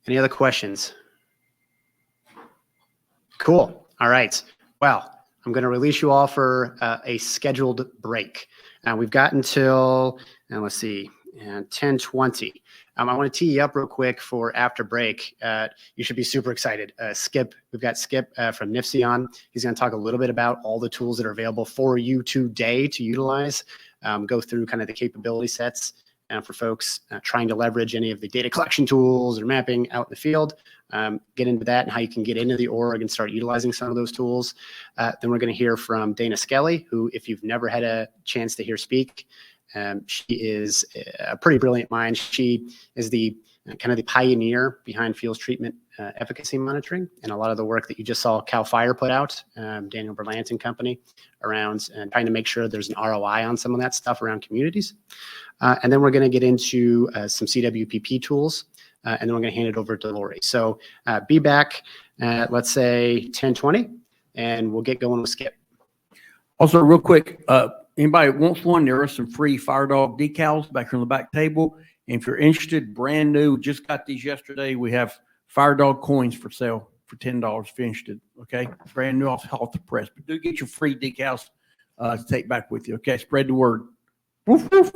Any other questions? Cool. All right. Well, I'm going to release you all for a scheduled break. We've got until, let's see, 10:20. I want to tee you up real quick for after break. You should be super excited. We've got Skip from NIFC on. He's going to talk a little bit about all the tools that are available for you today to utilize, go through kind of the capability sets for folks trying to leverage any of the data collection tools or mapping out in the field. Get into that and how you can get into the org and start utilizing some of those tools. Then we're going to hear from Dana Skelly, who, if you've never had a chance to hear speak, she is a pretty brilliant mind. She is the kind of the pioneer behind fuels treatment efficacy monitoring, and a lot of the work that you just saw CAL FIRE put out, Daniel Berlant and company, around trying to make sure there's an ROI on some of that stuff around communities. And then we're going to get into some CWPP tools, and then we're going to hand it over to Lori. So be back at, let's say, 10:20, and we'll get going with Skip. Also, real quick, anybody wants one, there are some free FireDAWG decals back here on the back table. And if you're interested, brand new, just got these yesterday, we have FireDAWG coins for sale for $10 if you're interested. Okay, brand new off the press. But do get your free decals to take back with you. Okay, spread the word. Woof, woof.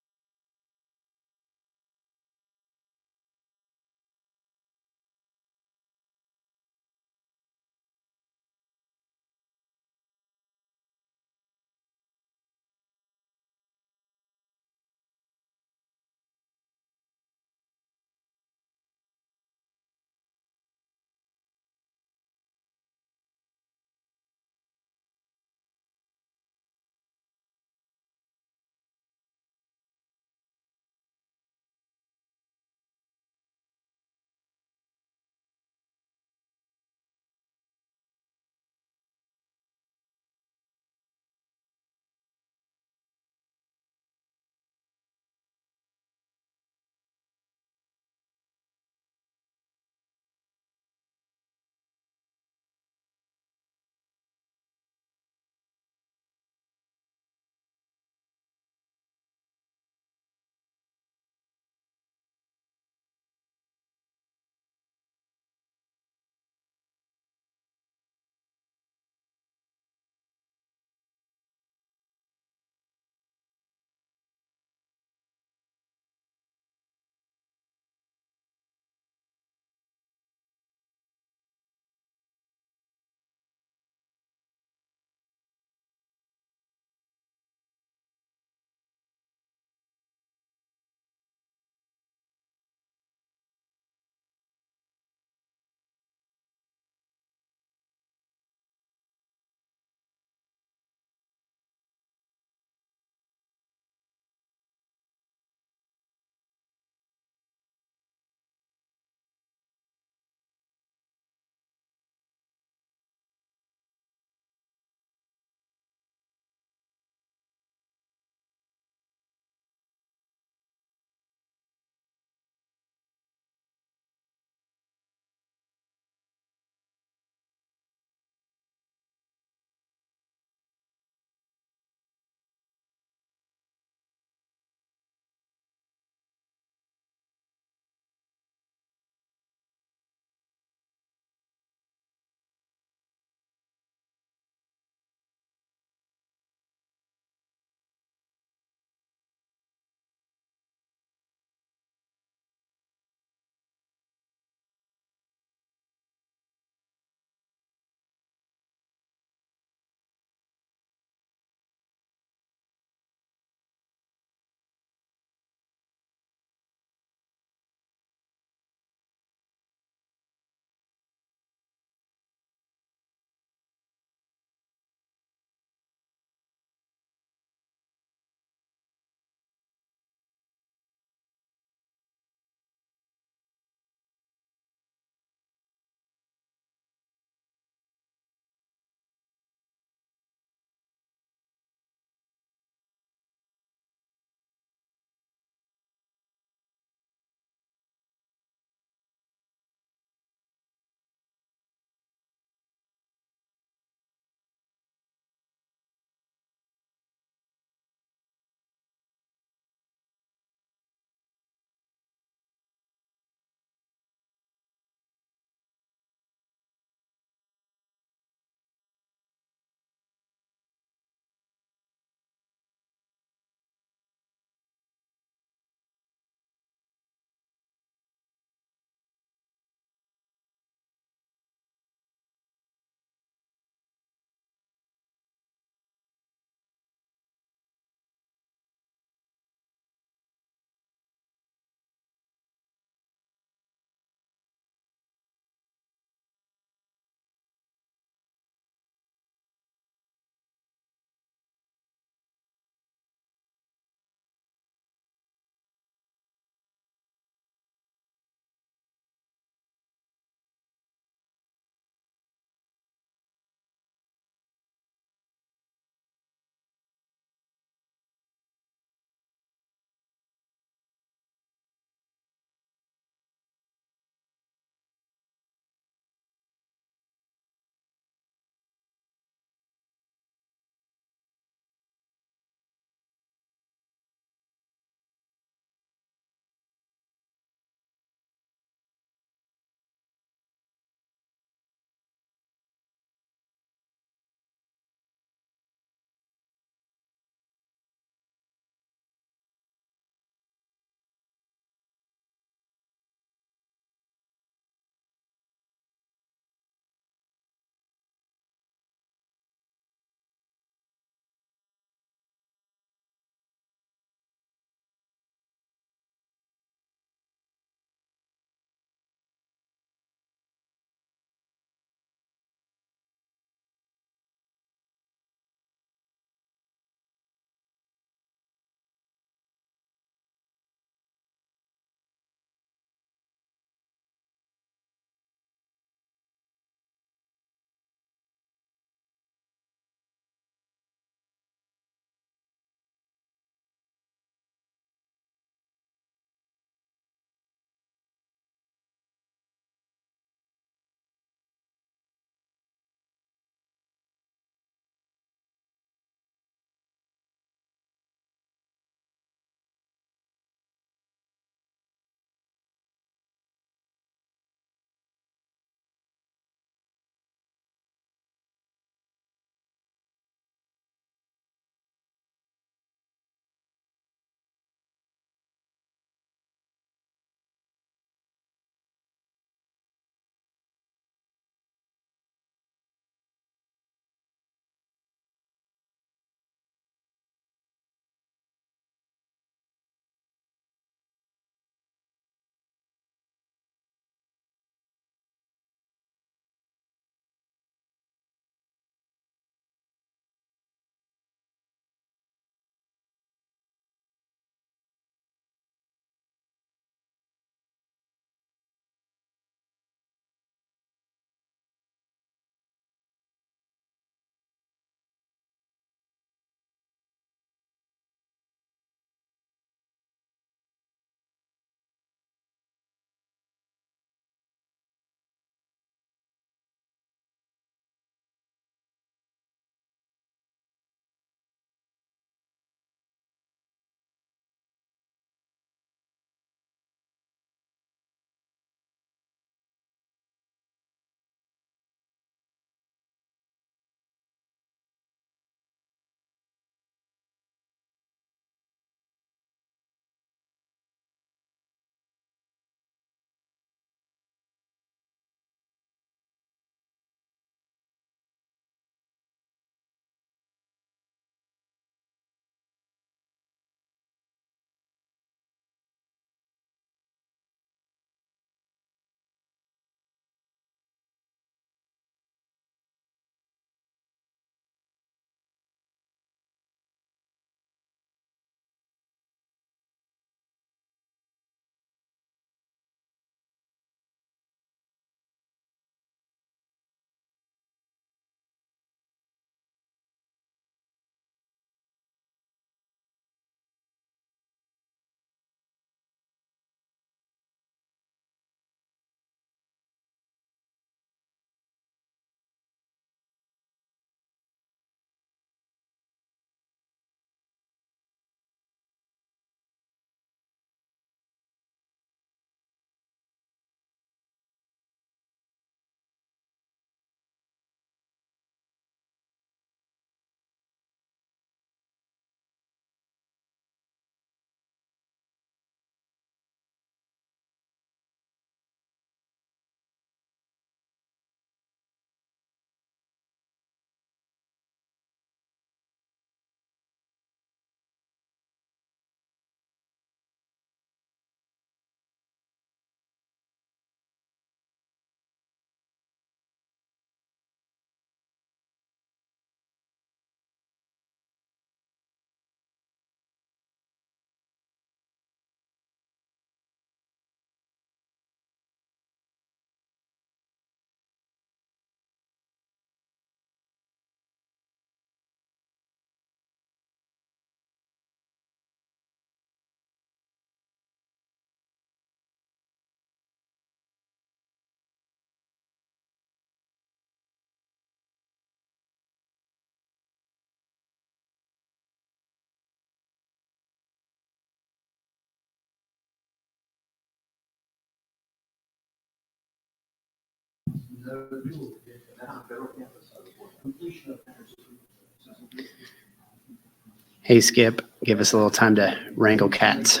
Hey, Skip, give us a little time to wrangle cats.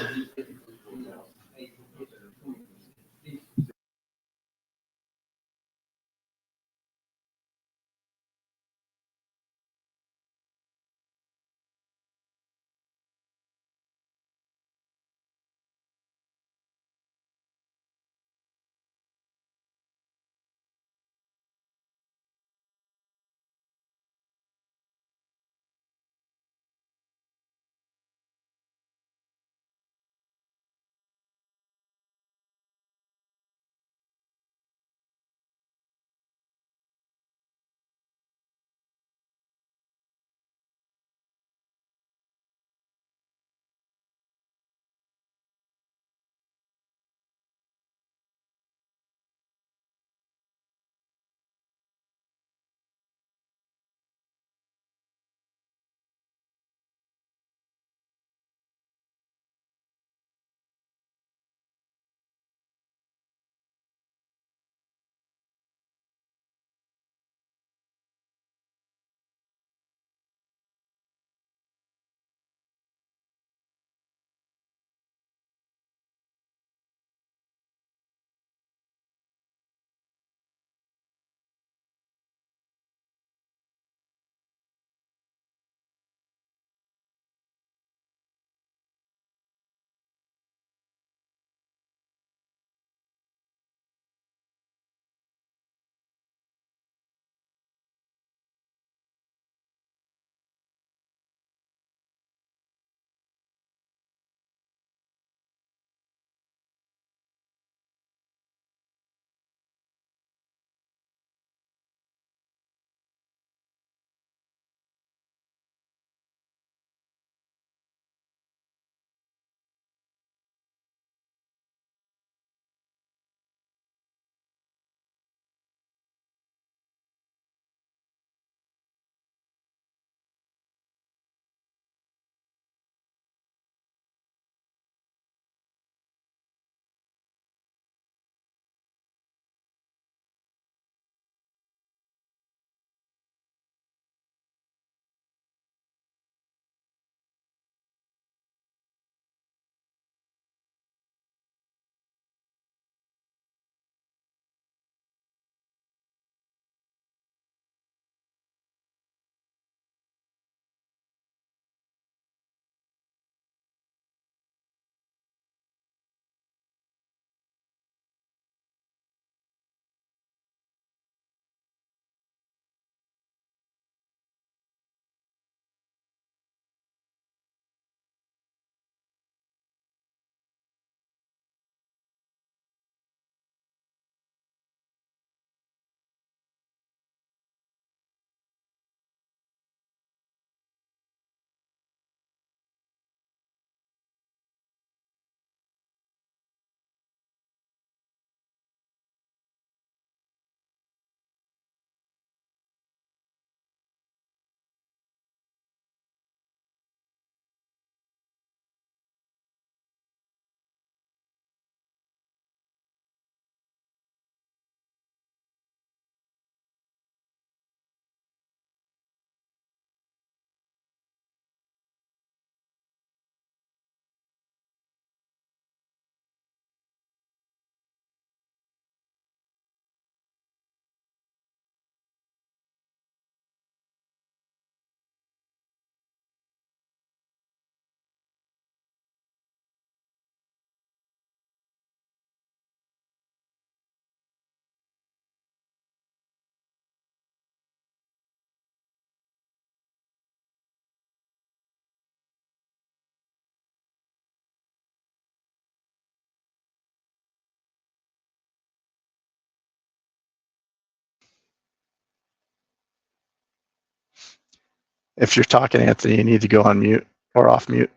If you're talking, Anthony, you need to go on mute or off mute.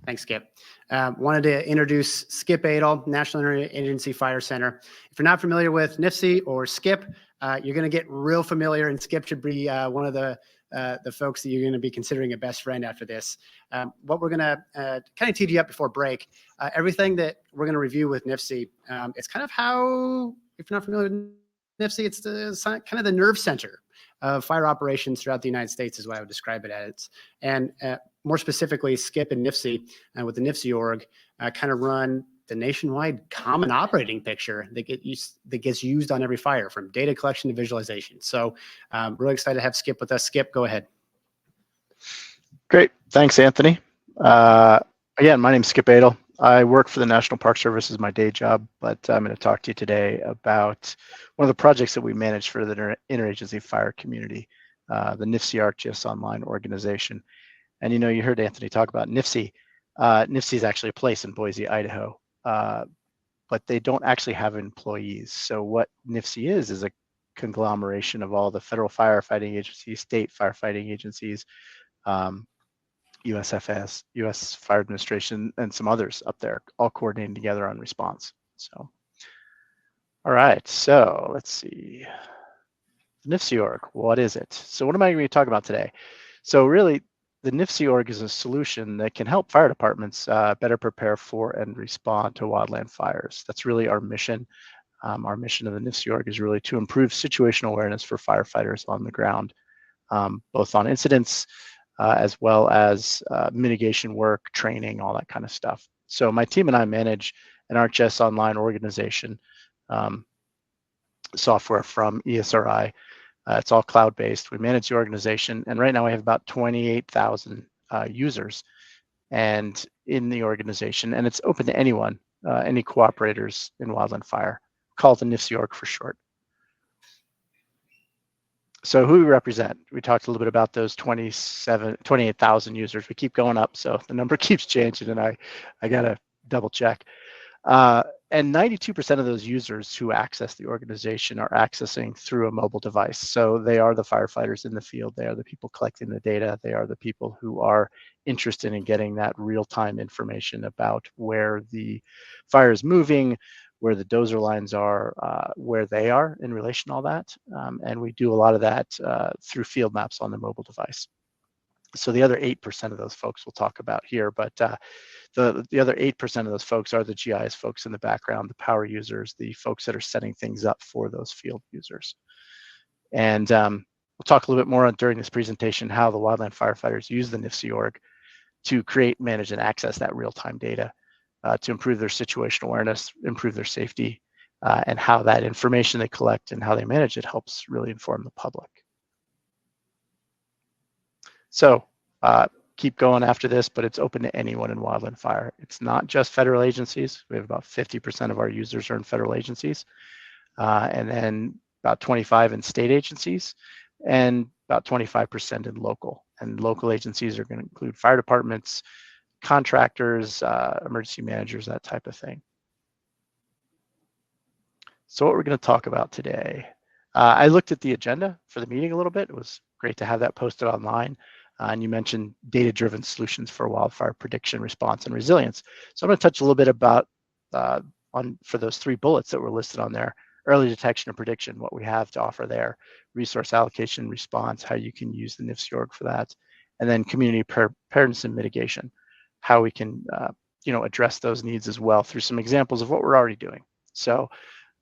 Thanks, Skip. Wanted to introduce Skip Adel, National Interagency Fire Center. If you're not familiar with NIFC or Skip, you're going to get real familiar, and Skip should be one of the folks that you're going to be considering a best friend after this. What we're going to kind of tee you up before break, everything that we're going to review with NIFC, it's kind of how if you're not familiar with NIFC, it's kind of the nerve center of fire operations throughout the United States is what I would describe it as. And more specifically, SCIP and NIFC, with the NIFC org, kind of run the nationwide common operating picture that gets used on every fire, from data collection to visualization. So really excited to have Skip with us. Skip, go ahead. Great. Thanks, Anthony. Again, my name is Skip Adel. I work for the National Park Service as my day job, but I'm going to talk to you today about one of the projects that we manage for the interagency fire community, the NIFC ArcGIS online organization. And you heard Anthony talk about NIFC. NIFC is actually a place in Boise, Idaho, but they don't actually have employees. So what NIFC is a conglomeration of all the federal firefighting agencies, state firefighting agencies, USFS, U.S. Fire Administration, and some others up there, all coordinating together on response. So, all right, so let's see. The NIFC org, what is it? So what am I going to talk about today? So really, the NIFC org is a solution that can help fire departments better prepare for and respond to wildland fires. That's really our mission. Our mission of the NIFC org is really to improve situational awareness for firefighters on the ground, both on incidents, as well as mitigation work, training, all that kind of stuff. So my team and I manage an ArcGIS online organization software from ESRI. It's all cloud-based. We manage the organization, and right now we have about 28,000 users and in the organization, and it's open to anyone, any cooperators in wildland fire. Call it the NIFC org for short. So who we represent, we talked a little bit about those 28,000 users. We keep going up, so the number keeps changing, and I got to double check. And 92% of those users who access the organization are accessing through a mobile device. So they are the firefighters in the field. They are the people collecting the data. They are the people who are interested in getting that real-time information about where the fire is moving, where the dozer lines are, where they are in relation to all that. And we do a lot of that through field maps on the mobile device. So the other 8% of those folks we'll talk about here, but the other 8% of those folks are the GIS folks in the background, the power users, the folks that are setting things up for those field users. And we'll talk a little bit more during this presentation how the wildland firefighters use the NIFC org to create, manage, and access that real-time data to improve their situational awareness, improve their safety, and how that information they collect and how they manage it helps really inform the public. So keep going after this, but it's open to anyone in wildland fire. It's not just federal agencies. We have about 50% of our users are in federal agencies, and then about 25 in state agencies, and about 25% in local. And local agencies are going to include fire departments, contractors, emergency managers, that type of thing. So what we're going to talk about today, I looked at the agenda for the meeting a little bit. It was great to have that posted online. And you mentioned data-driven solutions for wildfire prediction, response, and resilience. So I'm going to touch a little bit about for those 3 bullets that were listed on there: early detection and prediction, what we have to offer there, resource allocation, response, how you can use the NIFC org for that, and then community preparedness and mitigation, how we can address those needs as well through some examples of what we're already doing. So,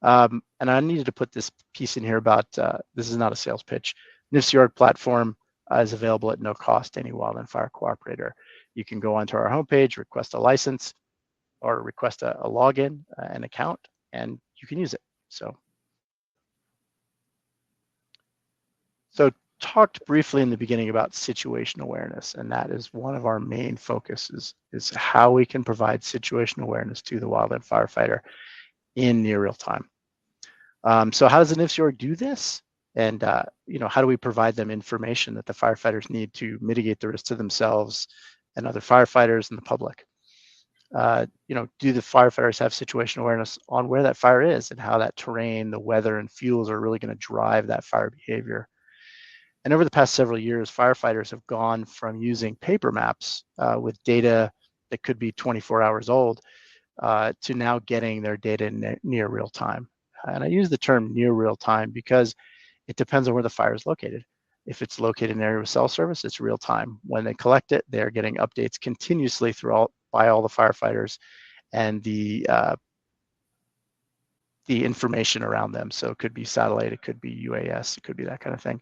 and I needed to put this piece in here about this is not a sales pitch. NIFC org platform is available at no cost to any wildland fire cooperator. You can go onto our homepage, request a license, or request a login, an account, and you can use it. So talked briefly in the beginning about situational awareness, and that is one of our main focuses, is how we can provide situational awareness to the wildland firefighter in near real time. So how does the NIFC org do this? And how do we provide them information that the firefighters need to mitigate the risk to themselves and other firefighters and the public? Do the firefighters have situational awareness on where that fire is and how that terrain, the weather, and fuels are really going to drive that fire behavior? And over the past several years, firefighters have gone from using paper maps with data that could be 24 hours old to now getting their data near real time. And I use the term near real time because it depends on where the fire is located. If it's located in an area with cell service, it's real time. When they collect it, they're getting updates continuously by all the firefighters, and the the information around them. So it could be satellite, it could be UAS, it could be that kind of thing.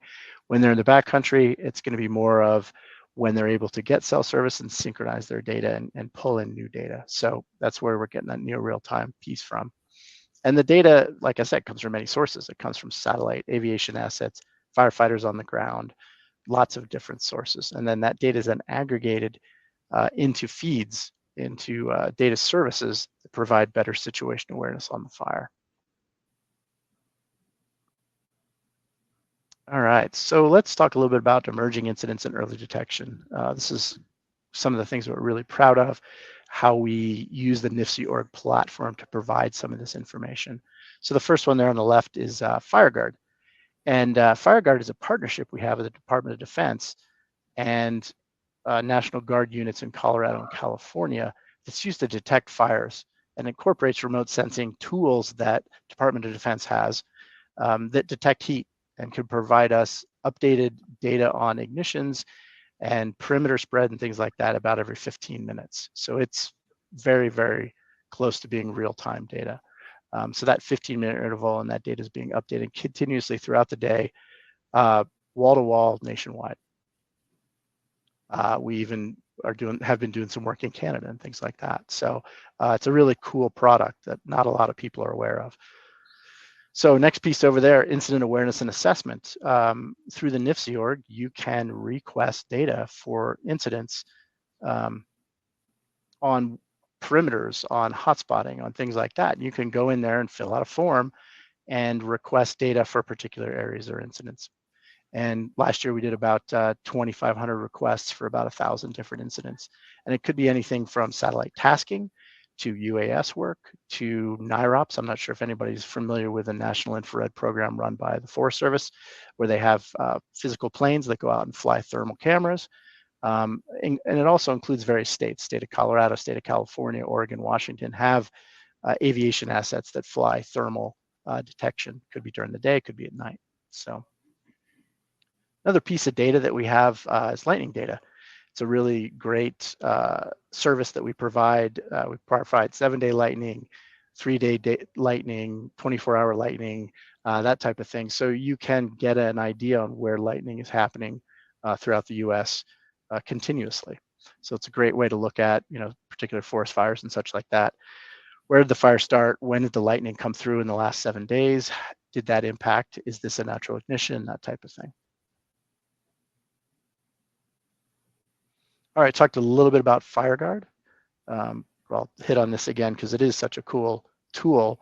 When they're in the backcountry, it's going to be more of when they're able to get cell service and synchronize their data and pull in new data. So that's where we're getting that near real-time piece from. And the data, like I said, comes from many sources. It comes from satellite, aviation assets, firefighters on the ground, lots of different sources. And then that data is then aggregated into feeds, into data services that provide better situation awareness on the fire. All right, so let's talk a little bit about emerging incidents and early detection. This is some of the things that we're really proud of, how we use the NIFC.org platform to provide some of this information. So the first one there on the left is FireGuard. And FireGuard is a partnership we have with the Department of Defense and National Guard units in Colorado and California that's used to detect fires and incorporates remote sensing tools that Department of Defense has that detect heat and can provide us updated data on ignitions and perimeter spread and things like that about every 15 minutes. So it's very, very close to being real-time data. So that 15-minute interval and that data is being updated continuously throughout the day, wall-to-wall nationwide. We even have been doing some work in Canada and things like that. So it's a really cool product that not a lot of people are aware of. So next piece over there, incident awareness and assessment. Through the NIFC.org, you can request data for incidents on perimeters, on hotspotting, on things like that. You can go in there and fill out a form and request data for particular areas or incidents. And last year we did about 2,500 requests for about 1,000 different incidents. And it could be anything from satellite tasking to UAS work to NIROPS. I'm not sure if anybody's familiar with a national infrared program run by the Forest Service, where they have physical planes that go out and fly thermal cameras. And it also includes various states. State of Colorado, state of California, Oregon, Washington have aviation assets that fly thermal detection. Could be during the day, could be at night. So another piece of data that we have is lightning data. It's a really great service that we provide. We provide 7-day lightning, 3-day lightning, 24-hour lightning, that type of thing. So you can get an idea on where lightning is happening throughout the U.S. Continuously. So it's a great way to look at, particular forest fires and such like that. Where did the fire start? When did the lightning come through in the last 7 days? Did that impact? Is this a natural ignition? That type of thing. All right, talked a little bit about FireGuard. I'll hit on this again because it is such a cool tool.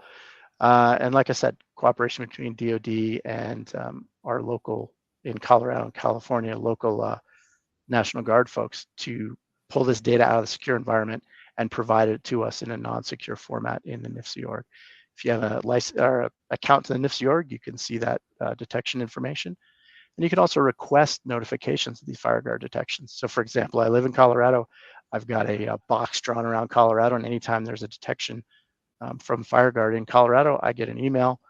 And like I said, cooperation between DoD and our local, in Colorado and California, local National Guard folks to pull this data out of the secure environment and provide it to us in a non-secure format in the NIFC.org. If you have a license or account to the NIFC.org, you can see that detection information. And you can also request notifications of these FireGuard detections. So for example, I live in Colorado. I've got a box drawn around Colorado, and anytime there's a detection from FireGuard in Colorado, I get an email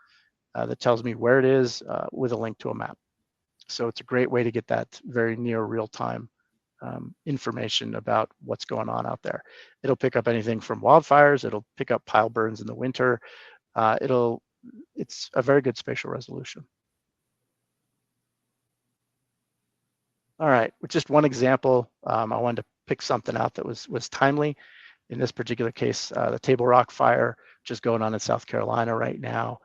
that tells me where it is with a link to a map. So it's a great way to get that very near real-time information about what's going on out there. It'll pick up anything from wildfires. It'll pick up pile burns in the winter. It's a very good spatial resolution. All right, with just one example, I wanted to pick something out that was timely. In this particular case, the Table Rock fire, which is going on in South Carolina right now.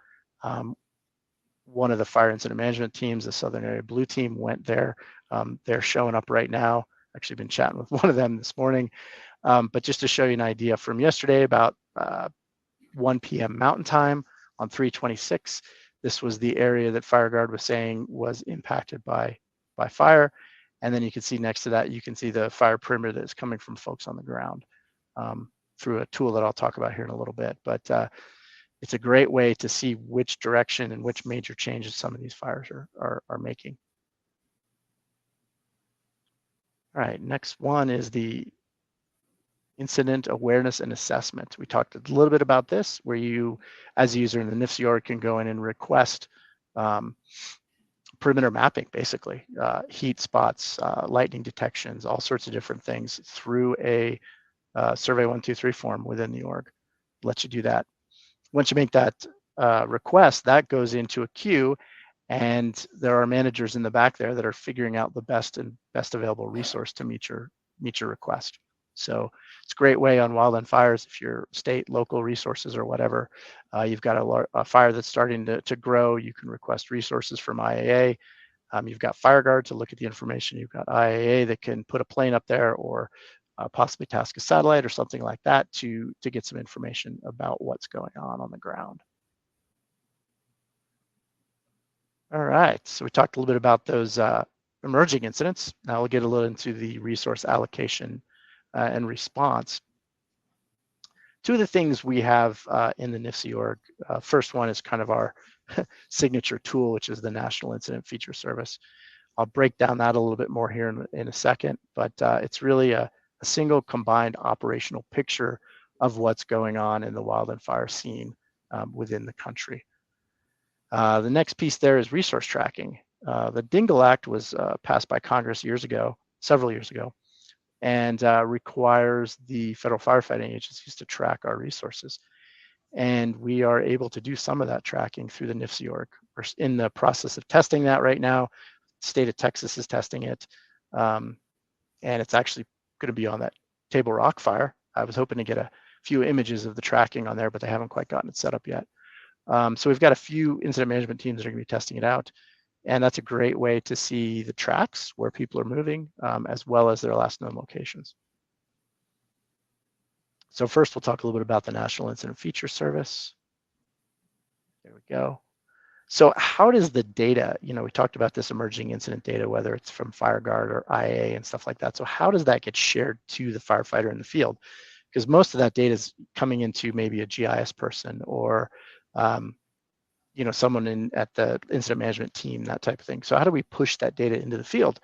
One of the fire incident management teams, the Southern Area Blue Team, went there. They're showing up right now. Actually been chatting with one of them this morning. But just to show you an idea from yesterday, about 1 p.m. Mountain Time on 3/26, this was the area that FireGuard was saying was impacted by fire. And then you can see next to that, you can see the fire perimeter that is coming from folks on the ground through a tool that I'll talk about here in a little bit. But it's a great way to see which direction and which major changes some of these fires are making. All right, next one is the incident awareness and assessment. We talked a little bit about this, where you, as a user in the NIFC.org, can go in and request perimeter mapping, basically, heat spots, lightning detections, all sorts of different things through a Survey 123 form within the org. Lets you do that. Once you make that request, that goes into a queue, and there are managers in the back there that are figuring out the best available resource to meet your request. So it's a great way on wildland fires. If you're state, local resources or whatever, you've got a fire that's starting to grow, you can request resources from IAA. You've got FireGuard to look at the information. You've got IAA that can put a plane up there, or possibly task a satellite or something like that to get some information about what's going on the ground. All right, so we talked a little bit about those emerging incidents. Now we'll get a little into the resource allocation and response. Two of the things we have in the NIFC org, first one is kind of our signature tool, which is the National Incident Feature Service. I'll break down that a little bit more here in a second, but it's really a single combined operational picture of what's going on in the wildland fire scene within the country. The next piece there is resource tracking. The Dingle Act was passed by Congress several years ago, and requires the federal firefighting agencies to track our resources. And we are able to do some of that tracking through the NIFC org. We're in the process of testing that right now. The state of Texas is testing it. And it's actually going to be on that Table Rock fire. I was hoping to get a few images of the tracking on there, but they haven't quite gotten it set up yet. So we've got a few incident management teams that are going to be testing it out. And that's a great way to see the tracks where people are moving, as well as their last known locations. So first, we'll talk a little bit about the National Incident Feature Service. There we go. So how does the data, we talked about this emerging incident data, whether it's from FireGuard or IA and stuff like that. So how does that get shared to the firefighter in the field? Because most of that data is coming into maybe a GIS person or someone at the incident management team, that type of thing. So how do we push that data into the field?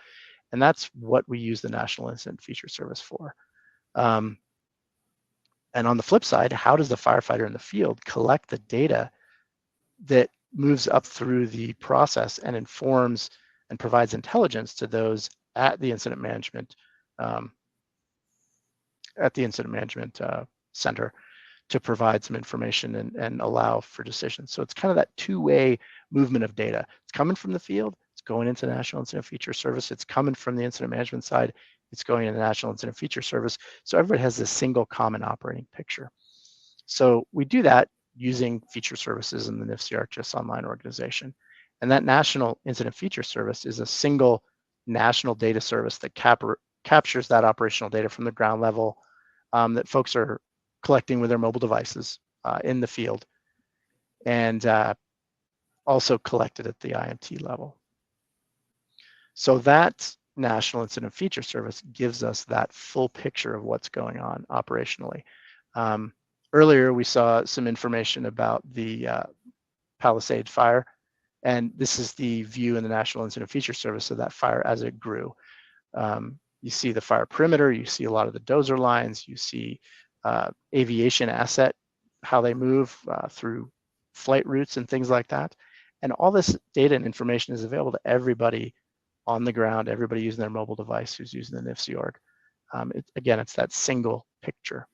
And that's what we use the National Incident Feature Service for. And on the flip side, how does the firefighter in the field collect the data that moves up through the process and informs and provides intelligence to those at the incident management center to provide some information and allow for decisions. So it's kind of that two-way movement of data. It's coming from the field, it's going into the National Incident Feature Service, it's coming from the incident management side, it's going into the National Incident Feature Service. So everybody has this single common operating picture. So we do that using feature services in the NIFC ArcGIS online organization. And that National Incident Feature Service is a single national data service that captures that operational data from the ground level that folks are collecting with their mobile devices in the field, and also collected at the IMT level. So that National Incident Feature Service gives us that full picture of what's going on operationally. Earlier, we saw some information about the Palisades fire, and this is the view in the National Incident Feature Service of that fire as it grew. You see the fire perimeter, you see a lot of the dozer lines, you see aviation asset, how they move through flight routes and things like that. And all this data and information is available to everybody on the ground, everybody using their mobile device who's using the NIFC org. Again, it's that single picture.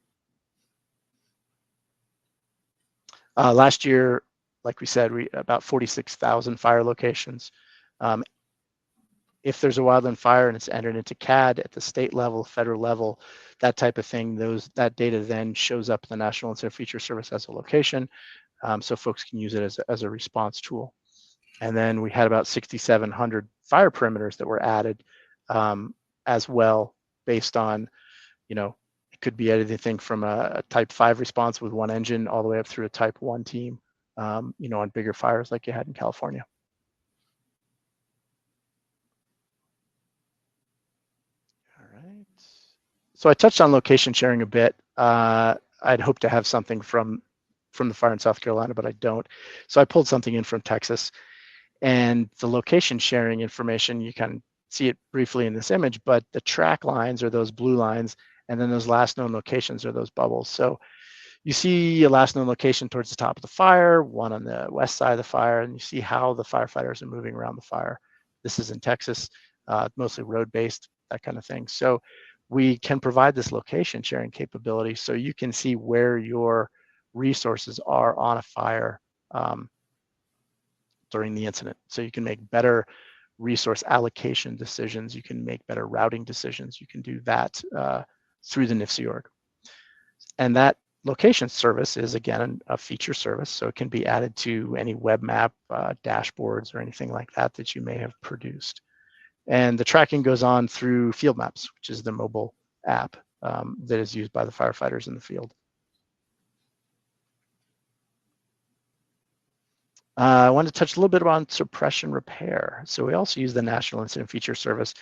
Last year, like we said, about 46,000 fire locations. If there's a wildland fire and it's entered into CAD at the state level, federal level, that type of thing, that data then shows up in the National Incident Feature Service as a location, so folks can use it as a response tool. And then we had about 6,700 fire perimeters that were added as well, based on, it could be anything from a type 5 response with one engine all the way up through a type 1 team, on bigger fires like you had in California. All right. So I touched on location sharing a bit. I'd hoped to have something from the fire in South Carolina, but I don't. So I pulled something in from Texas. And the location sharing information, you can see it briefly in this image, but the track lines are those blue lines, and then those last known locations are those bubbles. So you see a last known location towards the top of the fire, one on the west side of the fire, and you see how the firefighters are moving around the fire. This is in Texas, mostly road-based, that kind of thing. So we can provide this location sharing capability so you can see where your resources are on a fire during the incident. So you can make better resource allocation decisions. You can make better routing decisions. You can do that through the NIFC org. And that location service is, again, a feature service. So it can be added to any web map, dashboards, or anything like that that you may have produced. And the tracking goes on through Field Maps, which is the mobile app that is used by the firefighters in the field. I want to touch a little bit on suppression repair. So we also use the National Incident Feature Service.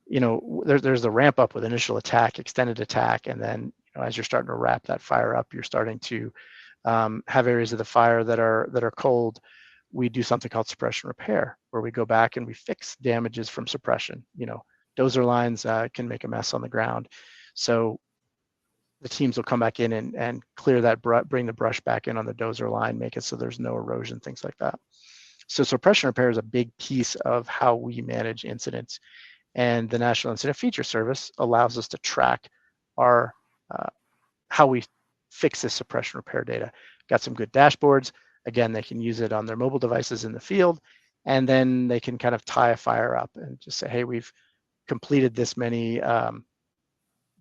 You know, there's the ramp up with initial attack, extended attack, and then as you're starting to wrap that fire up, you're starting to have areas of the fire that are cold. We do something called suppression repair, where we go back and we fix damages from suppression. You know, dozer lines can make a mess on the ground, so the teams will come back in and clear that, bring the brush back in on the dozer line, make it so there's no erosion, things like that. So suppression repair is a big piece of how we manage incidents. And the National Incident Feature Service allows us to track our how we fix this suppression repair data. Got some good dashboards. Again, they can use it on their mobile devices in the field, and then they can kind of tie a fire up and just say, hey, we've completed this many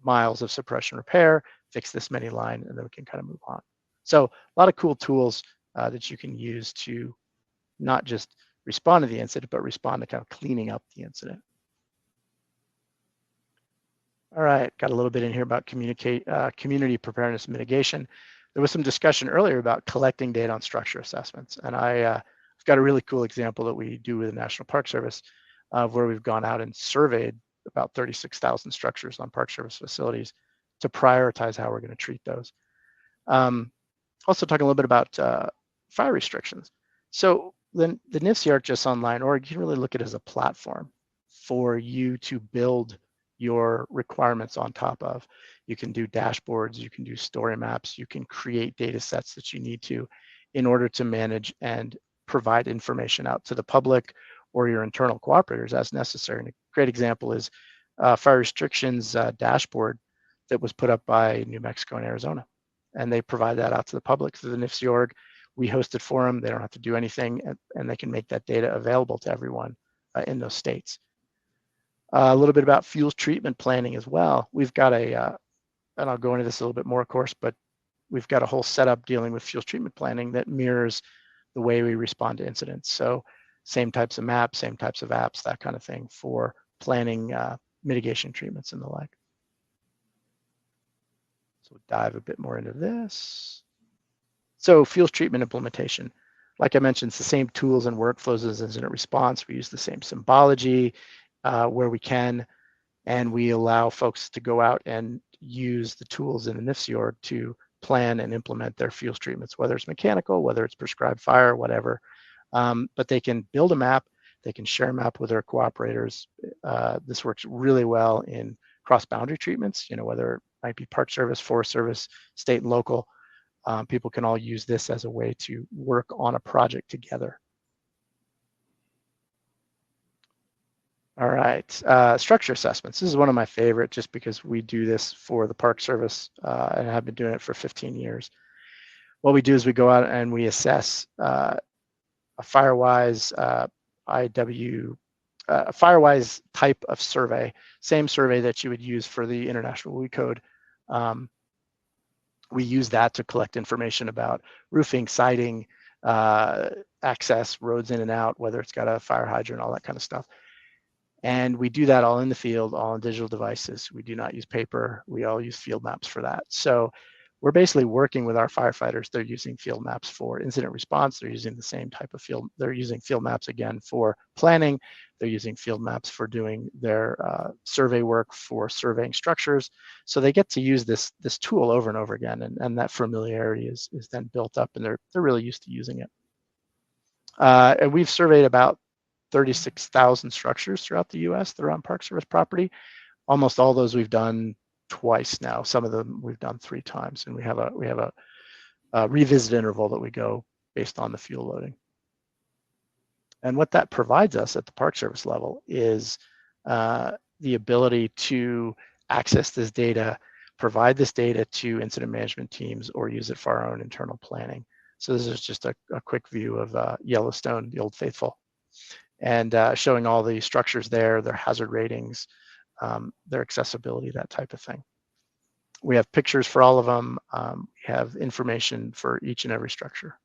miles of suppression repair, fix this many line, and then we can kind of move on. So a lot of cool tools that you can use to not just respond to the incident, but respond to kind of cleaning up the incident. All right, got a little bit in here about community preparedness mitigation. There was some discussion earlier about collecting data on structure assessments, and I've got a really cool example that we do with the National Park Service where we've gone out and surveyed about 36,000 structures on Park Service facilities to prioritize how we're going to treat those. Also talking a little bit about fire restrictions. So the NIFC ArcGIS Online org, you can really look at it as a platform for you to build your requirements on top of. You can do dashboards, you can do story maps, you can create data sets that you need to in order to manage and provide information out to the public or your internal cooperators as necessary. And a great example is fire restrictions dashboard that was put up by New Mexico and Arizona. And they provide that out to the public through the NIFC org. We host it for them. They don't have to do anything, and they can make that data available to everyone in those states. A little bit about fuels treatment planning as well. We've got and I'll go into this a little bit more, of course, but we've got a whole setup dealing with fuels treatment planning that mirrors the way we respond to incidents. So same types of maps, same types of apps, that kind of thing for planning mitigation treatments and the like. So we'll dive a bit more into this. So fuels treatment implementation. Like I mentioned, it's the same tools and workflows as incident response. We use the same symbology where we can, and we allow folks to go out and use the tools in the NIFC org to plan and implement their fuels treatments, whether it's mechanical, whether it's prescribed fire, whatever. But they can build a map, they can share a map with their cooperators. This works really well in cross-boundary treatments, whether it might be Park Service, Forest Service, state and local. People can all use this as a way to work on a project together. All right, structure assessments. This is one of my favorite just because we do this for the Park Service and have been doing it for 15 years. What we do is we go out and we assess a FireWise FireWise type of survey, same survey that you would use for the International WUI code. We use that to collect information about roofing, siding, access, roads in and out, whether it's got a fire hydrant, all that kind of stuff. And we do that all in the field, all on digital devices. We do not use paper. We all use field maps for that. So we're basically working with our firefighters. They're using field maps for incident response. They're using the same type of field. They're using field maps again for planning. They're using field maps for doing their survey work for surveying structures. So they get to use this tool over and over again, and that familiarity is then built up, and they're really used to using it. And we've surveyed about 36,000 structures throughout the U.S. that are on Park Service property. Almost all those we've done twice now. Some of them we've done 3 times, and we have a revisit interval that we go based on the fuel loading. And what that provides us at the Park Service level is the ability to access this data, provide this data to incident management teams, or use it for our own internal planning. So this is just a quick view of Yellowstone, the Old Faithful, and showing all the structures there, their hazard ratings, their accessibility, that type of thing. We have pictures for all of them. We have information for each and every structure,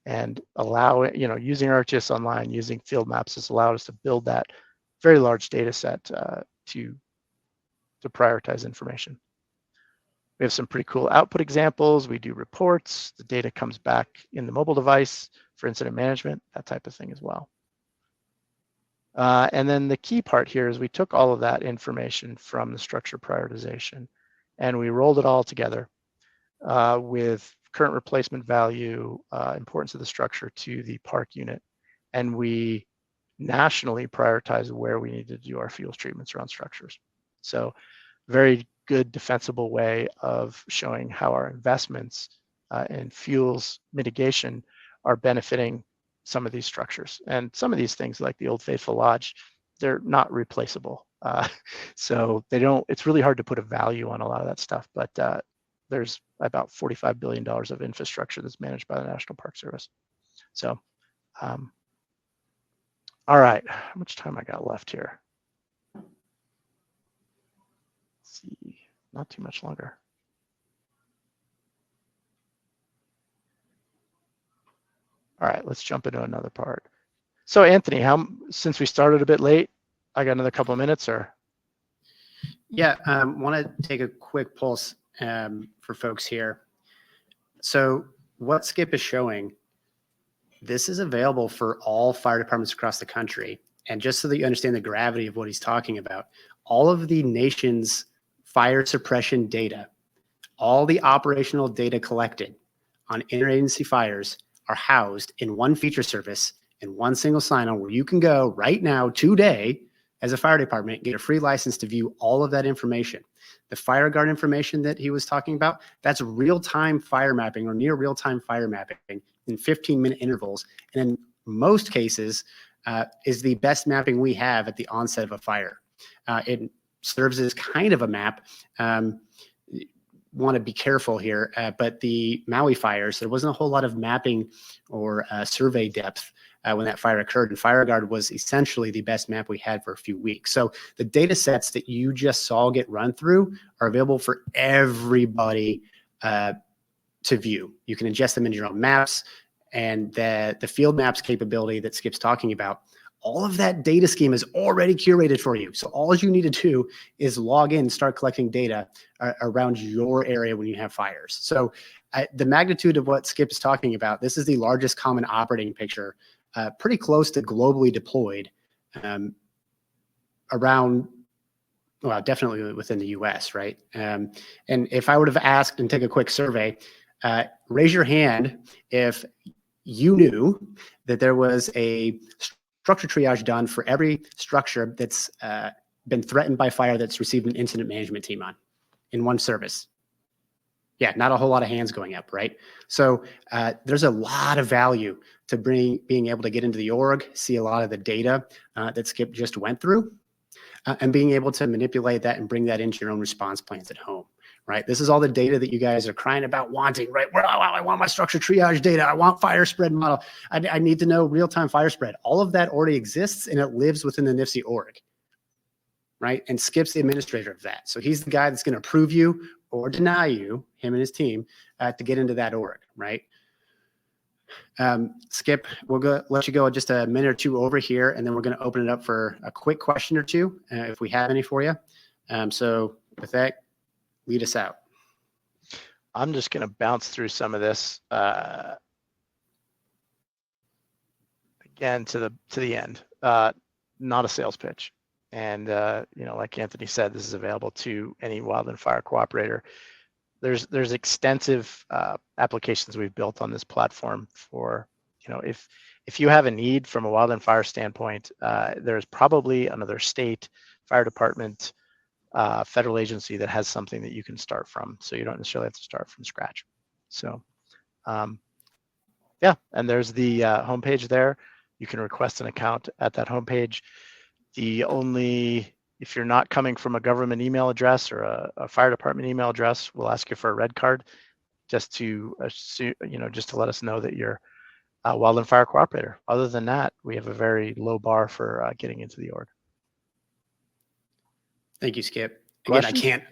and using ArcGIS Online, using field maps has allowed us to build that very large data set to prioritize information. We have some pretty cool output examples. We do reports. The data comes back in the mobile device for incident management, that type of thing as well. And then the key part here is we took all of that information from the structure prioritization and we rolled it all together with current replacement value, importance of the structure to the park unit. And we nationally prioritized where we needed to do our fuels treatments around structures. So very good defensible way of showing how our investments in fuels mitigation are benefiting some of these structures. And some of these things like the Old Faithful Lodge, they're not replaceable. So it's really hard to put a value on a lot of that stuff, but there's about $45 billion of infrastructure that's managed by the National Park Service. So, all right, how much time I got left here? Let's see, not too much longer. All right, let's jump into another part. So Anthony, since we started a bit late, I got another couple of minutes or? Yeah, want to take a quick pulse for folks here. So what Skip is showing, this is available for all fire departments across the country. And just so that you understand the gravity of what he's talking about, all of the nation's fire suppression data, all the operational data collected on interagency fires are housed in one feature service in one single sign-on where you can go right now, today, as a fire department, get a free license to view all of that information. The fire guard information that he was talking about, that's real-time fire mapping or near real-time fire mapping in 15-minute intervals. And in most cases, is the best mapping we have at the onset of a fire. It serves as kind of a map. Want to be careful here, but the Maui fires, there wasn't a whole lot of mapping or survey depth when that fire occurred, and FireGuard was essentially the best map we had for a few weeks. So the data sets that you just saw get run through are available for everybody to view. You can ingest them into your own maps, and the field maps capability that Skip's talking about, all of that data scheme is already curated for you. So all you need to do is log in and start collecting data around your area when you have fires. So the magnitude of what Skip is talking about, this is the largest common operating picture, pretty close to globally deployed around, well, definitely within the US, right? And if I would have asked and take a quick survey, raise your hand if you knew that there was a structure triage done for every structure that's been threatened by fire that's received an incident management team on in one service. Yeah, not a whole lot of hands going up, right? So there's a lot of value to being able to get into the org, see a lot of the data that Skip just went through, and being able to manipulate that and bring that into your own response plans at home, right? This is all the data that you guys are crying about wanting, right? Well, I want my structure triage data. I want fire spread model. I need to know real-time fire spread. All of that already exists and it lives within the NIFC org, right? And Skip's the administrator of that. So he's the guy that's going to approve you or deny you, him and his team, to get into that org, right? Skip, we'll let you go just a minute or two over here, and then we're going to open it up for a quick question or two, if we have any for you. So with that, lead us out. I'm just going to bounce through some of this again to the end. Not a sales pitch, and like Anthony said, this is available to any wildland fire cooperator. There's extensive applications we've built on this platform for, if you have a need from a wildland fire standpoint, there's probably another state fire department, federal agency that has something that you can start from. So you don't necessarily have to start from scratch. So yeah, and there's the homepage there. You can request an account at that homepage. If you're not coming from a government email address or a fire department email address, we'll ask you for a red card. just to just to let us know that you're a wildland fire cooperator. Other than that, we have a very low bar for getting into the org. Thank you, Skip. Again, Questions? I can't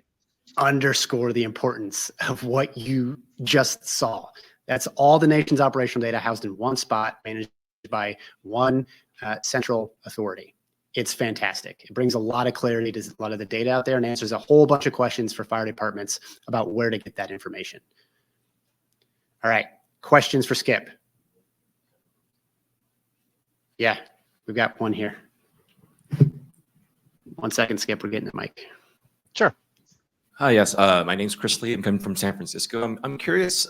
underscore the importance of what you just saw. That's all the nation's operational data housed in one spot, managed by one central authority. It's fantastic. It brings a lot of clarity to a lot of the data out there and answers a whole bunch of questions for fire departments about where to get that information. All right, questions for Skip? Yeah, we've got one here. 1 second, Skip, we're getting the mic. Sure. Hi, yes. My name's Chris Lee. I'm coming from San Francisco. I'm curious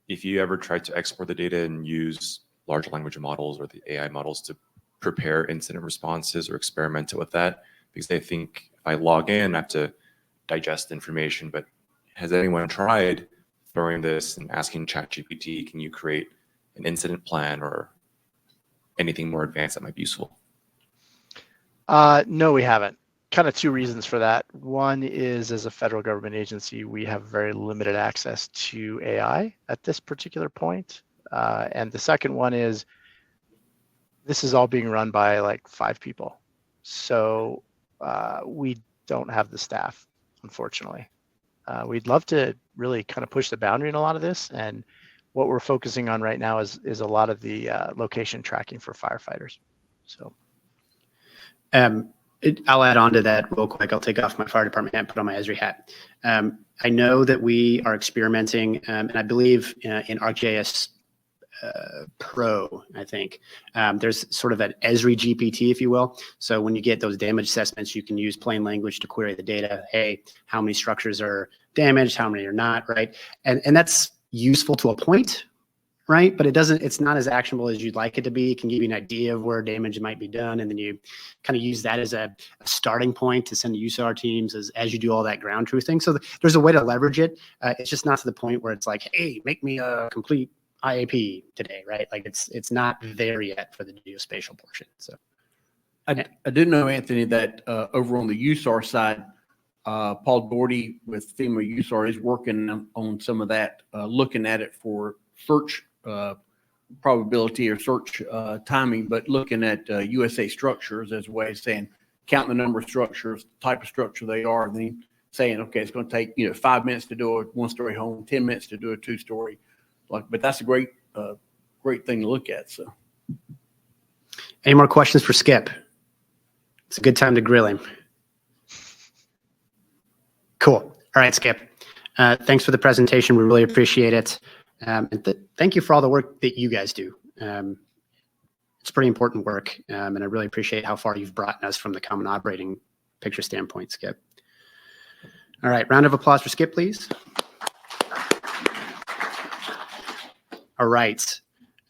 if you ever tried to export the data and use large language models or the AI models to prepare incident responses or experiment with that, because I think if I log in, I have to digest information. But has anyone tried throwing this and asking ChatGPT, can you create an incident plan or anything more advanced that might be useful? No, we haven't. Kind of two reasons for that. One is, as a federal government agency, we have very limited access to AI at this particular point. And the second one is, this is all being run by like 5 people. So we don't have the staff, unfortunately. We'd love to really kind of push the boundary in a lot of this. And what we're focusing on right now is a lot of the location tracking for firefighters. So. I'll add on to that real quick. I'll take off my fire department hat and put on my Esri hat. I know that we are experimenting, and I believe in ArcGIS Pro, I think, there's sort of an Esri GPT, if you will. So when you get those damage assessments, you can use plain language to query the data. Hey, how many structures are damaged? How many are not, right? And that's useful to a point, right? But it's not as actionable as you'd like it to be. It can give you an idea of where damage might be done. And then you kind of use that as a starting point to send to USAR teams as you do all that ground truthing. So there's a way to leverage it. It's just not to the point where it's like, hey, make me a complete IAP today, right? Like it's not there yet for the geospatial portion. So I do know, Anthony, that over on the USAR side, Paul Doherty with FEMA USAR is working on some of that, looking at it for search probability or search timing, but looking at USA structures as a way of saying, counting the number of structures, type of structure they are, and then saying, okay, it's going to take 5 minutes to do a 1-story home, 10 minutes to do a 2-story. But that's a great thing to look at. So, any more questions for Skip? It's a good time to grill him. Cool. All right, Skip. Thanks for the presentation. We really appreciate it. And thank you for all the work that you guys do. It's pretty important work, and I really appreciate how far you've brought us from the common operating picture standpoint, Skip. All right, round of applause for Skip, please. All right.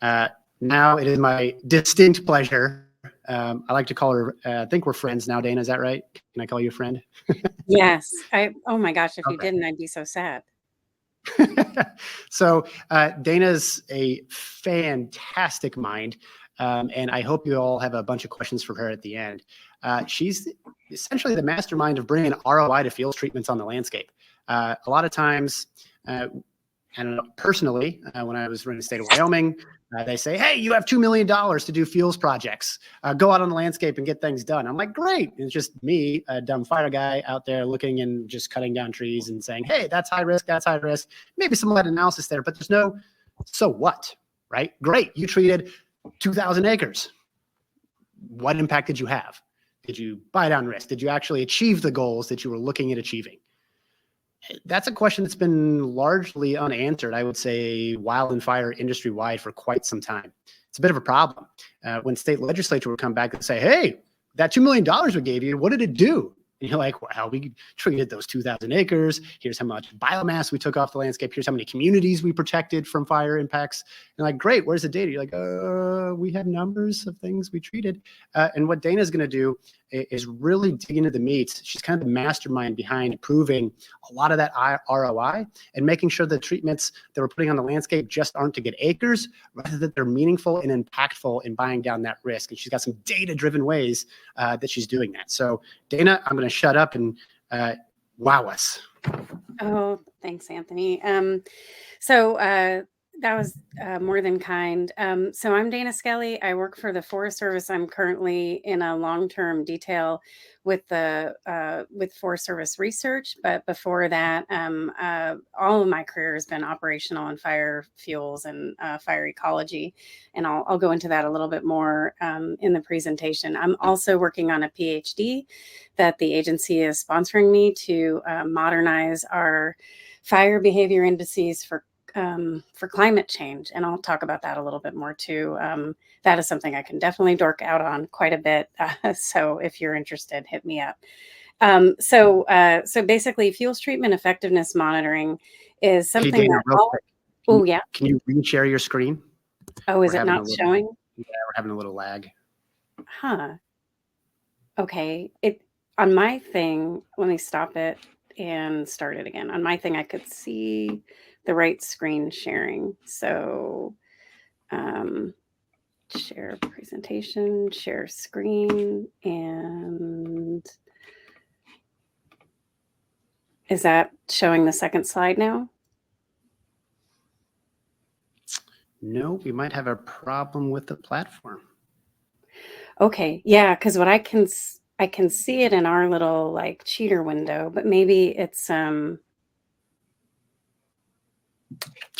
Now it is my distinct pleasure. I like to call her, I think we're friends now, Dana, is that right? Can I call you a friend? Yes. Oh my gosh, if you Okay. didn't, I'd be so sad. So Dana's a fantastic mind, and I hope you all have a bunch of questions for her at the end. She's essentially the mastermind of bringing ROI to field treatments on the landscape. A lot of times, I don't know, personally, when I was running the state of Wyoming, they say, hey, you have $2 million to do fields projects. Go out on the landscape and get things done. I'm like, great. And it's just me, a dumb fire guy out there looking and just cutting down trees and saying, hey, that's high risk, that's high risk. Maybe some lead analysis there, but there's no, so what, right? Great, you treated 2,000 acres. What impact did you have? Did you buy down risk? Did you actually achieve the goals that you were looking at achieving? That's a question that's been largely unanswered, I would say, wildland fire industry-wide for quite some time. It's a bit of a problem. When state legislature would come back and say, hey, that $2 million we gave you, what did it do? And you're like, well, we treated those 2,000 acres. Here's how much biomass we took off the landscape. Here's how many communities we protected from fire impacts. And like, great, where's the data? You're like, we have numbers of things we treated. And what Dana's going to do is really dig into the meat. She's kind of the mastermind behind proving a lot of that ROI and making sure the treatments that we're putting on the landscape just aren't to get acres, rather that they're meaningful and impactful in buying down that risk. And she's got some data-driven ways that she's doing that. So Dana, I'm going to shut up and wow us. Oh, thanks, Anthony. So that was more than kind. So I'm Dana Skelly. I work for the Forest Service. I'm currently in a long-term detail with the with Forest Service research. But before that, all of my career has been operational in fire fuels and fire ecology, and I'll go into that a little bit more in the presentation. I'm also working on a PhD that the agency is sponsoring me to modernize our fire behavior indices for climate change. And I'll talk about that a little bit more too. That is something I can definitely dork out on quite a bit. So if you're interested, hit me up. So basically fuels treatment effectiveness monitoring is something Hey, Dana, that real quick. oh yeah. Can you re-share your screen? Oh, is We're it having a not little- showing? Yeah, we're having a little lag. Huh. Okay. It on my thing, let me stop it and start it again. On my thing, I could see the right screen sharing. So share presentation, share screen, and is that showing the second slide now? No, we might have a problem with the platform. Okay, yeah, because what I can see it in our little like cheater window, but maybe it's So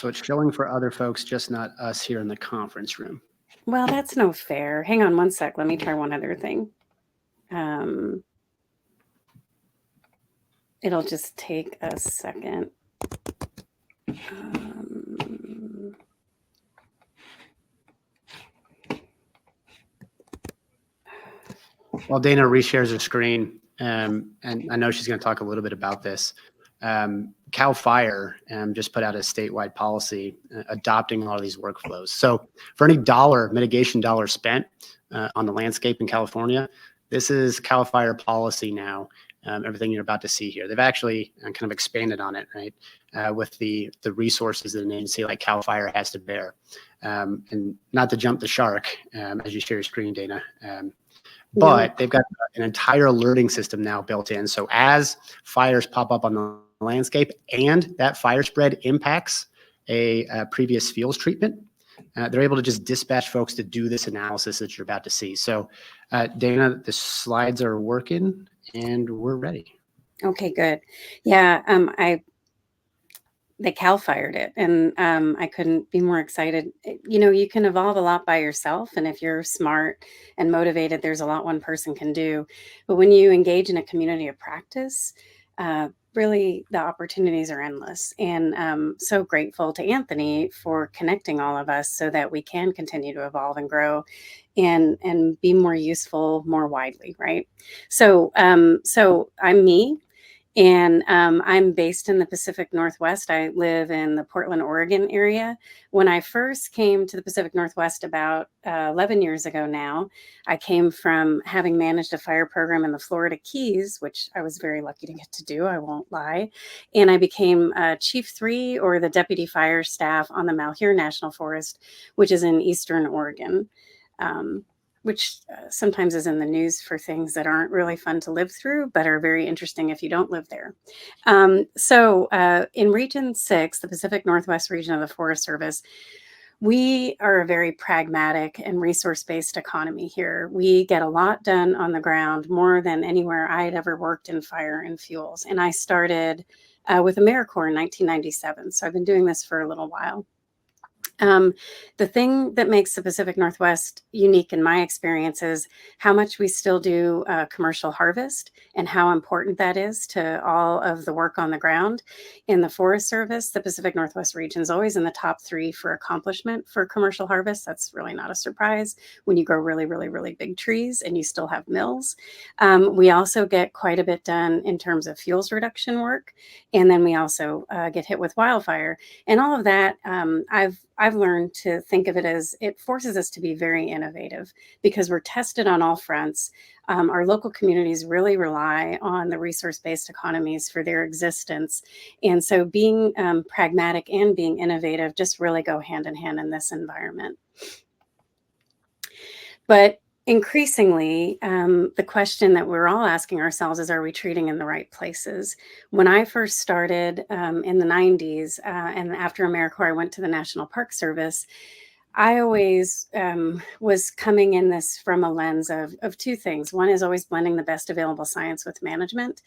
it's showing for other folks, just not us here in the conference room. well, that's no fair. Hang on one sec. Let me try one other thing. It'll just take a second. While Dana reshares her screen, and I know she's going to talk a little bit about this, CAL FIRE just put out a statewide policy adopting all of these workflows. So for any mitigation dollar spent on the landscape in California, this is CAL FIRE policy now. Everything you're about to see here, they've actually kind of expanded on it, right? With the resources that an agency like CAL FIRE has to bear, and not to jump the shark as you share your screen, Dana. But they've got an entire alerting system now built in. So as fires pop up on the landscape and that fire spread impacts a previous fuels treatment, they're able to just dispatch folks to do this analysis that you're about to see. So Dana, the slides are working and we're ready. Okay, good. Yeah, they CAL FIRED it, and I couldn't be more excited. You know, you can evolve a lot by yourself, and if you're smart and motivated, there's a lot one person can do. But when you engage in a community of practice, really the opportunities are endless. And so grateful to Anthony for connecting all of us so that we can continue to evolve and grow and be more useful more widely, right? So I'm me. And I'm based in the Pacific Northwest. I live in the Portland, Oregon area. When I first came to the Pacific Northwest about 11 years ago now, I came from having managed a fire program in the Florida Keys, which I was very lucky to get to do, I won't lie. And I became Chief 3 or the Deputy Fire Staff on the Malheur National Forest, which is in Eastern Oregon. Which sometimes is in the news for things that aren't really fun to live through, but are very interesting if you don't live there. So in Region 6, the Pacific Northwest region of the Forest Service, we are a very pragmatic and resource-based economy here. We get a lot done on the ground, more than anywhere I had ever worked in fire and fuels. And I started with AmeriCorps in 1997. So I've been doing this for a little while. The thing that makes the Pacific Northwest unique in my experience is how much we still do commercial harvest and how important that is to all of the work on the ground. In the Forest Service, the Pacific Northwest region is always in the top 3 for accomplishment for commercial harvest. That's really not a surprise when you grow really, really, really big trees and you still have mills. We also get quite a bit done in terms of fuels reduction work. And then we also get hit with wildfire. And all of that, I've learned to think of it as it forces us to be very innovative because we're tested on all fronts. Our local communities really rely on the resource-based economies for their existence. And so being pragmatic and being innovative just really go hand in hand in this environment. But increasingly, the question that we're all asking ourselves is, are we treating in the right places? When I first started in the 90s, and after AmeriCorps, I went to the National Park Service. I always was coming in this from a lens of two things. One is always blending the best available science with management.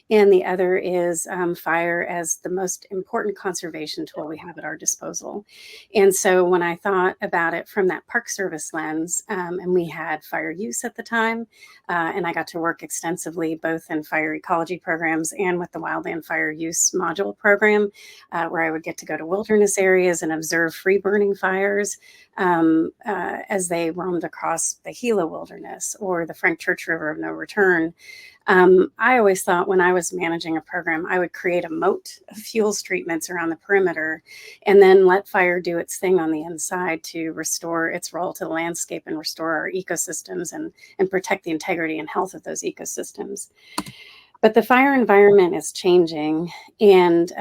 And the other is fire as the most important conservation tool we have at our disposal. And so when I thought about it from that Park Service lens, and we had fire use at the time, and I got to work extensively both in fire ecology programs and with the Wildland Fire Use Module program, where I would get to go to wilderness areas and observe free burning fires as they roamed across the Gila Wilderness or the Frank Church River of No Return. I always thought when I was managing a program, I would create a moat of fuels treatments around the perimeter and then let fire do its thing on the inside to restore its role to the landscape and restore our ecosystems and protect the integrity and health of those ecosystems. But the fire environment is changing, and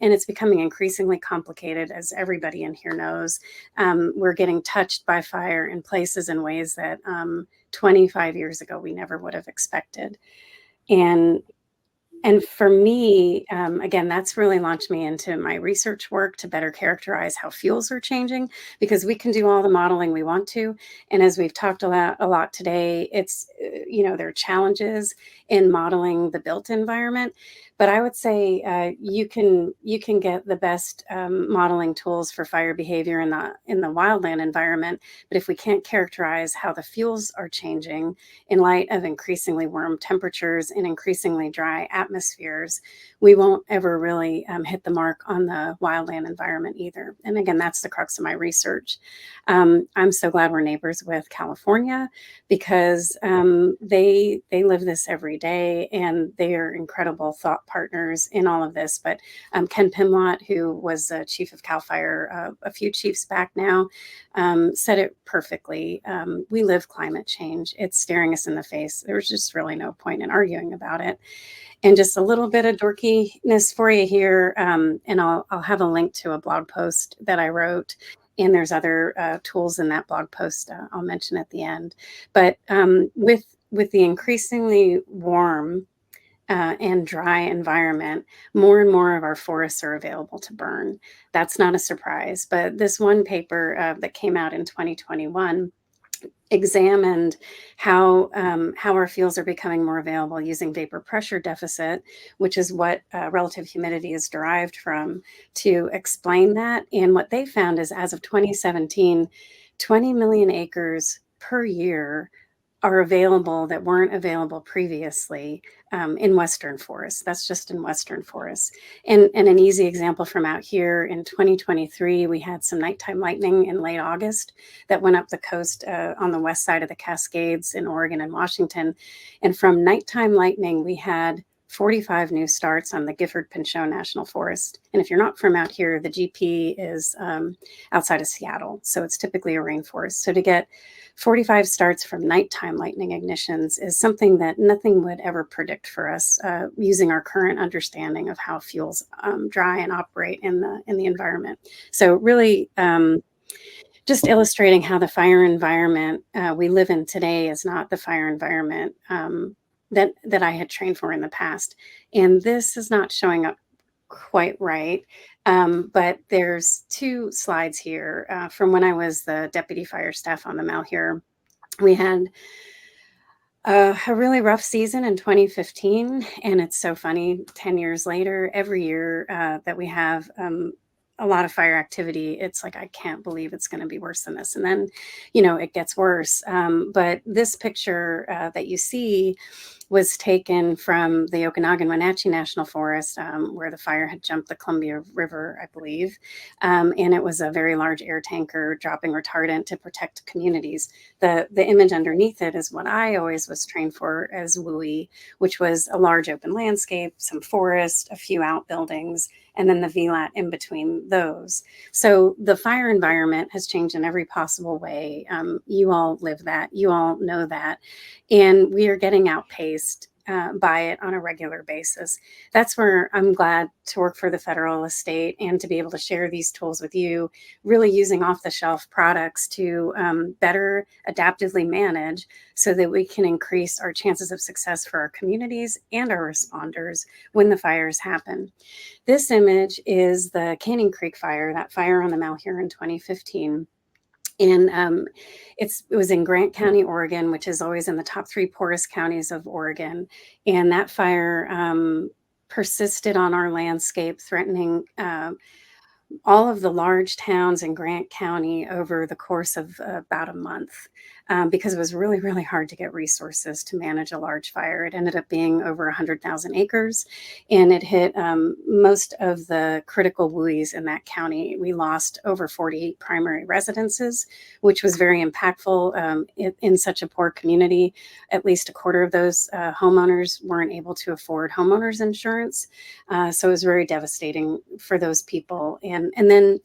it's becoming increasingly complicated, as everybody in here knows. We're getting touched by fire in places and ways that 25 years ago we never would have expected. And for me, again, that's really launched me into my research work to better characterize how fuels are changing, because we can do all the modeling we want to. And as we've talked a lot today, it's, there are challenges in modeling the built environment. But I would say you can get the best modeling tools for fire behavior in the wildland environment. But if we can't characterize how the fuels are changing in light of increasingly warm temperatures and increasingly dry atmospheres, we won't ever really hit the mark on the wildland environment either. And again, that's the crux of my research. I'm so glad we're neighbors with California, because they live this every day, and they are incredible thought partners in all of this. But Ken Pimlott, who was chief of CAL FIRE a few chiefs back now, said it perfectly. We live climate change. It's staring us in the face. There's just really no point in arguing about it. And just a little bit of dorkiness for you here, and I'll have a link to a blog post that I wrote. And there's other tools in that blog post I'll mention at the end. But with the increasingly warm and dry environment, more and more of our forests are available to burn. That's not a surprise. But this one paper that came out in 2021 examined how our fuels are becoming more available using vapor pressure deficit, which is what relative humidity is derived from, to explain that. And what they found is, as of 2017, 20 million acres per year are available that weren't available previously in Western forests. That's just in Western forests. And an easy example from out here, in 2023, we had some nighttime lightning in late August that went up the coast on the west side of the Cascades in Oregon and Washington. And from nighttime lightning, we had 45 new starts on the Gifford-Pinchot National Forest. And if you're not from out here, the GP is outside of Seattle. So it's typically a rainforest. So to get 45 starts from nighttime lightning ignitions is something that nothing would ever predict for us using our current understanding of how fuels dry and operate in the environment. So really just illustrating how the fire environment we live in today is not the fire environment that I had trained for in the past. And this is not showing up quite right. But there's two slides here from when I was the deputy fire staff on the Malheur. We had a really rough season in 2015. And it's so funny, 10 years later, every year that we have a lot of fire activity, it's like, I can't believe it's going to be worse than this. And then, it gets worse. But this picture that you see was taken from the Okanagan-Wenatchee National Forest, where the fire had jumped the Columbia River, I believe. And it was a very large air tanker dropping retardant to protect communities. The image underneath it is what I always was trained for as WUI, which was a large open landscape, some forest, a few outbuildings, and then the VLAT in between those. So the fire environment has changed in every possible way. You all live that, you all know that. And we are getting outpaced by it on a regular basis. That's where I'm glad to work for the federal estate and to be able to share these tools with you, really using off-the-shelf products to better adaptively manage so that we can increase our chances of success for our communities and our responders when the fires happen. This image is the Canning Creek fire, that fire on the Malheur in 2015. And it was in Grant County, Oregon, which is always in the top 3 poorest counties of Oregon. And that fire persisted on our landscape, threatening all of the large towns in Grant County over the course of about a month, because it was really, really hard to get resources to manage a large fire. It ended up being over 100,000 acres, and it hit most of the critical WUIs in that county. We lost over 40 primary residences, which was very impactful in such a poor community. At least a quarter of those homeowners weren't able to afford homeowners insurance. So it was very devastating for those people. And then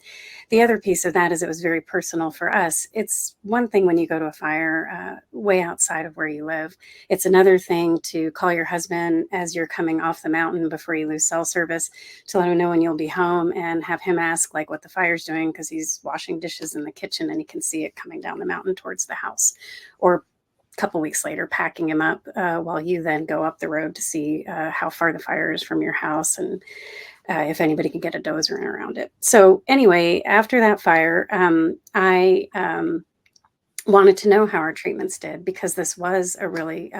the other piece of that is it was very personal for us. It's one thing when you go to a fire way outside of where you live. It's another thing to call your husband as you're coming off the mountain before you lose cell service to let him know when you'll be home, and have him ask like what the fire's doing because he's washing dishes in the kitchen and he can see it coming down the mountain towards the house. Or a couple weeks later, packing him up while you then go up the road to see how far the fire is from your house and if anybody can get a dozer in around it. So anyway, after that fire, I wanted to know how our treatments did, because this was a really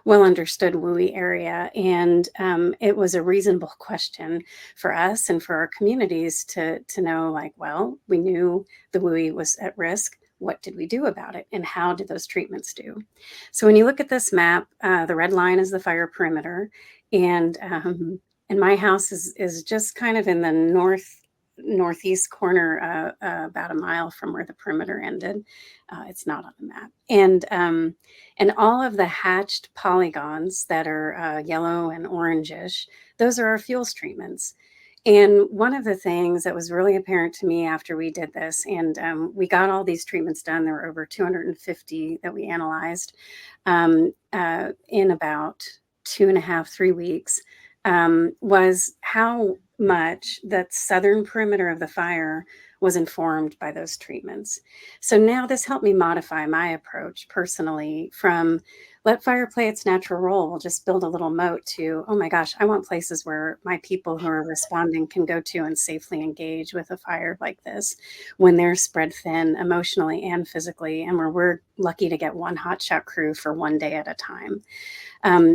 well understood WUI area. And it was a reasonable question for us and for our communities to know, like, well, we knew the WUI was at risk. What did we do about it? And how did those treatments do? So when you look at this map, the red line is the fire perimeter. And my house is just kind of in the northeast corner, about a mile from where the perimeter ended. It's not on the map. And all of the hatched polygons that are yellow and orangish, those are our fuels treatments. And one of the things that was really apparent to me after we did this, and we got all these treatments done, there were over 250 that we analyzed in about 2.5, 3 weeks, was how much that southern perimeter of the fire was informed by those treatments. So now this helped me modify my approach personally from let fire play its natural role. We'll just build a little moat to, oh my gosh, I want places where my people who are responding can go to and safely engage with a fire like this when they're spread thin emotionally and physically, and where we're lucky to get one hotshot crew for one day at a time.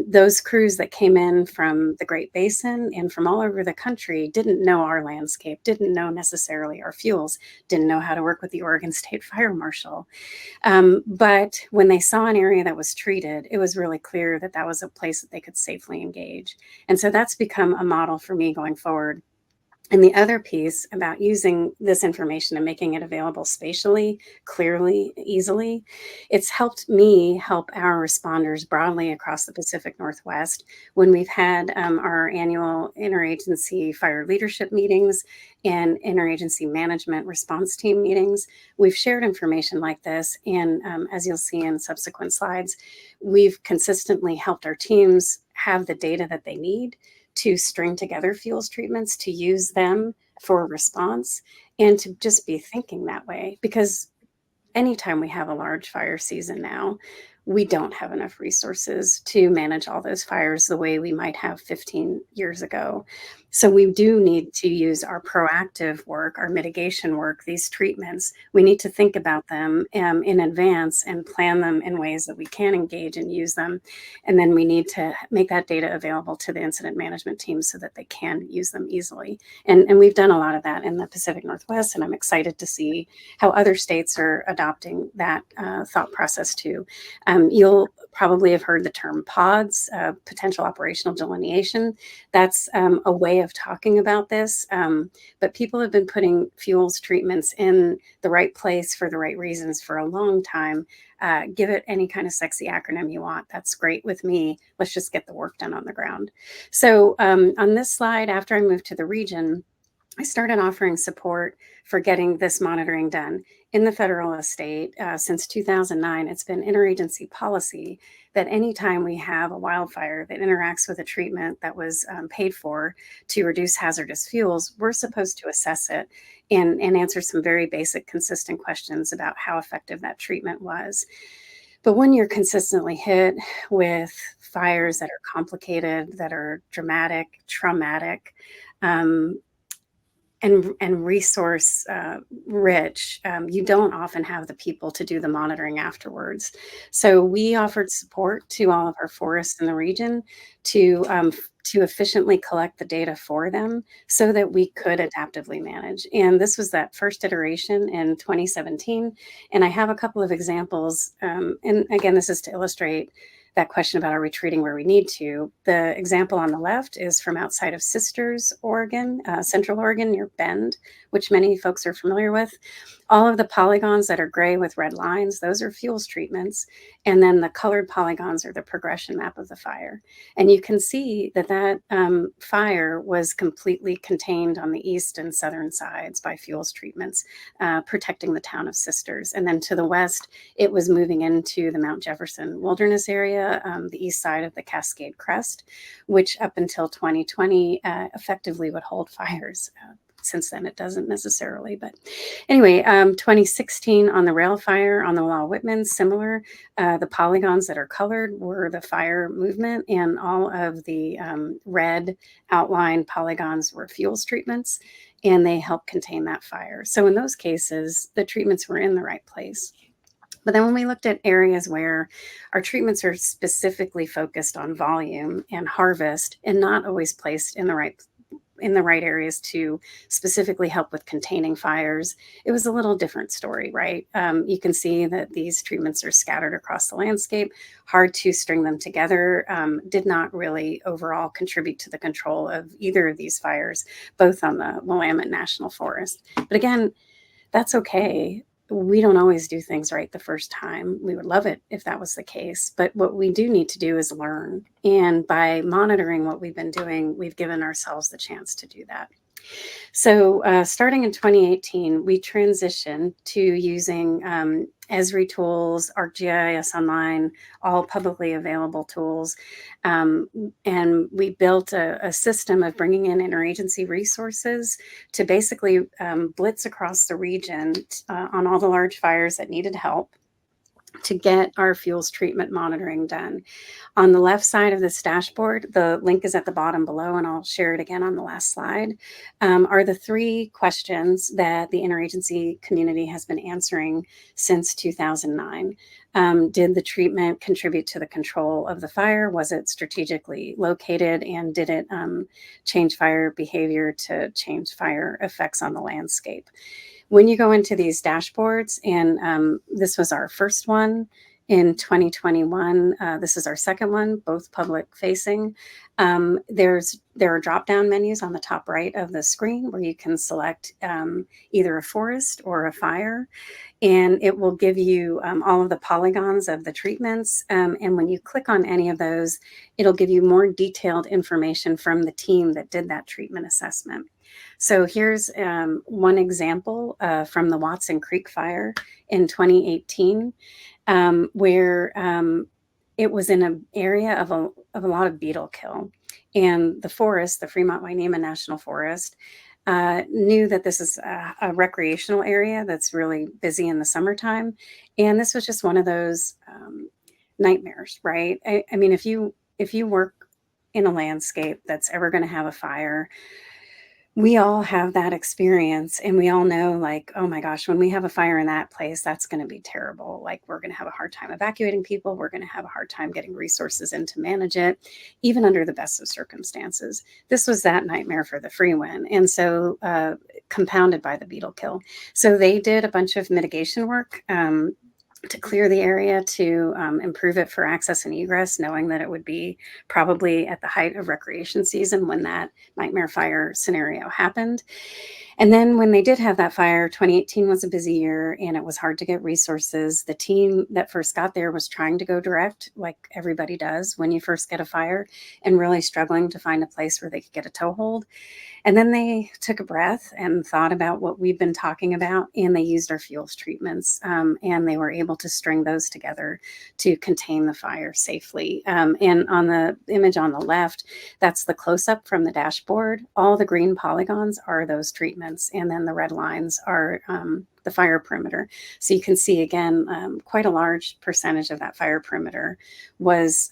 Those crews that came in from the Great Basin and from all over the country didn't know our landscape, didn't know necessarily our fuels, didn't know how to work with the Oregon State Fire Marshal. But when they saw an area that was treated, it was really clear that that was a place that they could safely engage. And so that's become a model for me going forward. And the other piece about using this information and making it available spatially, clearly, easily, it's helped me help our responders broadly across the Pacific Northwest. When we've had our annual interagency fire leadership meetings and interagency management response team meetings, we've shared information like this. And as you'll see in subsequent slides, we've consistently helped our teams have the data that they need to string together fuels treatments, to use them for response, and to just be thinking that way. Because anytime we have a large fire season now, we don't have enough resources to manage all those fires the way we might have 15 years ago. So we do need to use our proactive work, our mitigation work, these treatments. We need to think about them in advance and plan them in ways that we can engage and use them. And then we need to make that data available to the incident management team so that they can use them easily. And we've done a lot of that in the Pacific Northwest, and I'm excited to see how other states are adopting that thought process too. You'll probably have heard the term pods, potential operational delineation. That's a way of talking about this, but people have been putting fuels treatments in the right place for the right reasons for a long time. Give it any kind of sexy acronym you want. That's great with me. Let's just get the work done on the ground. So on this slide, after I moved to the region, I started offering support for getting this monitoring done. In the federal estate, since 2009, it's been interagency policy that anytime we have a wildfire that interacts with a treatment that was paid for to reduce hazardous fuels, we're supposed to assess it and answer some very basic, consistent questions about how effective that treatment was. But when you're consistently hit with fires that are complicated, that are dramatic, traumatic, and resource rich, you don't often have the people to do the monitoring afterwards. So we offered support to all of our forests in the region to efficiently collect the data for them so that we could adaptively manage. And this was that first iteration in 2017. And I have a couple of examples. And again, this is to illustrate that question about are we treating where we need to. The example on the left is from outside of Sisters, Oregon, Central Oregon near Bend, which many folks are familiar with. All of the polygons that are gray with red lines, those are fuels treatments. And then the colored polygons are the progression map of the fire. And you can see that fire was completely contained on the east and southern sides by fuels treatments, protecting the town of Sisters. And then to the west, it was moving into the Mount Jefferson Wilderness area, the east side of the Cascade Crest, which up until 2020 effectively would hold fires. Since then, it doesn't necessarily. But anyway, 2016 on the rail fire on the Wildland, similar. The polygons that are colored were the fire movement, and all of the red outline polygons were fuels treatments, and they help contain that fire. So in those cases, the treatments were in the right place. But then when we looked at areas where our treatments are specifically focused on volume and harvest and not always placed in the right areas to specifically help with containing fires, it was a little different story, right? You can see that these treatments are scattered across the landscape, hard to string them together, did not really overall contribute to the control of either of these fires, both on the Willamette National Forest. But again, that's okay. We don't always do things right the first time. We would love it if that was the case. But what we do need to do is learn. And by monitoring what we've been doing, we've given ourselves the chance to do that. So starting in 2018, we transitioned to using Esri tools, ArcGIS Online, all publicly available tools. And we built a system of bringing in interagency resources to basically blitz across the region on all the large fires that needed help to get our fuels treatment monitoring done. On the left side of this dashboard, the link is at the bottom below, and I'll share it again on the last slide, are the 3 questions that the interagency community has been answering since 2009. Did the treatment contribute to the control of the fire? Was it strategically located? And did it change fire behavior to change fire effects on the landscape? When you go into these dashboards, and this was our first one in 2021, this is our second one, both public facing. There are drop-down menus on the top right of the screen where you can select either a forest or a fire, and it will give you all of the polygons of the treatments. And when you click on any of those, it'll give you more detailed information from the team that did that treatment assessment. So here's one example from the Watson Creek fire in 2018, where it was in an area of a lot of beetle kill. And the forest, the Fremont-Wainema National Forest, knew that this is a recreational area that's really busy in the summertime. And this was just one of those nightmares, right? I mean, if you work in a landscape that's ever going to have a fire, we all have that experience, and we all know, like, oh my gosh, when we have a fire in that place, that's going to be terrible. Like, we're going to have a hard time evacuating people. We're going to have a hard time getting resources in to manage it, even under the best of circumstances. This was that nightmare for the Freewin, and so compounded by the beetle kill. So they did a bunch of mitigation work. to clear the area, to improve it for access and egress, knowing that it would be probably at the height of recreation season when that nightmare fire scenario happened. And then when they did have that fire, 2018 was a busy year and it was hard to get resources. The team that first got there was trying to go direct, like everybody does when you first get a fire, and really struggling to find a place where they could get a toehold. And then they took a breath and thought about what we've been talking about, and they used our fuels treatments, and they were able to string those together to contain the fire safely. And on the image on the left, that's the close-up from the dashboard. All the green polygons are those treatments, and then the red lines are the fire perimeter. So you can see again, quite a large percentage of that fire perimeter was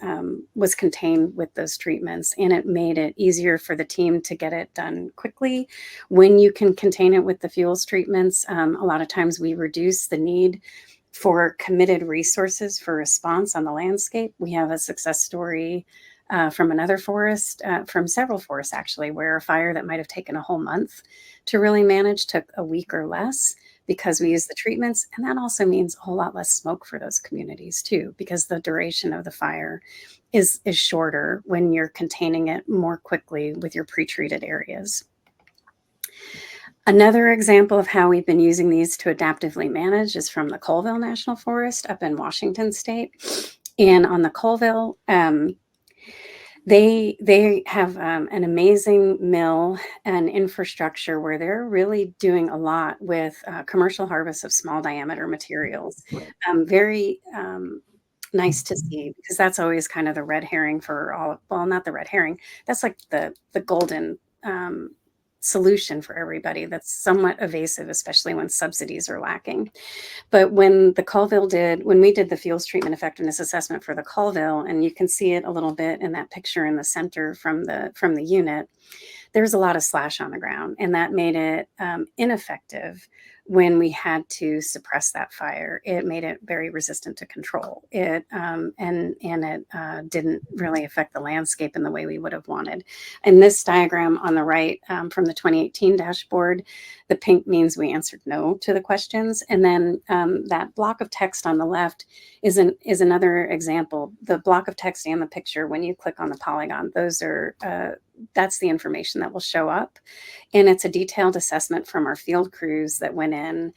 contained with those treatments, and it made it easier for the team to get it done quickly. When you can contain it with the fuels treatments, a lot of times we reduce the need for committed resources for response on the landscape. We have a success story from another forest, from several forests actually, where a fire that might have taken a whole month to really manage took a week or less, because we use the treatments. And that also means a whole lot less smoke for those communities too, because the duration of the fire is shorter when you're containing it more quickly with your pre-treated areas. Another example of how we've been using these to adaptively manage is from the Colville National Forest up in Washington State. And on the Colville, they have an amazing mill and infrastructure where they're really doing a lot with commercial harvest of small diameter materials. Very nice to see, because that's always kind of the red herring for all, well, not the red herring. That's like the golden solution for everybody that's somewhat evasive, especially when subsidies are lacking. But when we did the fuels treatment effectiveness assessment for the Colville, and you can see it a little bit in that picture in the center from the unit, there's a lot of slash on the ground, and that made it ineffective when we had to suppress that fire. It made it very resistant to control. It didn't really affect the landscape in the way we would have wanted. In this diagram on the right, from the 2018 dashboard, the pink means we answered no to the questions, and then that block of text on the left is another example. The block of text and the picture, when you click on the polygon, those are that's the information that will show up. And it's a detailed assessment from our field crews that went in.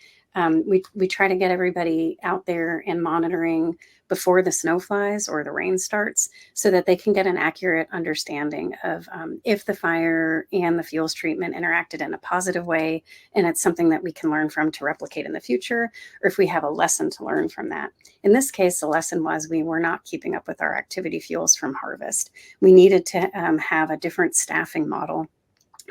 We try to get everybody out there and monitoring before the snow flies or the rain starts, so that they can get an accurate understanding of if the fire and the fuels treatment interacted in a positive way, and it's something that we can learn from to replicate in the future, or if we have a lesson to learn from that. In this case, the lesson was we were not keeping up with our activity fuels from harvest. We needed to have a different staffing model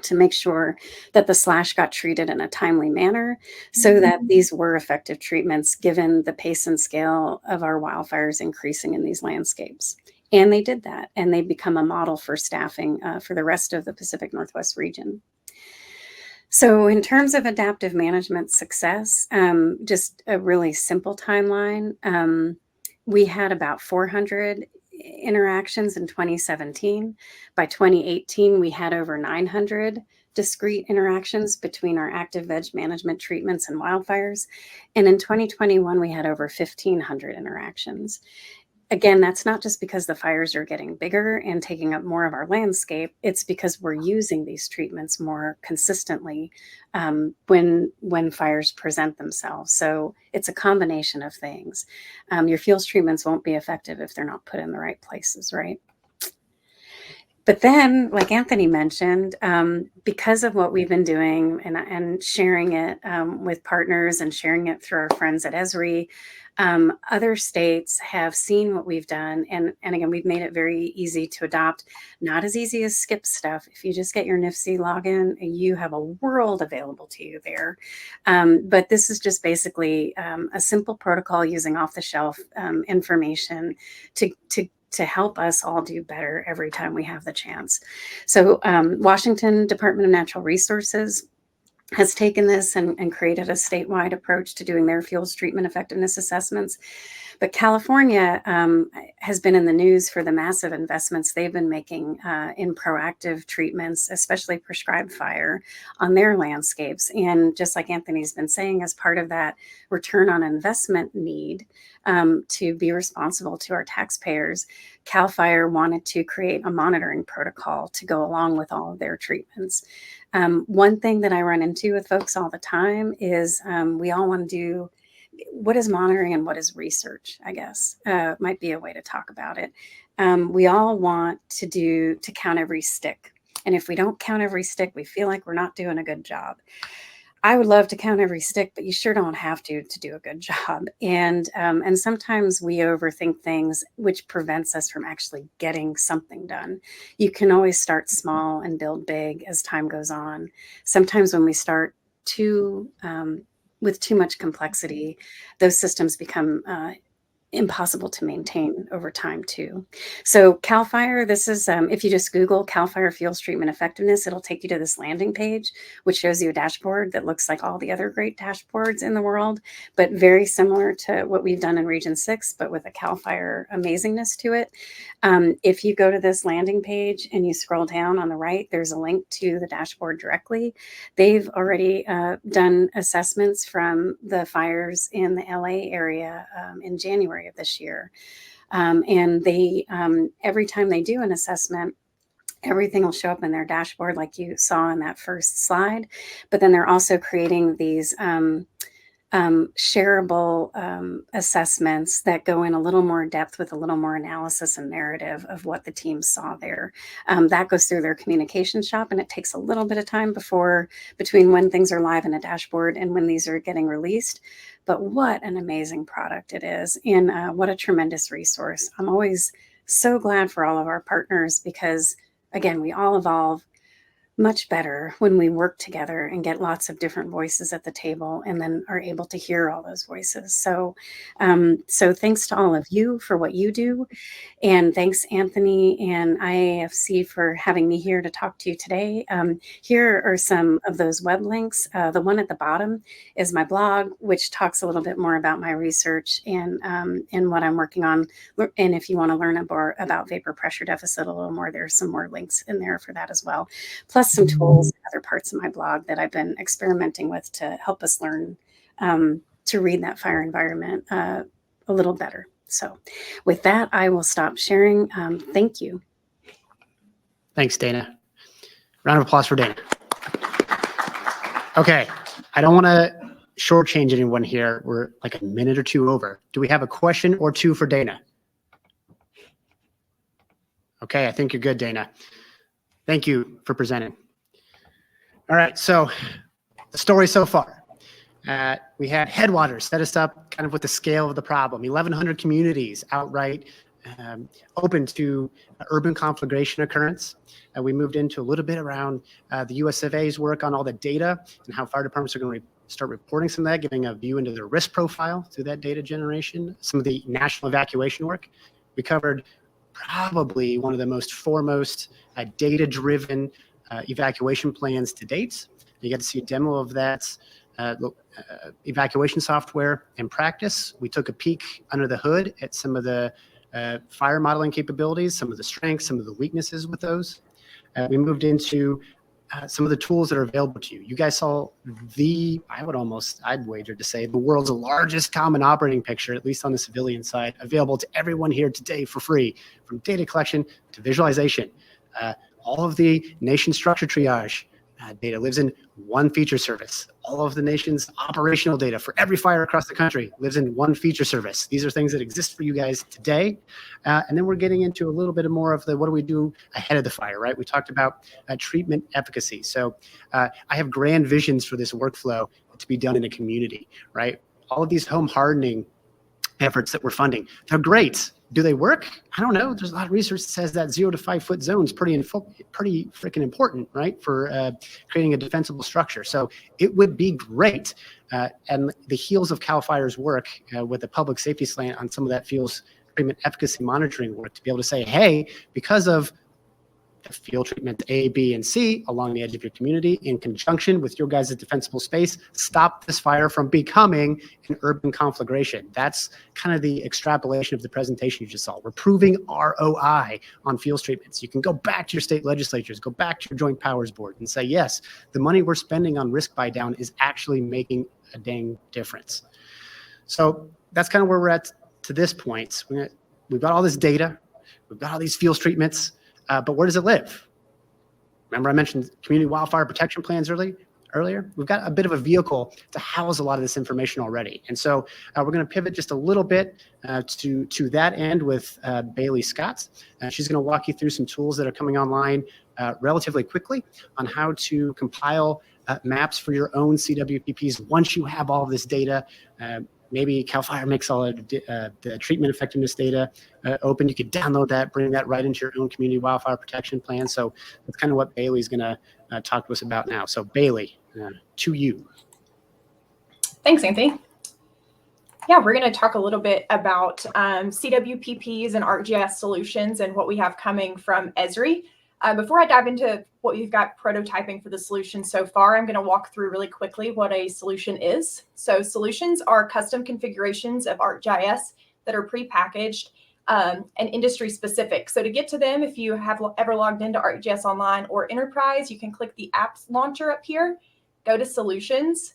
to make sure that the slash got treated in a timely manner, so that these were effective treatments given the pace and scale of our wildfires increasing in these landscapes. And they did that, and they become a model for staffing for the rest of the Pacific Northwest region. So in terms of adaptive management success, just a really simple timeline. We had about 400 interactions in 2017. By 2018, we had over 900 discrete interactions between our active veg management treatments and wildfires. And in 2021, we had over 1,500 interactions. Again, that's not just because the fires are getting bigger and taking up more of our landscape. It's because we're using these treatments more consistently when fires present themselves. So it's a combination of things. Your fuels treatments won't be effective if they're not put in the right places, right? But then, like Anthony mentioned, because of what we've been doing and sharing it with partners and sharing it through our friends at Esri, other states have seen what we've done. And again, we've made it very easy to adopt, not as easy as skip stuff. If you just get your NIFC login, you have a world available to you there. But this is just basically a simple protocol using off-the-shelf information to help us all do better every time we have the chance. So Washington Department of Natural Resources has taken this and created a statewide approach to doing their fuels treatment effectiveness assessments. But California has been in the news for the massive investments they've been making in proactive treatments, especially prescribed fire, on their landscapes. And just like Anthony's been saying, as part of that return on investment need to be responsible to our taxpayers, CAL FIRE wanted to create a monitoring protocol to go along with all of their treatments. One thing that I run into with folks all the time is we all want to do what is monitoring and what is research, I guess, might be a way to talk about it. We all want to count every stick. And if we don't count every stick, we feel like we're not doing a good job. I would love to count every stick, but you sure don't have to do a good job. And sometimes we overthink things, which prevents us from actually getting something done. You can always start small and build big as time goes on. Sometimes when we start with too much complexity, those systems become impossible to maintain over time too. So CAL FIRE, this is, if you just Google CAL FIRE fuels treatment effectiveness, it'll take you to this landing page, which shows you a dashboard that looks like all the other great dashboards in the world, but very similar to what we've done in Region 6, but with a CAL FIRE amazingness to it. If you go to this landing page and you scroll down on the right, there's a link to the dashboard directly. They've already done assessments from the fires in the LA area in January of this year. And they, every time they do an assessment, everything will show up in their dashboard like you saw in that first slide. But then they're also creating these shareable assessments that go in a little more depth with a little more analysis and narrative of what the team saw there. That goes through their communication shop, and it takes a little bit of time between when things are live in a dashboard and when these are getting released. But what an amazing product it is, and what a tremendous resource. I'm always so glad for all of our partners because, again, we all evolve much better when we work together and get lots of different voices at the table and then are able to hear all those voices. So, so thanks to all of you for what you do. And thanks, Anthony and IAFC, for having me here to talk to you today. Here are some of those web links. The one at the bottom is my blog, which talks a little bit more about my research and what I'm working on. And if you want to learn more about vapor pressure deficit a little more, there's some more links in there for that as well. Plus some tools and other parts of my blog that I've been experimenting with to help us learn to read that fire environment a little better. So with that, I will stop sharing. Thank you. Thanks, Dana. Round of applause for Dana. Okay, I don't want to shortchange anyone here. We're like a minute or two over. Do we have a question or two for Dana? Okay, I think you're good, Dana. Thank you for presenting. All right, so the story so far. We had Headwaters set us up kind of with the scale of the problem. 1,100 communities outright open to urban conflagration occurrence. We moved into a little bit around the US of A's work on all the data and how fire departments are going to start reporting some of that, giving a view into their risk profile through that data generation, some of the national evacuation work. We covered probably one of the most foremost data-driven evacuation plans to date. You get to see a demo of that evacuation software in practice. We took a peek under the hood at some of the fire modeling capabilities, some of the strengths, some of the weaknesses with those. We moved into some of the tools that are available to you. You guys saw I'd wager to say, the world's largest common operating picture, at least on the civilian side, available to everyone here today for free, from data collection to visualization. All of the nation structure triage data lives in one feature service. All of the nation's operational data for every fire across the country lives in one feature service. These are things that exist for you guys today. And then we're getting into a little bit more of what do we do ahead of the fire, right? We talked about treatment efficacy. So I have grand visions for this workflow to be done in a community, right? All of these home hardening efforts that we're funding, they're great. Do they work? I don't know. There's a lot of research that says that 0 to 5 foot zone is pretty freaking important, right, for creating a defensible structure. So it would be great. And the heels of CAL FIRE's work with the public safety slant on some of that fuels treatment efficacy monitoring work to be able to say, hey, because of the field treatment A, B, and C along the edge of your community in conjunction with your guys' defensible space stop this fire from becoming an urban conflagration. That's kind of the extrapolation of the presentation you just saw. We're proving ROI on field treatments. You can go back to your state legislatures, go back to your joint powers board and say, yes, the money we're spending on risk buy down is actually making a dang difference. So that's kind of where we're at to this point. We've got all this data, we've got all these field treatments, but where does it live? Remember I mentioned community wildfire protection plans earlier? We've got a bit of a vehicle to house a lot of this information already. And so we're going to pivot just a little bit to that end with Bailey Scott. She's going to walk you through some tools that are coming online relatively quickly on how to compile maps for your own CWPPs once you have all of this data. Maybe CAL FIRE makes all of the treatment effectiveness data open. You could download that, bring that right into your own community wildfire protection plan. So that's kind of what Bailey's going to talk to us about now. So Bailey, to you. Thanks, Anthony. Yeah, we're going to talk a little bit about CWPPs and ArcGIS solutions and what we have coming from Esri. Before I dive into what we've got prototyping for the solution so far, I'm going to walk through really quickly what a solution is. So solutions are custom configurations of ArcGIS that are prepackaged and industry specific. So to get to them, if you have ever logged into ArcGIS Online or Enterprise, you can click the apps launcher up here, go to solutions,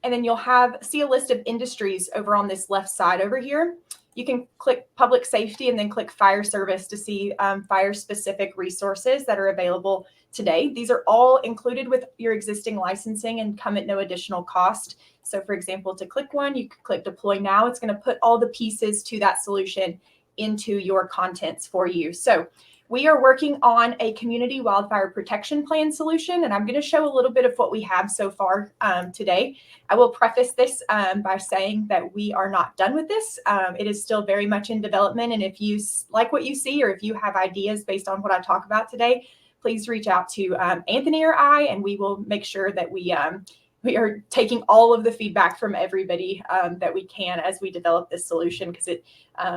and then you'll see a list of industries over on this left side over here. You can click public safety and then click fire service to see fire specific resources that are available today. These are all included with your existing licensing and come at no additional cost. So for example, to click one, you can click deploy now. It's going to put all the pieces to that solution into your contents for you. So we are working on a community wildfire protection plan solution, and I'm going to show a little bit of what we have so far today. I will preface this by saying that we are not done with this. It is still very much in development, and if you like what you see or if you have ideas based on what I talk about today, please reach out to Anthony or I, and we will make sure that we are taking all of the feedback from everybody that we can as we develop this solution, because it,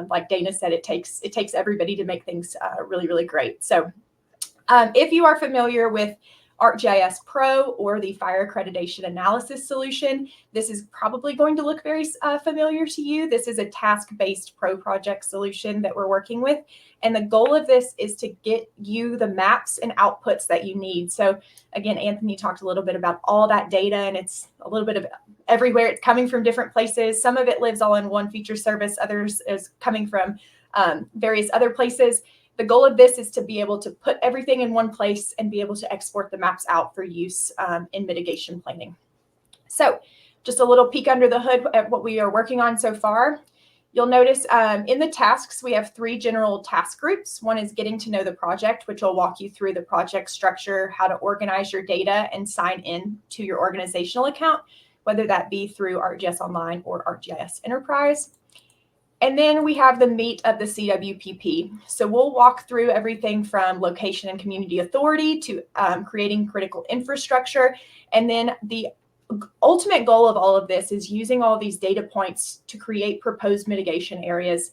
like Dana said, it takes everybody to make things really, really great. So if you are familiar with ArcGIS Pro or the Fire Accreditation Analysis solution, this is probably going to look very familiar to you. This is a task-based pro project solution that we're working with. And the goal of this is to get you the maps and outputs that you need. So again, Anthony talked a little bit about all that data, and it's a little bit of everywhere. It's coming from different places. Some of it lives all in one feature service. Others is coming from various other places. The goal of this is to be able to put everything in one place and be able to export the maps out for use in mitigation planning. So just a little peek under the hood at what we are working on so far. You'll notice in the tasks, we have 3 general task groups. One is getting to know the project, which will walk you through the project structure, how to organize your data and sign in to your organizational account, whether that be through ArcGIS Online or ArcGIS Enterprise. And then we have the meat of the CWPP. So we'll walk through everything from location and community authority to creating critical infrastructure. And then the ultimate goal of all of this is using all these data points to create proposed mitigation areas.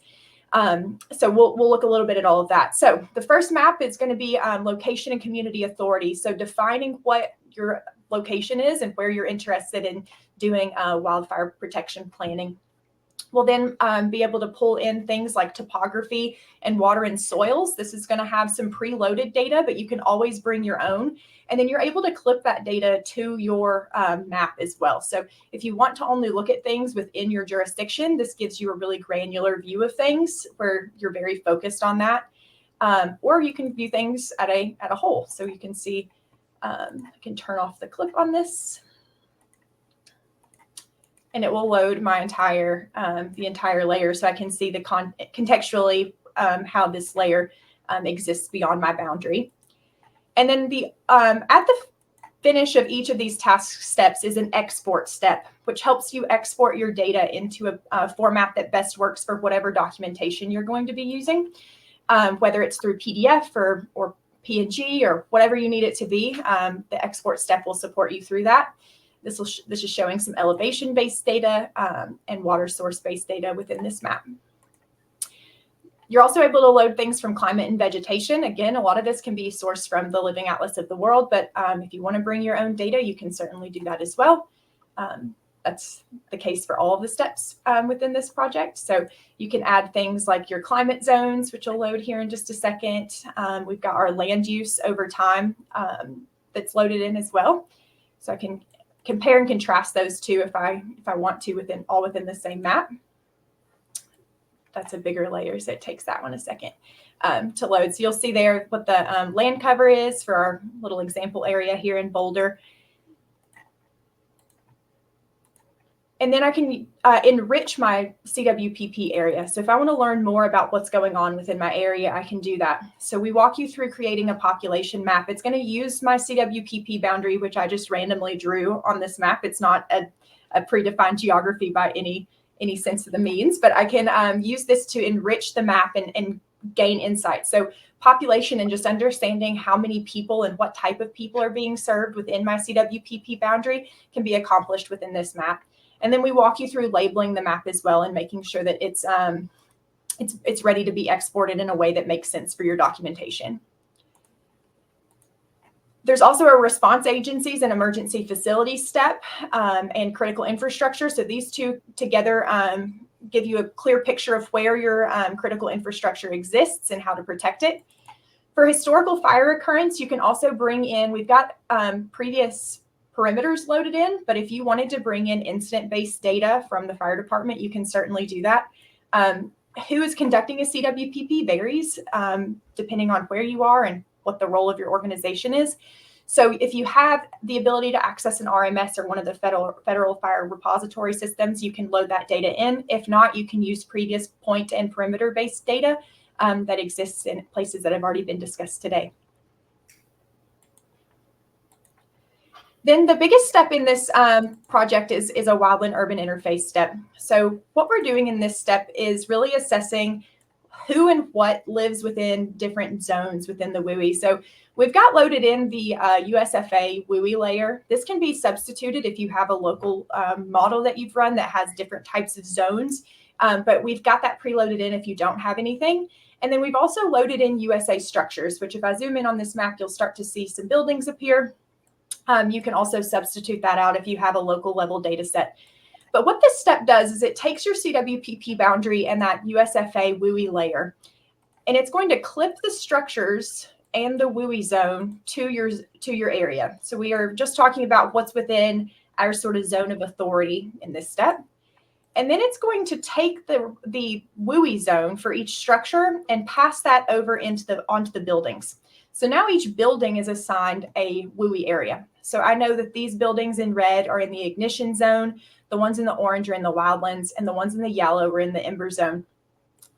So we'll look a little bit at all of that. So the first map is going to be location and community authority. So defining what your location is and where you're interested in doing wildfire protection planning. We'll then be able to pull in things like topography and water and soils. This is going to have some preloaded data, but you can always bring your own. And then you're able to clip that data to your map as well. So if you want to only look at things within your jurisdiction, this gives you a really granular view of things where you're very focused on that. Or you can view things at a whole. So you can see, I can turn off the clip on this. And it will load my entire, the entire layer, so I can see the contextually how this layer exists beyond my boundary. And then the at the finish of each of these task steps is an export step, which helps you export your data into a format that best works for whatever documentation you're going to be using, whether it's through PDF or PNG or whatever you need it to be. The export step will support you through that. This is showing some elevation-based data and water source-based data within this map. You're also able to load things from climate and vegetation. Again, a lot of this can be sourced from the Living Atlas of the World, but if you want to bring your own data, you can certainly do that as well. That's the case for all of the steps within this project. So you can add things like your climate zones, which will load here in just a second. We've got our land use over time that's loaded in as well. So I can compare and contrast those two if I want to within the same map. That's a bigger layer, so it takes that one a second to load. So you'll see there what the land cover is for our little example area here in Boulder. And then I can enrich my CWPP area. So if I want to learn more about what's going on within my area, I can do that. So we walk you through creating a population map. It's going to use my CWPP boundary, which I just randomly drew on this map. It's not a predefined geography by any sense of the means, but I can use this to enrich the map and gain insight. So population and just understanding how many people and what type of people are being served within my CWPP boundary can be accomplished within this map. And then we walk you through labeling the map as well and making sure that it's ready to be exported in a way that makes sense for your documentation. There's also a response agencies and emergency facilities step and critical infrastructure. So these two together give you a clear picture of where your critical infrastructure exists and how to protect it. For historical fire occurrence, you can also bring in, we've got previous perimeters loaded in, but if you wanted to bring in incident-based data from the fire department, you can certainly do that. Who is conducting a CWPP varies depending on where you are and what the role of your organization is. So if you have the ability to access an RMS or one of the federal fire repository systems, you can load that data in. If not, you can use previous point and perimeter-based data that exists in places that have already been discussed today. Then the biggest step in this project is a wildland urban interface step. So what we're doing in this step is really assessing who and what lives within different zones within the WUI. So we've got loaded in the USFA WUI layer. This can be substituted if you have a local model that you've run that has different types of zones, but we've got that preloaded in if you don't have anything. And then we've also loaded in USA structures, which if I zoom in on this map, you'll start to see some buildings appear. You can also substitute that out if you have a local level data set. But what this step does is it takes your CWPP boundary and that USFA WUI layer, and it's going to clip the structures and the WUI zone to your area. So we are just talking about what's within our sort of zone of authority in this step. And then it's going to take the WUI zone for each structure and pass that over onto the buildings. So now each building is assigned a WUI area. So I know that these buildings in red are in the ignition zone, the ones in the orange are in the wildlands, and the ones in the yellow are in the ember zone.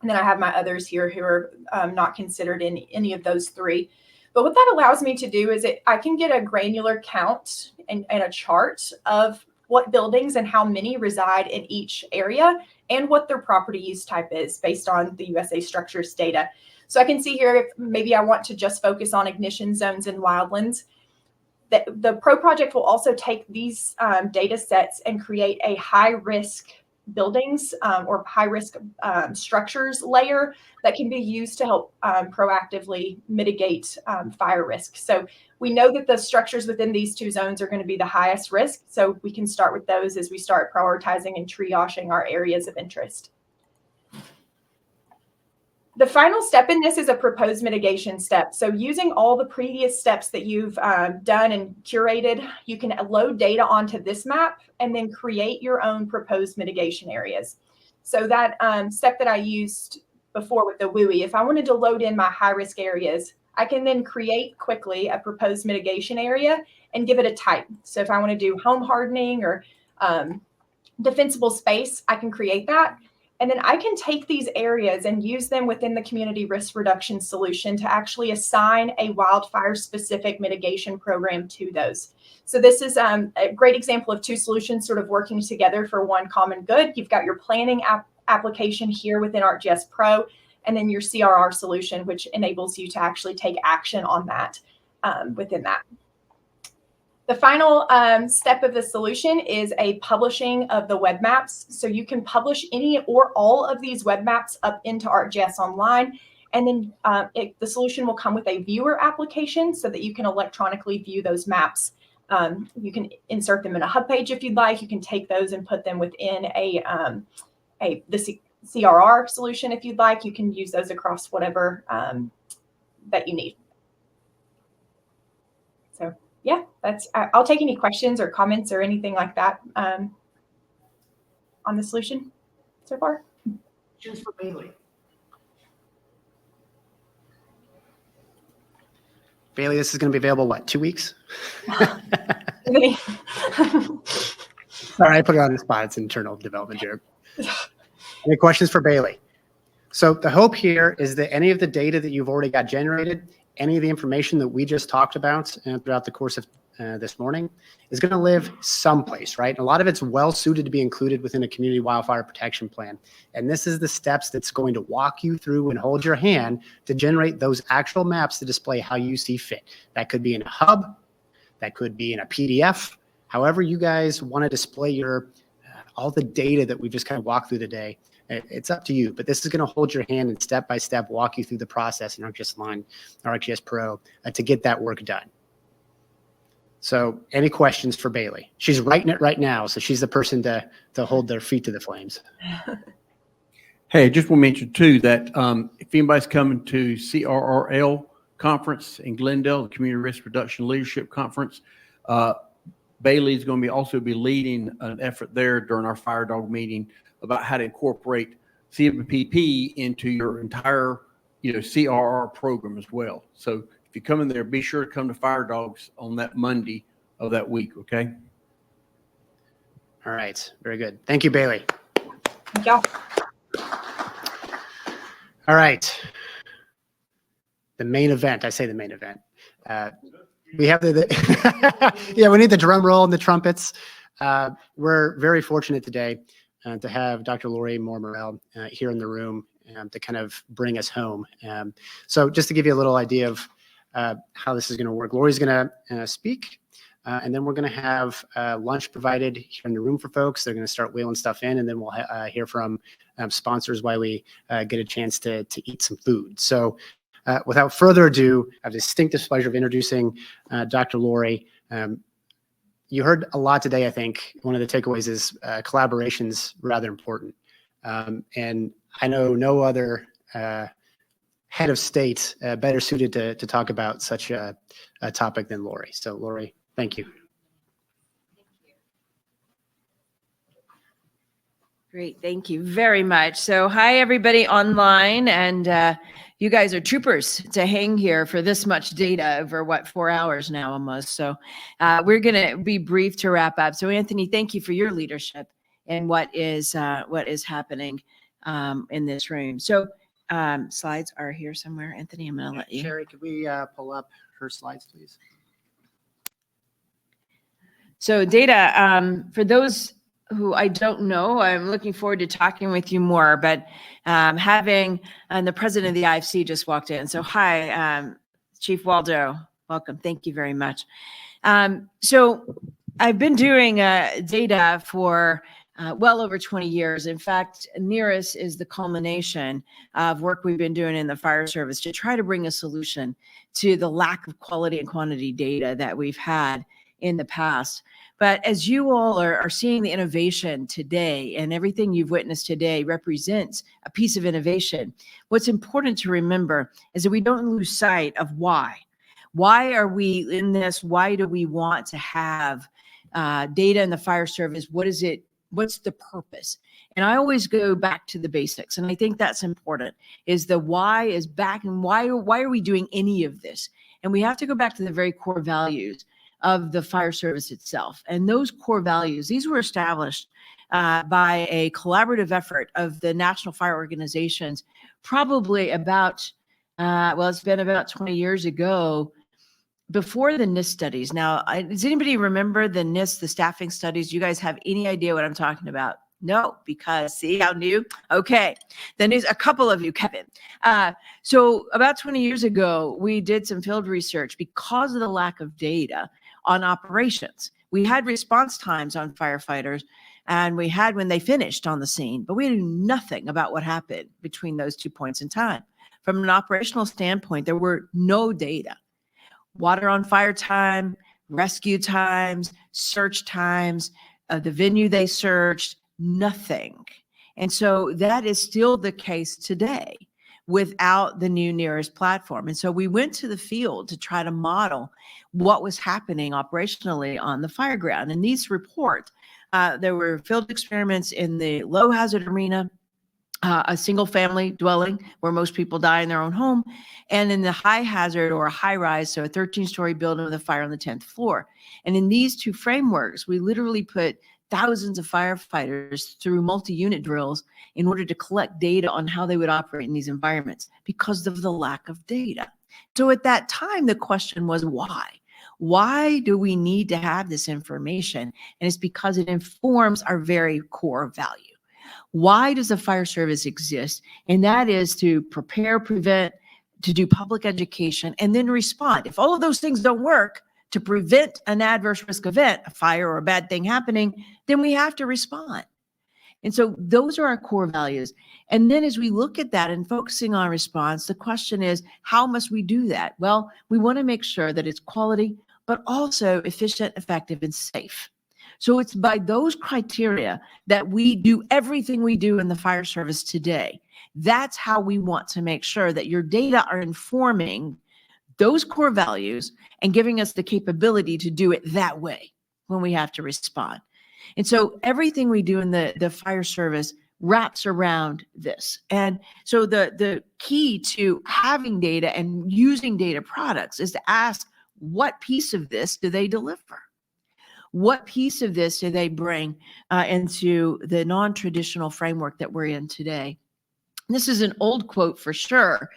And then I have my others here who are not considered in any of those three. But what that allows me to do is I can get a granular count and a chart of what buildings and how many reside in each area and what their property use type is based on the USA structures data. So I can see here, if maybe I want to just focus on ignition zones and wildlands. The Pro project will also take these data sets and create a high-risk buildings or high-risk structures layer that can be used to help proactively mitigate fire risk. So we know that the structures within these two zones are going to be the highest risk. So we can start with those as we start prioritizing and triaging our areas of interest. The final step in this is a proposed mitigation step. So using all the previous steps that you've done and curated, you can load data onto this map and then create your own proposed mitigation areas. So that step that I used before with the WUI, if I wanted to load in my high-risk areas, I can then create quickly a proposed mitigation area and give it a type. So if I want to do home hardening or defensible space, I can create that. And then I can take these areas and use them within the community risk reduction solution to actually assign a wildfire-specific mitigation program to those. So this is a great example of two solutions sort of working together for one common good. You've got your planning application here within ArcGIS Pro, and then your CRR solution, which enables you to actually take action on that within that. The final step of the solution is a publishing of the web maps. So you can publish any or all of these web maps up into ArcGIS Online. And then the solution will come with a viewer application so that you can electronically view those maps. You can insert them in a hub page if you'd like. You can take those and put them within the CRR solution if you'd like. You can use those across whatever that you need. So yeah, I'll take any questions or comments or anything like that on the solution so far. Questions for Bailey? Bailey, this is going to be available, what, 2 weeks? All right, put it on the spot. It's internal development here. Any questions for Bailey? So the hope here is that any of the data that you've already got generated, any of the information that we just talked about throughout the course of this morning is going to live someplace, right? And a lot of it's well suited to be included within a community wildfire protection plan. And this is the steps that's going to walk you through and hold your hand to generate those actual maps to display how you see fit. That could be in a hub, that could be in a PDF, however you guys want to display your all the data that we've just kind of walked through today. It's up to you, but this is going to hold your hand and step by step walk you through the process in ArcGIS Online, ArcGIS Pro to get that work done. So any questions for Bailey? She's writing it right now, so she's the person to hold their feet to the flames. Hey, I just want to mention too that if anybody's coming to CRRL conference in Glendale, the Community Risk Reduction Leadership Conference, Bailey is going to also be leading an effort there during our FireDAWG meeting about how to incorporate CWPP into your entire, CRR program as well. So if you come in there, be sure to come to FireDAWGs on that Monday of that week, okay? All right, very good. Thank you, Bailey. Thank y'all. All right. The main event, I say the main event. We have yeah, we need the drum roll and the trumpets. We're very fortunate today to have Dr. Lori Moore-Morell here in the room to kind of bring us home. So just to give you a little idea of how this is going to work, Lori's going to speak, and then we're going to have lunch provided here in the room for folks. They're going to start wheeling stuff in, and then we'll hear from sponsors while we get a chance to eat some food. So without further ado, I have the distinctive pleasure of introducing Dr. Lori. You heard a lot today, I think. One of the takeaways is collaboration's rather important. And I know no other head of state better suited to talk about such a topic than Lori. So Lori, thank you. Great, thank you very much. So hi, everybody online, and you guys are troopers to hang here for this much data over, 4 hours now almost. So we're gonna be brief to wrap up. So Anthony, thank you for your leadership and what is happening in this room. So slides are here somewhere. Anthony, I'm gonna let you. Sherry, could we pull up her slides, please? So data, for those who I don't know, I'm looking forward to talking with you more, but having the president of the IFC just walked in. So hi, Chief Waldo, welcome. Thank you very much. So I've been doing data for well over 20 years. In fact, NERIS is the culmination of work we've been doing in the fire service to try to bring a solution to the lack of quality and quantity data that we've had in the past. But as you all are seeing the innovation today, and everything you've witnessed today represents a piece of innovation, what's important to remember is that we don't lose sight of why. Why are we in this? Why do we want to have data in the fire service? What is it? What's the purpose? And I always go back to the basics. And I think that's important, is the why is back, and why are we doing any of this? And we have to go back to the very core values of the fire service itself. And those core values, these were established by a collaborative effort of the national fire organizations, probably about, it's been about 20 years ago, before the NIST studies. Now, does anybody remember the NIST, the staffing studies? You guys have any idea what I'm talking about? No, because see how new? Okay, then there's a couple of you, Kevin. So about 20 years ago, we did some field research because of the lack of data on operations. We had response times on firefighters, and we had when they finished on the scene, but we knew nothing about what happened between those 2 points in time. From an operational standpoint, there were no data. Water on fire time, rescue times, search times, the venue they searched, nothing. And so that is still the case today without the new nearest platform. And so we went to the field to try to model what was happening operationally on the fire ground. And these report, there were field experiments in the low hazard arena, a single family dwelling where most people die in their own home, and in the high hazard or a high rise, so a 13-story building with a fire on the 10th floor. And in these two frameworks, we literally put thousands of firefighters through multi-unit drills in order to collect data on how they would operate in these environments because of the lack of data. So at that time, the question was why? Why do we need to have this information? And it's because it informs our very core value. Why does the fire service exist? And that is to prepare, prevent, to do public education, and then respond. If all of those things don't work, to prevent an adverse risk event, a fire or a bad thing happening, then we have to respond. And so those are our core values. And then as we look at that and focusing on response, the question is, how must we do that? Well, we want to make sure that it's quality, but also efficient, effective, and safe. So it's by those criteria that we do everything we do in the fire service today. That's how we want to make sure that your data are informing those core values and giving us the capability to do it that way when we have to respond. And so everything we do in the fire service wraps around this. And so the key to having data and using data products is to ask, what piece of this do they deliver? What piece of this do they bring into the non-traditional framework that we're in today? This is an old quote for sure,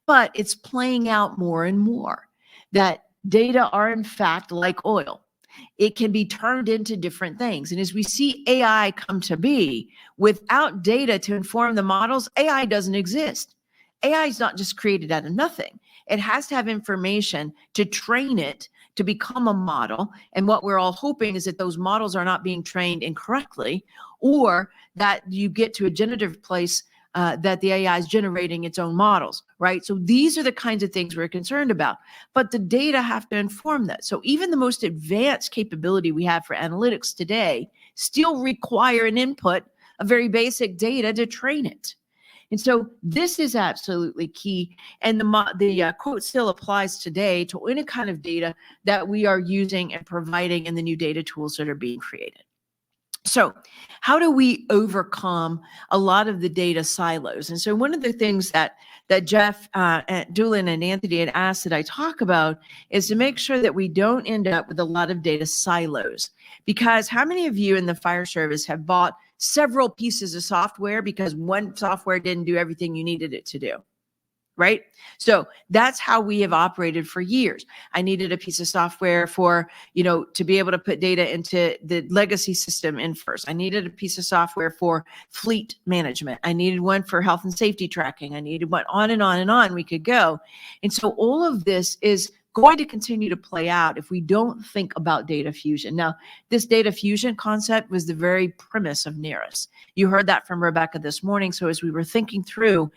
but it's playing out more and more that data are in fact like oil. It can be turned into different things. And as we see AI come to be, without data to inform the models, AI doesn't exist. AI is not just created out of nothing. It has to have information to train it to become a model. And what we're all hoping is that those models are not being trained incorrectly, or that you get to a generative place that the AI is generating its own models, right? So these are the kinds of things we're concerned about, but the data have to inform that. So even the most advanced capability we have for analytics today still require an input of very basic data to train it. And so this is absolutely key. And the quote still applies today to any kind of data that we are using and providing in the new data tools that are being created. So how do we overcome a lot of the data silos? And so one of the things that Jeff Doolin and Anthony had asked that I talk about is to make sure that we don't end up with a lot of data silos. Because how many of you in the fire service have bought several pieces of software because one software didn't do everything you needed it to do? Right? So that's how we have operated for years. I needed a piece of software for, to be able to put data into the legacy system in first. I needed a piece of software for fleet management. I needed one for health and safety tracking. I needed one, on and on and on we could go. And so all of this is going to continue to play out if we don't think about data fusion. Now, this data fusion concept was the very premise of NERIS. You heard that from Rebecca this morning. So as we were thinking through,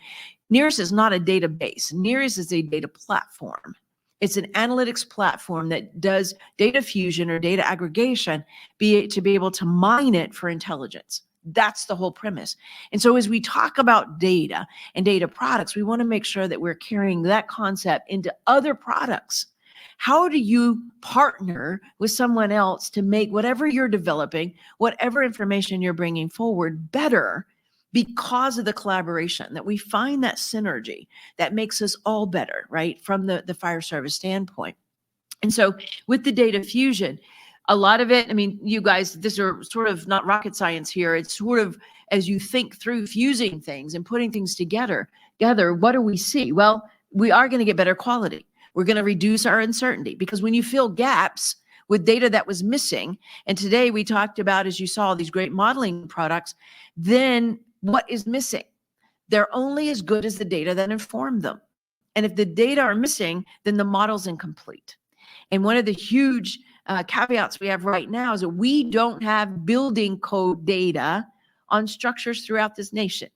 NERIS is not a database. NERIS is a data platform. It's an analytics platform that does data fusion or data aggregation to be able to mine it for intelligence. That's the whole premise. And so as we talk about data and data products, we want to make sure that we're carrying that concept into other products. How do you partner with someone else to make whatever you're developing, whatever information you're bringing forward better, because of the collaboration, that we find that synergy that makes us all better, right? From the fire service standpoint. And so with the data fusion, a lot of it, I mean, you guys, this are sort of not rocket science here. It's sort of, as you think through fusing things and putting things together, what do we see? Well, we are going to get better quality. We're going to reduce our uncertainty, because when you fill gaps with data that was missing, and today we talked about, as you saw, these great modeling products, then what is missing? They're only as good as the data that inform them. And if the data are missing, then the model's incomplete. And one of the huge caveats we have right now is that we don't have building code data on structures throughout this nation.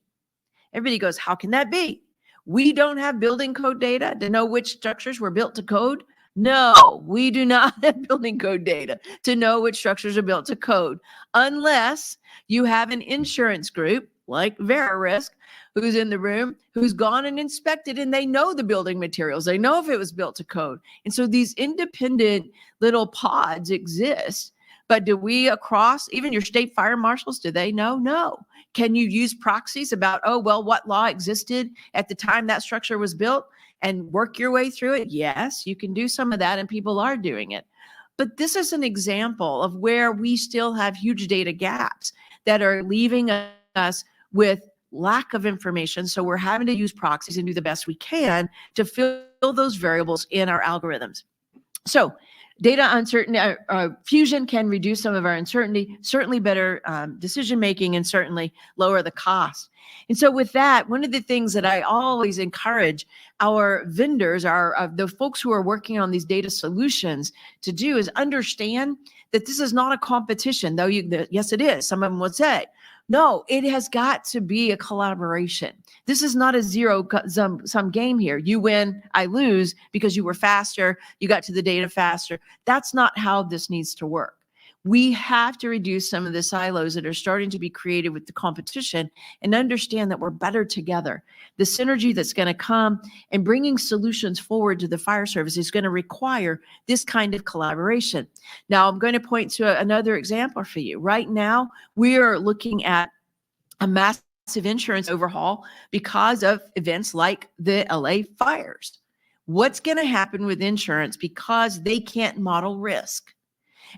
Everybody goes, how can that be? We don't have building code data to know which structures were built to code. No, we do not have building code data to know which structures are built to code, unless you have an insurance group like VeriRisk, who's in the room, who's gone and inspected, and they know the building materials. They know if it was built to code. And so these independent little pods exist. But do we across, even your state fire marshals, do they know? No. Can you use proxies about, oh, well, what law existed at the time that structure was built and work your way through it? Yes, you can do some of that, and people are doing it. But this is an example of where we still have huge data gaps that are leaving us with lack of information. So we're having to use proxies and do the best we can to fill those variables in our algorithms. So data uncertainty, fusion can reduce some of our uncertainty, certainly better decision-making, and certainly lower the cost. And so with that, one of the things that I always encourage our vendors, the folks who are working on these data solutions to do is understand that this is not a competition, though yes, it is. Some of them would say, no, it has got to be a collaboration. This is not a zero-sum game here. You win, I lose because you were faster, you got to the data faster. That's not how this needs to work. We have to reduce some of the silos that are starting to be created with the competition and understand that we're better together. The synergy that's going to come and bringing solutions forward to the fire service is going to require this kind of collaboration. Now, I'm going to point to another example for you. Right now, we are looking at a massive insurance overhaul because of events like the LA fires. What's going to happen with insurance because they can't model risk?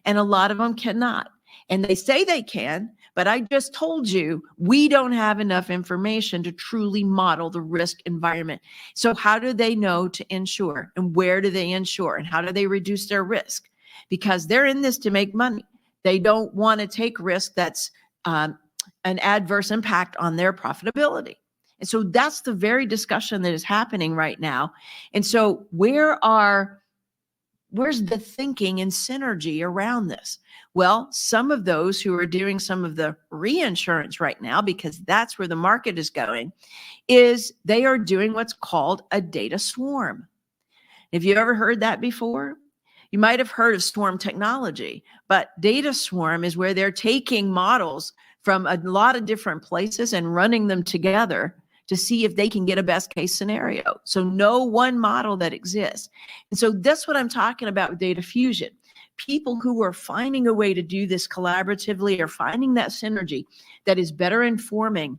And a lot of them cannot. And they say they can, but I just told you, we don't have enough information to truly model the risk environment. So how do they know to insure, and where do they insure, and how do they reduce their risk? Because they're in this to make money. They don't want to take risk that's an adverse impact on their profitability. And so that's the very discussion that is happening right now. And so where's the thinking and synergy around this? Well, some of those who are doing some of the reinsurance right now, because that's where the market is going, is they are doing what's called a data swarm. Have you ever heard that before? You might have heard of swarm technology, but data swarm is where they're taking models from a lot of different places and running them together to see if they can get a best case scenario. So no one model that exists. And so that's what I'm talking about with data fusion. People who are finding a way to do this collaboratively are finding that synergy that is better informing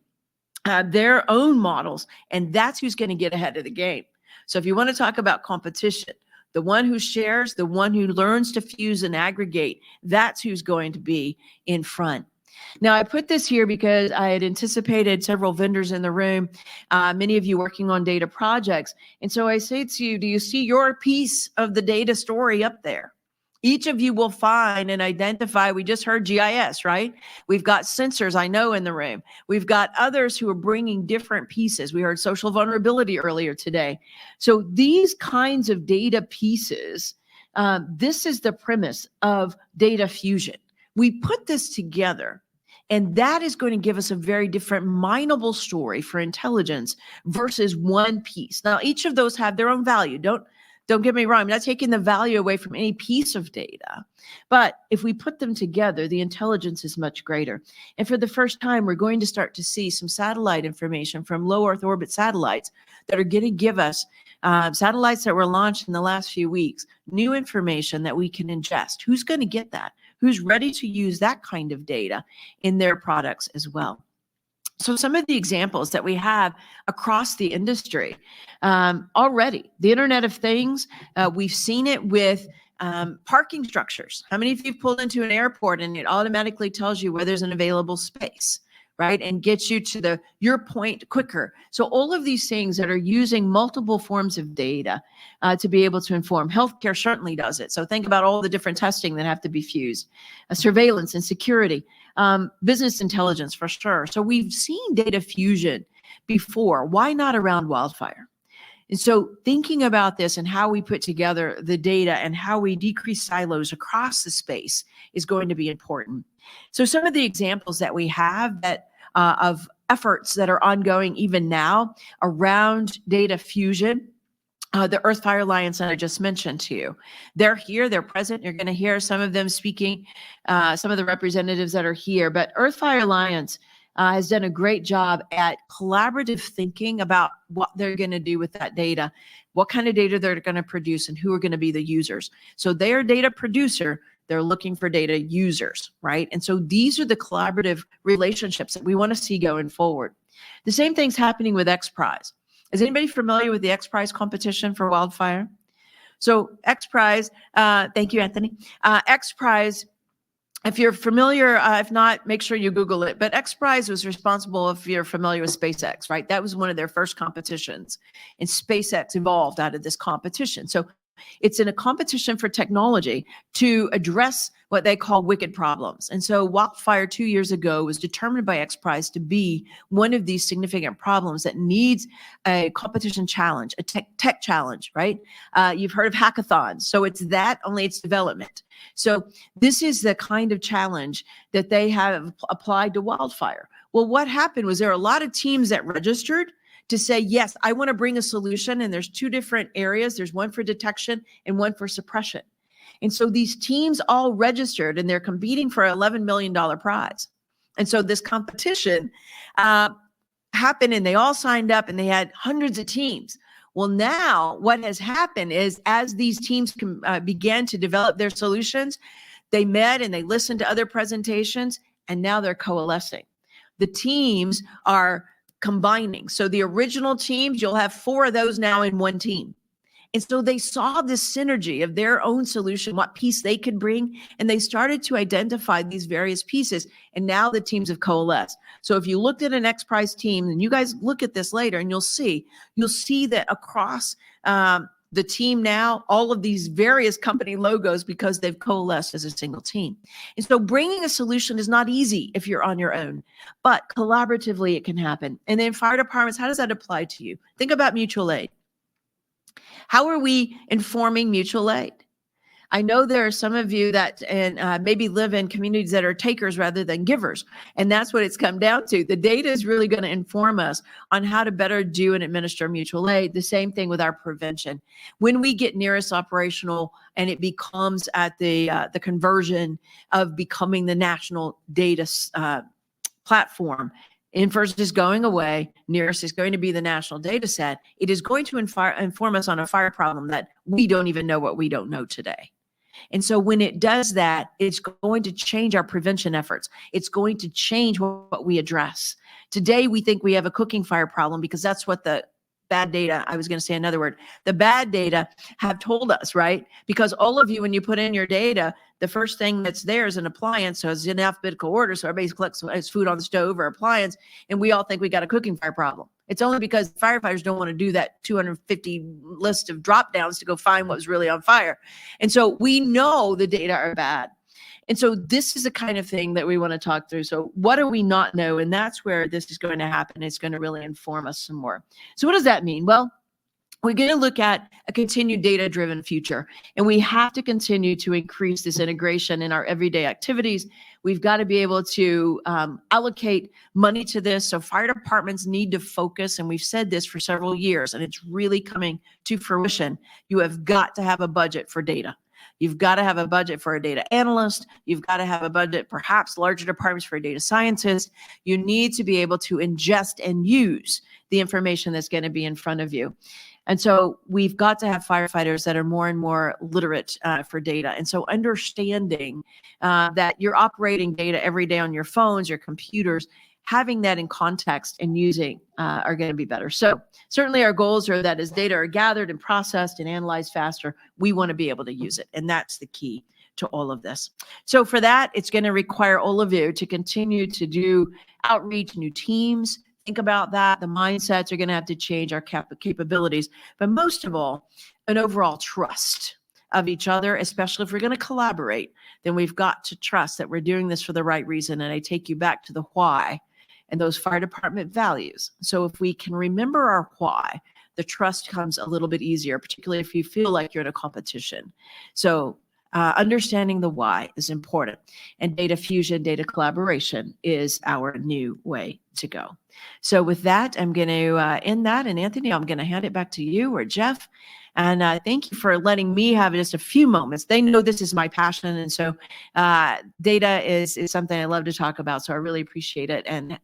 their own models. And that's who's going to get ahead of the game. So if you want to talk about competition, the one who shares, the one who learns to fuse and aggregate, that's who's going to be in front. Now, I put this here because I had anticipated several vendors in the room, many of you working on data projects. And so I say to you, do you see your piece of the data story up there? Each of you will find and identify, we just heard GIS, right? We've got sensors, I know, in the room. We've got others who are bringing different pieces. We heard social vulnerability earlier today. So these kinds of data pieces, this is the premise of data fusion. We put this together, and that is going to give us a very different mineable story for intelligence versus one piece. Now, each of those have their own value. Don't get me wrong. I'm not taking the value away from any piece of data. But if we put them together, the intelligence is much greater. And for the first time, we're going to start to see some satellite information from low Earth orbit satellites that are going to give us satellites that were launched in the last few weeks, new information that we can ingest. Who's going to get that? Who's ready to use that kind of data in their products as well? So some of the examples that we have across the industry already, the Internet of Things, we've seen it with parking structures. How many of you pulled into an airport and it automatically tells you where there's an available space, right? And gets you to your point quicker. So all of these things that are using multiple forms of data to be able to inform. Healthcare certainly does it. So think about all the different testing that have to be fused. Surveillance and security. Business intelligence for sure. So we've seen data fusion before. Why not around wildfire? And so thinking about this and how we put together the data and how we decrease silos across the space is going to be important. So some of the examples that we have that of efforts that are ongoing even now around data fusion, the Earth Fire Alliance that I just mentioned to you. They're here, they're present. You're going to hear some of them speaking, some of the representatives that are here. But Earth Fire Alliance has done a great job at collaborative thinking about what they're going to do with that data, what kind of data they're going to produce, and who are going to be the users. So they're a data producer. They're looking for data users, right? And so these are the collaborative relationships that we want to see going forward. The same thing's happening with XPRIZE. Is anybody familiar with the XPRIZE competition for wildfire? So XPRIZE, thank you, Anthony. XPRIZE, if you're familiar, if not, make sure you Google it. But XPRIZE was responsible, if you're familiar with SpaceX, right? That was one of their first competitions. And SpaceX evolved out of this competition. So it's in a competition for technology to address what they call wicked problems. And so wildfire 2 years ago was determined by XPRIZE to be one of these significant problems that needs a competition challenge, a tech challenge, right? You've heard of hackathons. So it's that, only it's development. So this is the kind of challenge that they have applied to wildfire. Well, what happened was there are a lot of teams that registered to say, yes, I want to bring a solution. And there's two different areas. There's one for detection and one for suppression. And so these teams all registered and they're competing for an $11 million prize. And so this competition happened and they all signed up and they had hundreds of teams. Well, now what has happened is as these teams began to develop their solutions, they met and they listened to other presentations and now they're coalescing. The teams are combining. So the original teams, you'll have 4 of those now in one team. And so they saw this synergy of their own solution, what piece they could bring, and they started to identify these various pieces. And now the teams have coalesced. So if you looked at an XPRIZE team, and you guys look at this later, and you'll see that across the team now, all of these various company logos because they've coalesced as a single team. And so bringing a solution is not easy if you're on your own, but collaboratively it can happen. And then fire departments, how does that apply to you? Think about mutual aid. How are we informing mutual aid? I know there are some of you that maybe live in communities that are takers rather than givers. And that's what it's come down to. The data is really going to inform us on how to better do and administer mutual aid. The same thing with our prevention. When we get nearest operational and it becomes at the conversion of becoming the national data platform, Infers is going away. Nearest is going to be the national data set. It is going to inform us on a fire problem that we don't even know what we don't know today. And so when it does that, it's going to change our prevention efforts. It's going to change what we address. Today, we think we have a cooking fire problem because that's what the bad data, I was going to say another word, the bad data have told us, right? Because all of you, when you put in your data, the first thing that's there is an appliance. So it's in alphabetical order. So everybody collects food on the stove or appliance. And we all think we got a cooking fire problem. It's only because firefighters don't want to do that 250 list of drop downs to go find what was really on fire. And so we know the data are bad. And so this is the kind of thing that we want to talk through. So what do we not know? And that's where this is going to happen. It's going to really inform us some more. So what does that mean? Well, we're going to look at a continued data-driven future, and we have to continue to increase this integration in our everyday activities. We've got to be able to allocate money to this. So fire departments need to focus, and we've said this for several years, and it's really coming to fruition. You have got to have a budget for data. You've got to have a budget for a data analyst. You've got to have a budget, perhaps larger departments for a data scientist. You need to be able to ingest and use the information that's going to be in front of you. And so we've got to have firefighters that are more and more literate for data. And so understanding that you're operating data every day on your phones, your computers, having that in context and using are going to be better. So certainly our goals are that as data are gathered and processed and analyzed faster, we want to be able to use it. And that's the key to all of this. So for that, it's going to require all of you to continue to do outreach, new teams. Think about that. The mindsets are going to have to change, our capabilities, but most of all, an overall trust of each other, especially if we're going to collaborate, then we've got to trust that we're doing this for the right reason. And I take you back to the why and those fire department values. So if we can remember our why, the trust comes a little bit easier, particularly if you feel like you're in a competition. So understanding the why is important, and data fusion, data collaboration is our new way to go. So with that, I'm going to end that. And Anthony, I'm going to hand it back to you or Jeff. And thank you for letting me have just a few moments. They know this is my passion. And so data is something I love to talk about. So I really appreciate it and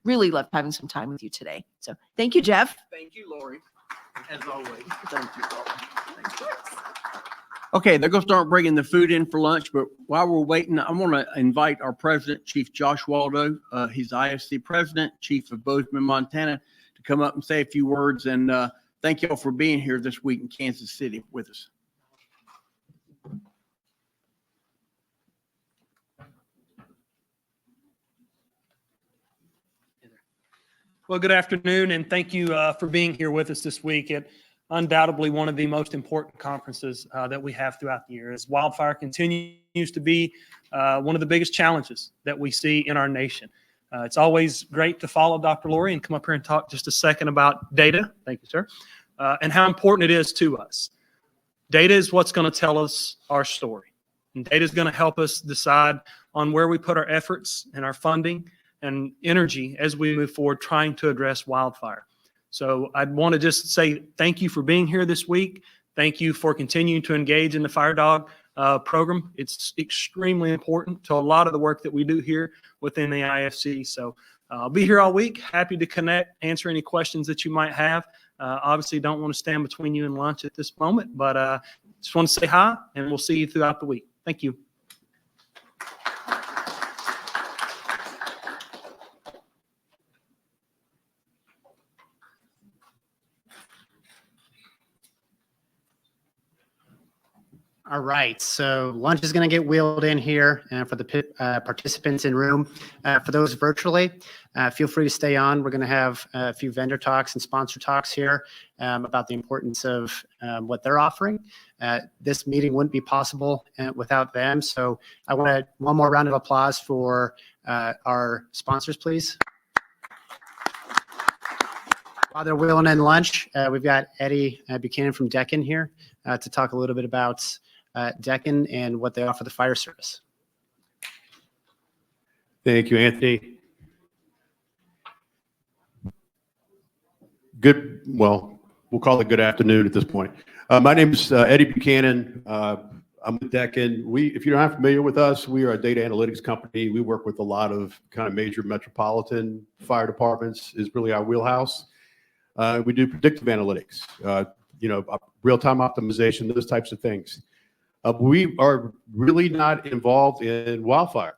really loved having some time with you today. So thank you, Jeff. Thank you, Lori. As always. Thank you, Lori. Thank you. Okay, they're going to start bringing the food in for lunch, but while we're waiting, I want to invite our president, Chief Josh Waldo. He's IFC president, chief of Bozeman, Montana, to come up and say a few words. And thank you all for being here this week in Kansas City with us. Well, good afternoon, and thank you for being here with us this week at undoubtedly one of the most important conferences that we have throughout the year, as wildfire continues to be one of the biggest challenges that we see in our nation. It's always great to follow Dr. Lori and come up here and talk just a second about data. Thank you, sir. And how important it is to us. Data is what's going to tell us our story. And data is going to help us decide on where we put our efforts and our funding and energy as we move forward trying to address wildfire. So I'd want to just say thank you for being here this week. Thank you for continuing to engage in the FireDAWG program. It's extremely important to a lot of the work that we do here within the IFC. So I'll be here all week, happy to connect, answer any questions that you might have. Obviously, don't want to stand between you and lunch at this moment, but just want to say hi, and we'll see you throughout the week. Thank you. All right, so lunch is going to get wheeled in here for the participants in room. For those virtually, feel free to stay on. We're going to have a few vendor talks and sponsor talks here about the importance of what they're offering. This meeting wouldn't be possible without them. So I want one more round of applause for our sponsors, please. While they're wheeling in lunch, we've got Eddie Buchanan from Deccan here to talk a little bit about Deccan and what they offer the fire service. Thank you, Anthony. Good, well, we'll call it good afternoon at this point. My name is Eddie Buchanan. I'm with Deccan. If you're not familiar with us, we are a data analytics company. We work with a lot of kind of major metropolitan fire departments is really our wheelhouse. We do predictive analytics, real-time optimization, those types of things. We are really not involved in wildfire.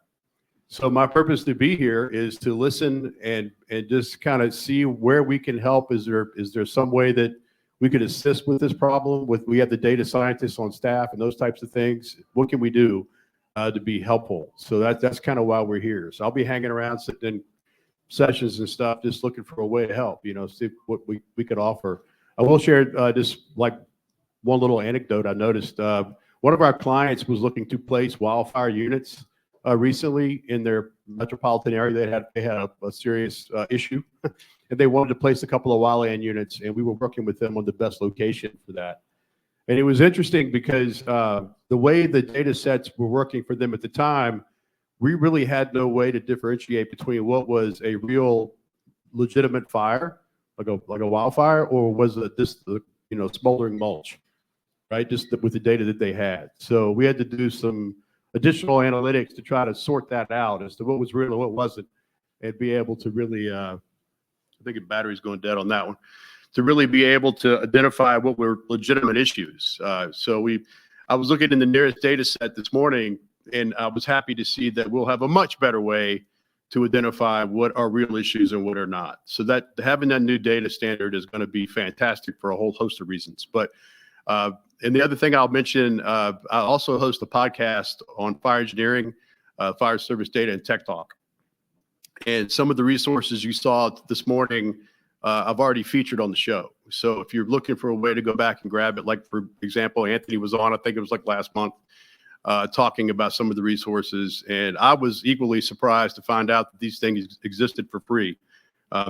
So my purpose to be here is to listen and just kind of see where we can help. Is there some way that we could assist with this problem? We have the data scientists on staff and those types of things. What can we do to be helpful? So that's kind of why we're here. So I'll be hanging around, sitting in sessions and stuff, just looking for a way to help, see what we could offer. I will share just like one little anecdote I noticed. One of our clients was looking to place wildfire units recently in their metropolitan area. They had a serious issue, and they wanted to place a couple of wildland units, and we were working with them on the best location for that. And it was interesting because the way the data sets were working for them at the time, we really had no way to differentiate between what was a real legitimate fire, like a wildfire, or was it just smoldering mulch, right? Just with the data that they had. So we had to do some additional analytics to try to sort that out as to what was real and what wasn't, and be able to really, I think the battery's going dead on that one, to really be able to identify what were legitimate issues. I was looking in the nearest data set this morning, and I was happy to see that we'll have a much better way to identify what are real issues and what are not. So that having that new data standard is going to be fantastic for a whole host of reasons. But and the other thing I'll mention, I also host a podcast on fire engineering, fire service data, and tech talk. And some of the resources you saw this morning, I've already featured on the show. So if you're looking for a way to go back and grab it, like for example, Anthony was on, I think it was like last month, talking about some of the resources. And I was equally surprised to find out that these things existed for free.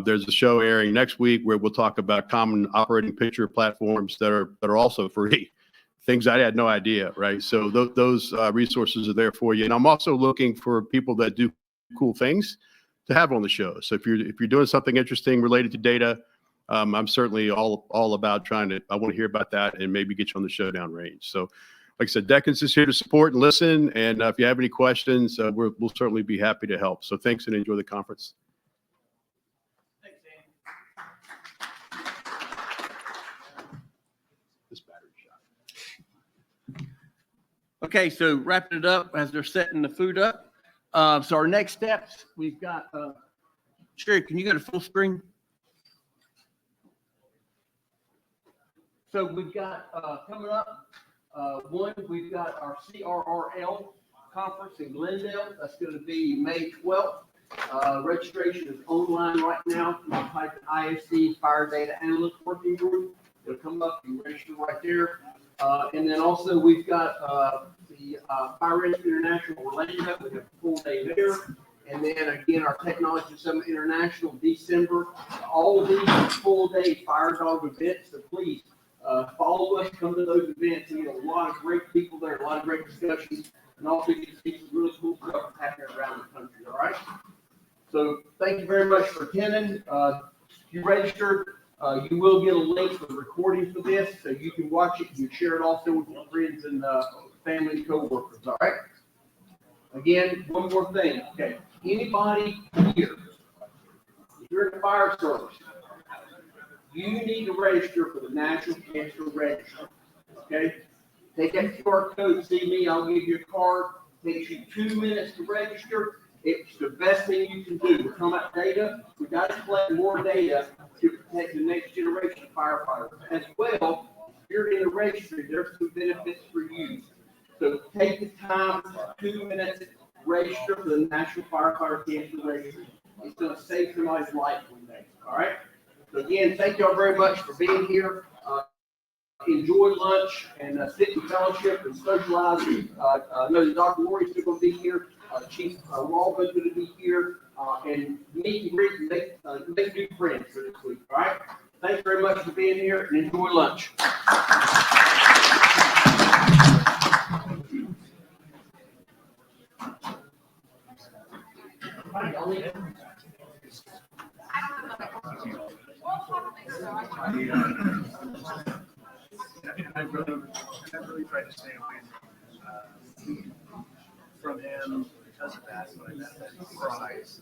There's a show airing next week where we'll talk about common operating picture platforms that are also free. Things I had no idea, right? So those resources are there for you. And I'm also looking for people that do cool things to have on the show. So if you're doing something interesting related to data, I'm certainly all about I want to hear about that and maybe get you on the showdown range. So like I said, Decans is here to support and listen. And if you have any questions, we'll certainly be happy to help. So thanks and enjoy the conference. Okay, so wrapping it up as they're setting the food up. So our next steps, we've got, Sherry, can you go to full screen? So we've got coming up, we've got our CRRL conference in Glendale. That's going to be May 12th. Registration is online right now. You can type in ISC Fire Data Analyst Working Group. It'll come up. You register right there. And then also we've got the Fire Rescue International Orlando. We have a full day there. And then again, our Technology Summit International December. All of these full day FireDAWG events. So please follow us, come to those events. We get a lot of great people there, a lot of great discussions, and also you can see some really cool stuff happening around the country. All right. So thank you very much for attending. If you registered, you will get a link for the recording for this, so you can watch it. You can share it also with your friends and family and coworkers. All right. Again, one more thing. Okay. Anybody here, if you're in the fire service, you need to register for the National Cancer Register. Okay? Take that QR code, see me, I'll give you a card. Takes you 2 minutes to register. It's the best thing you can do. We're talking about data. We've got to collect more data to protect the next generation of firefighters. As well, if you're in the registry, there's some benefits for you. So take the time, 2 minutes, register for the National Firefighter Cancer Registry. It's going to save somebody's life one day. All right? So again, thank y'all very much for being here. Enjoy lunch and sit in fellowship and socialize. I know that Dr. Lori's still going to be here. Chief Walden's going to be here. And meet and greet and make new friends for this week. All right? Thanks very much for being here and enjoy lunch. I really tried to stay away from him because of that, but I met that surprise.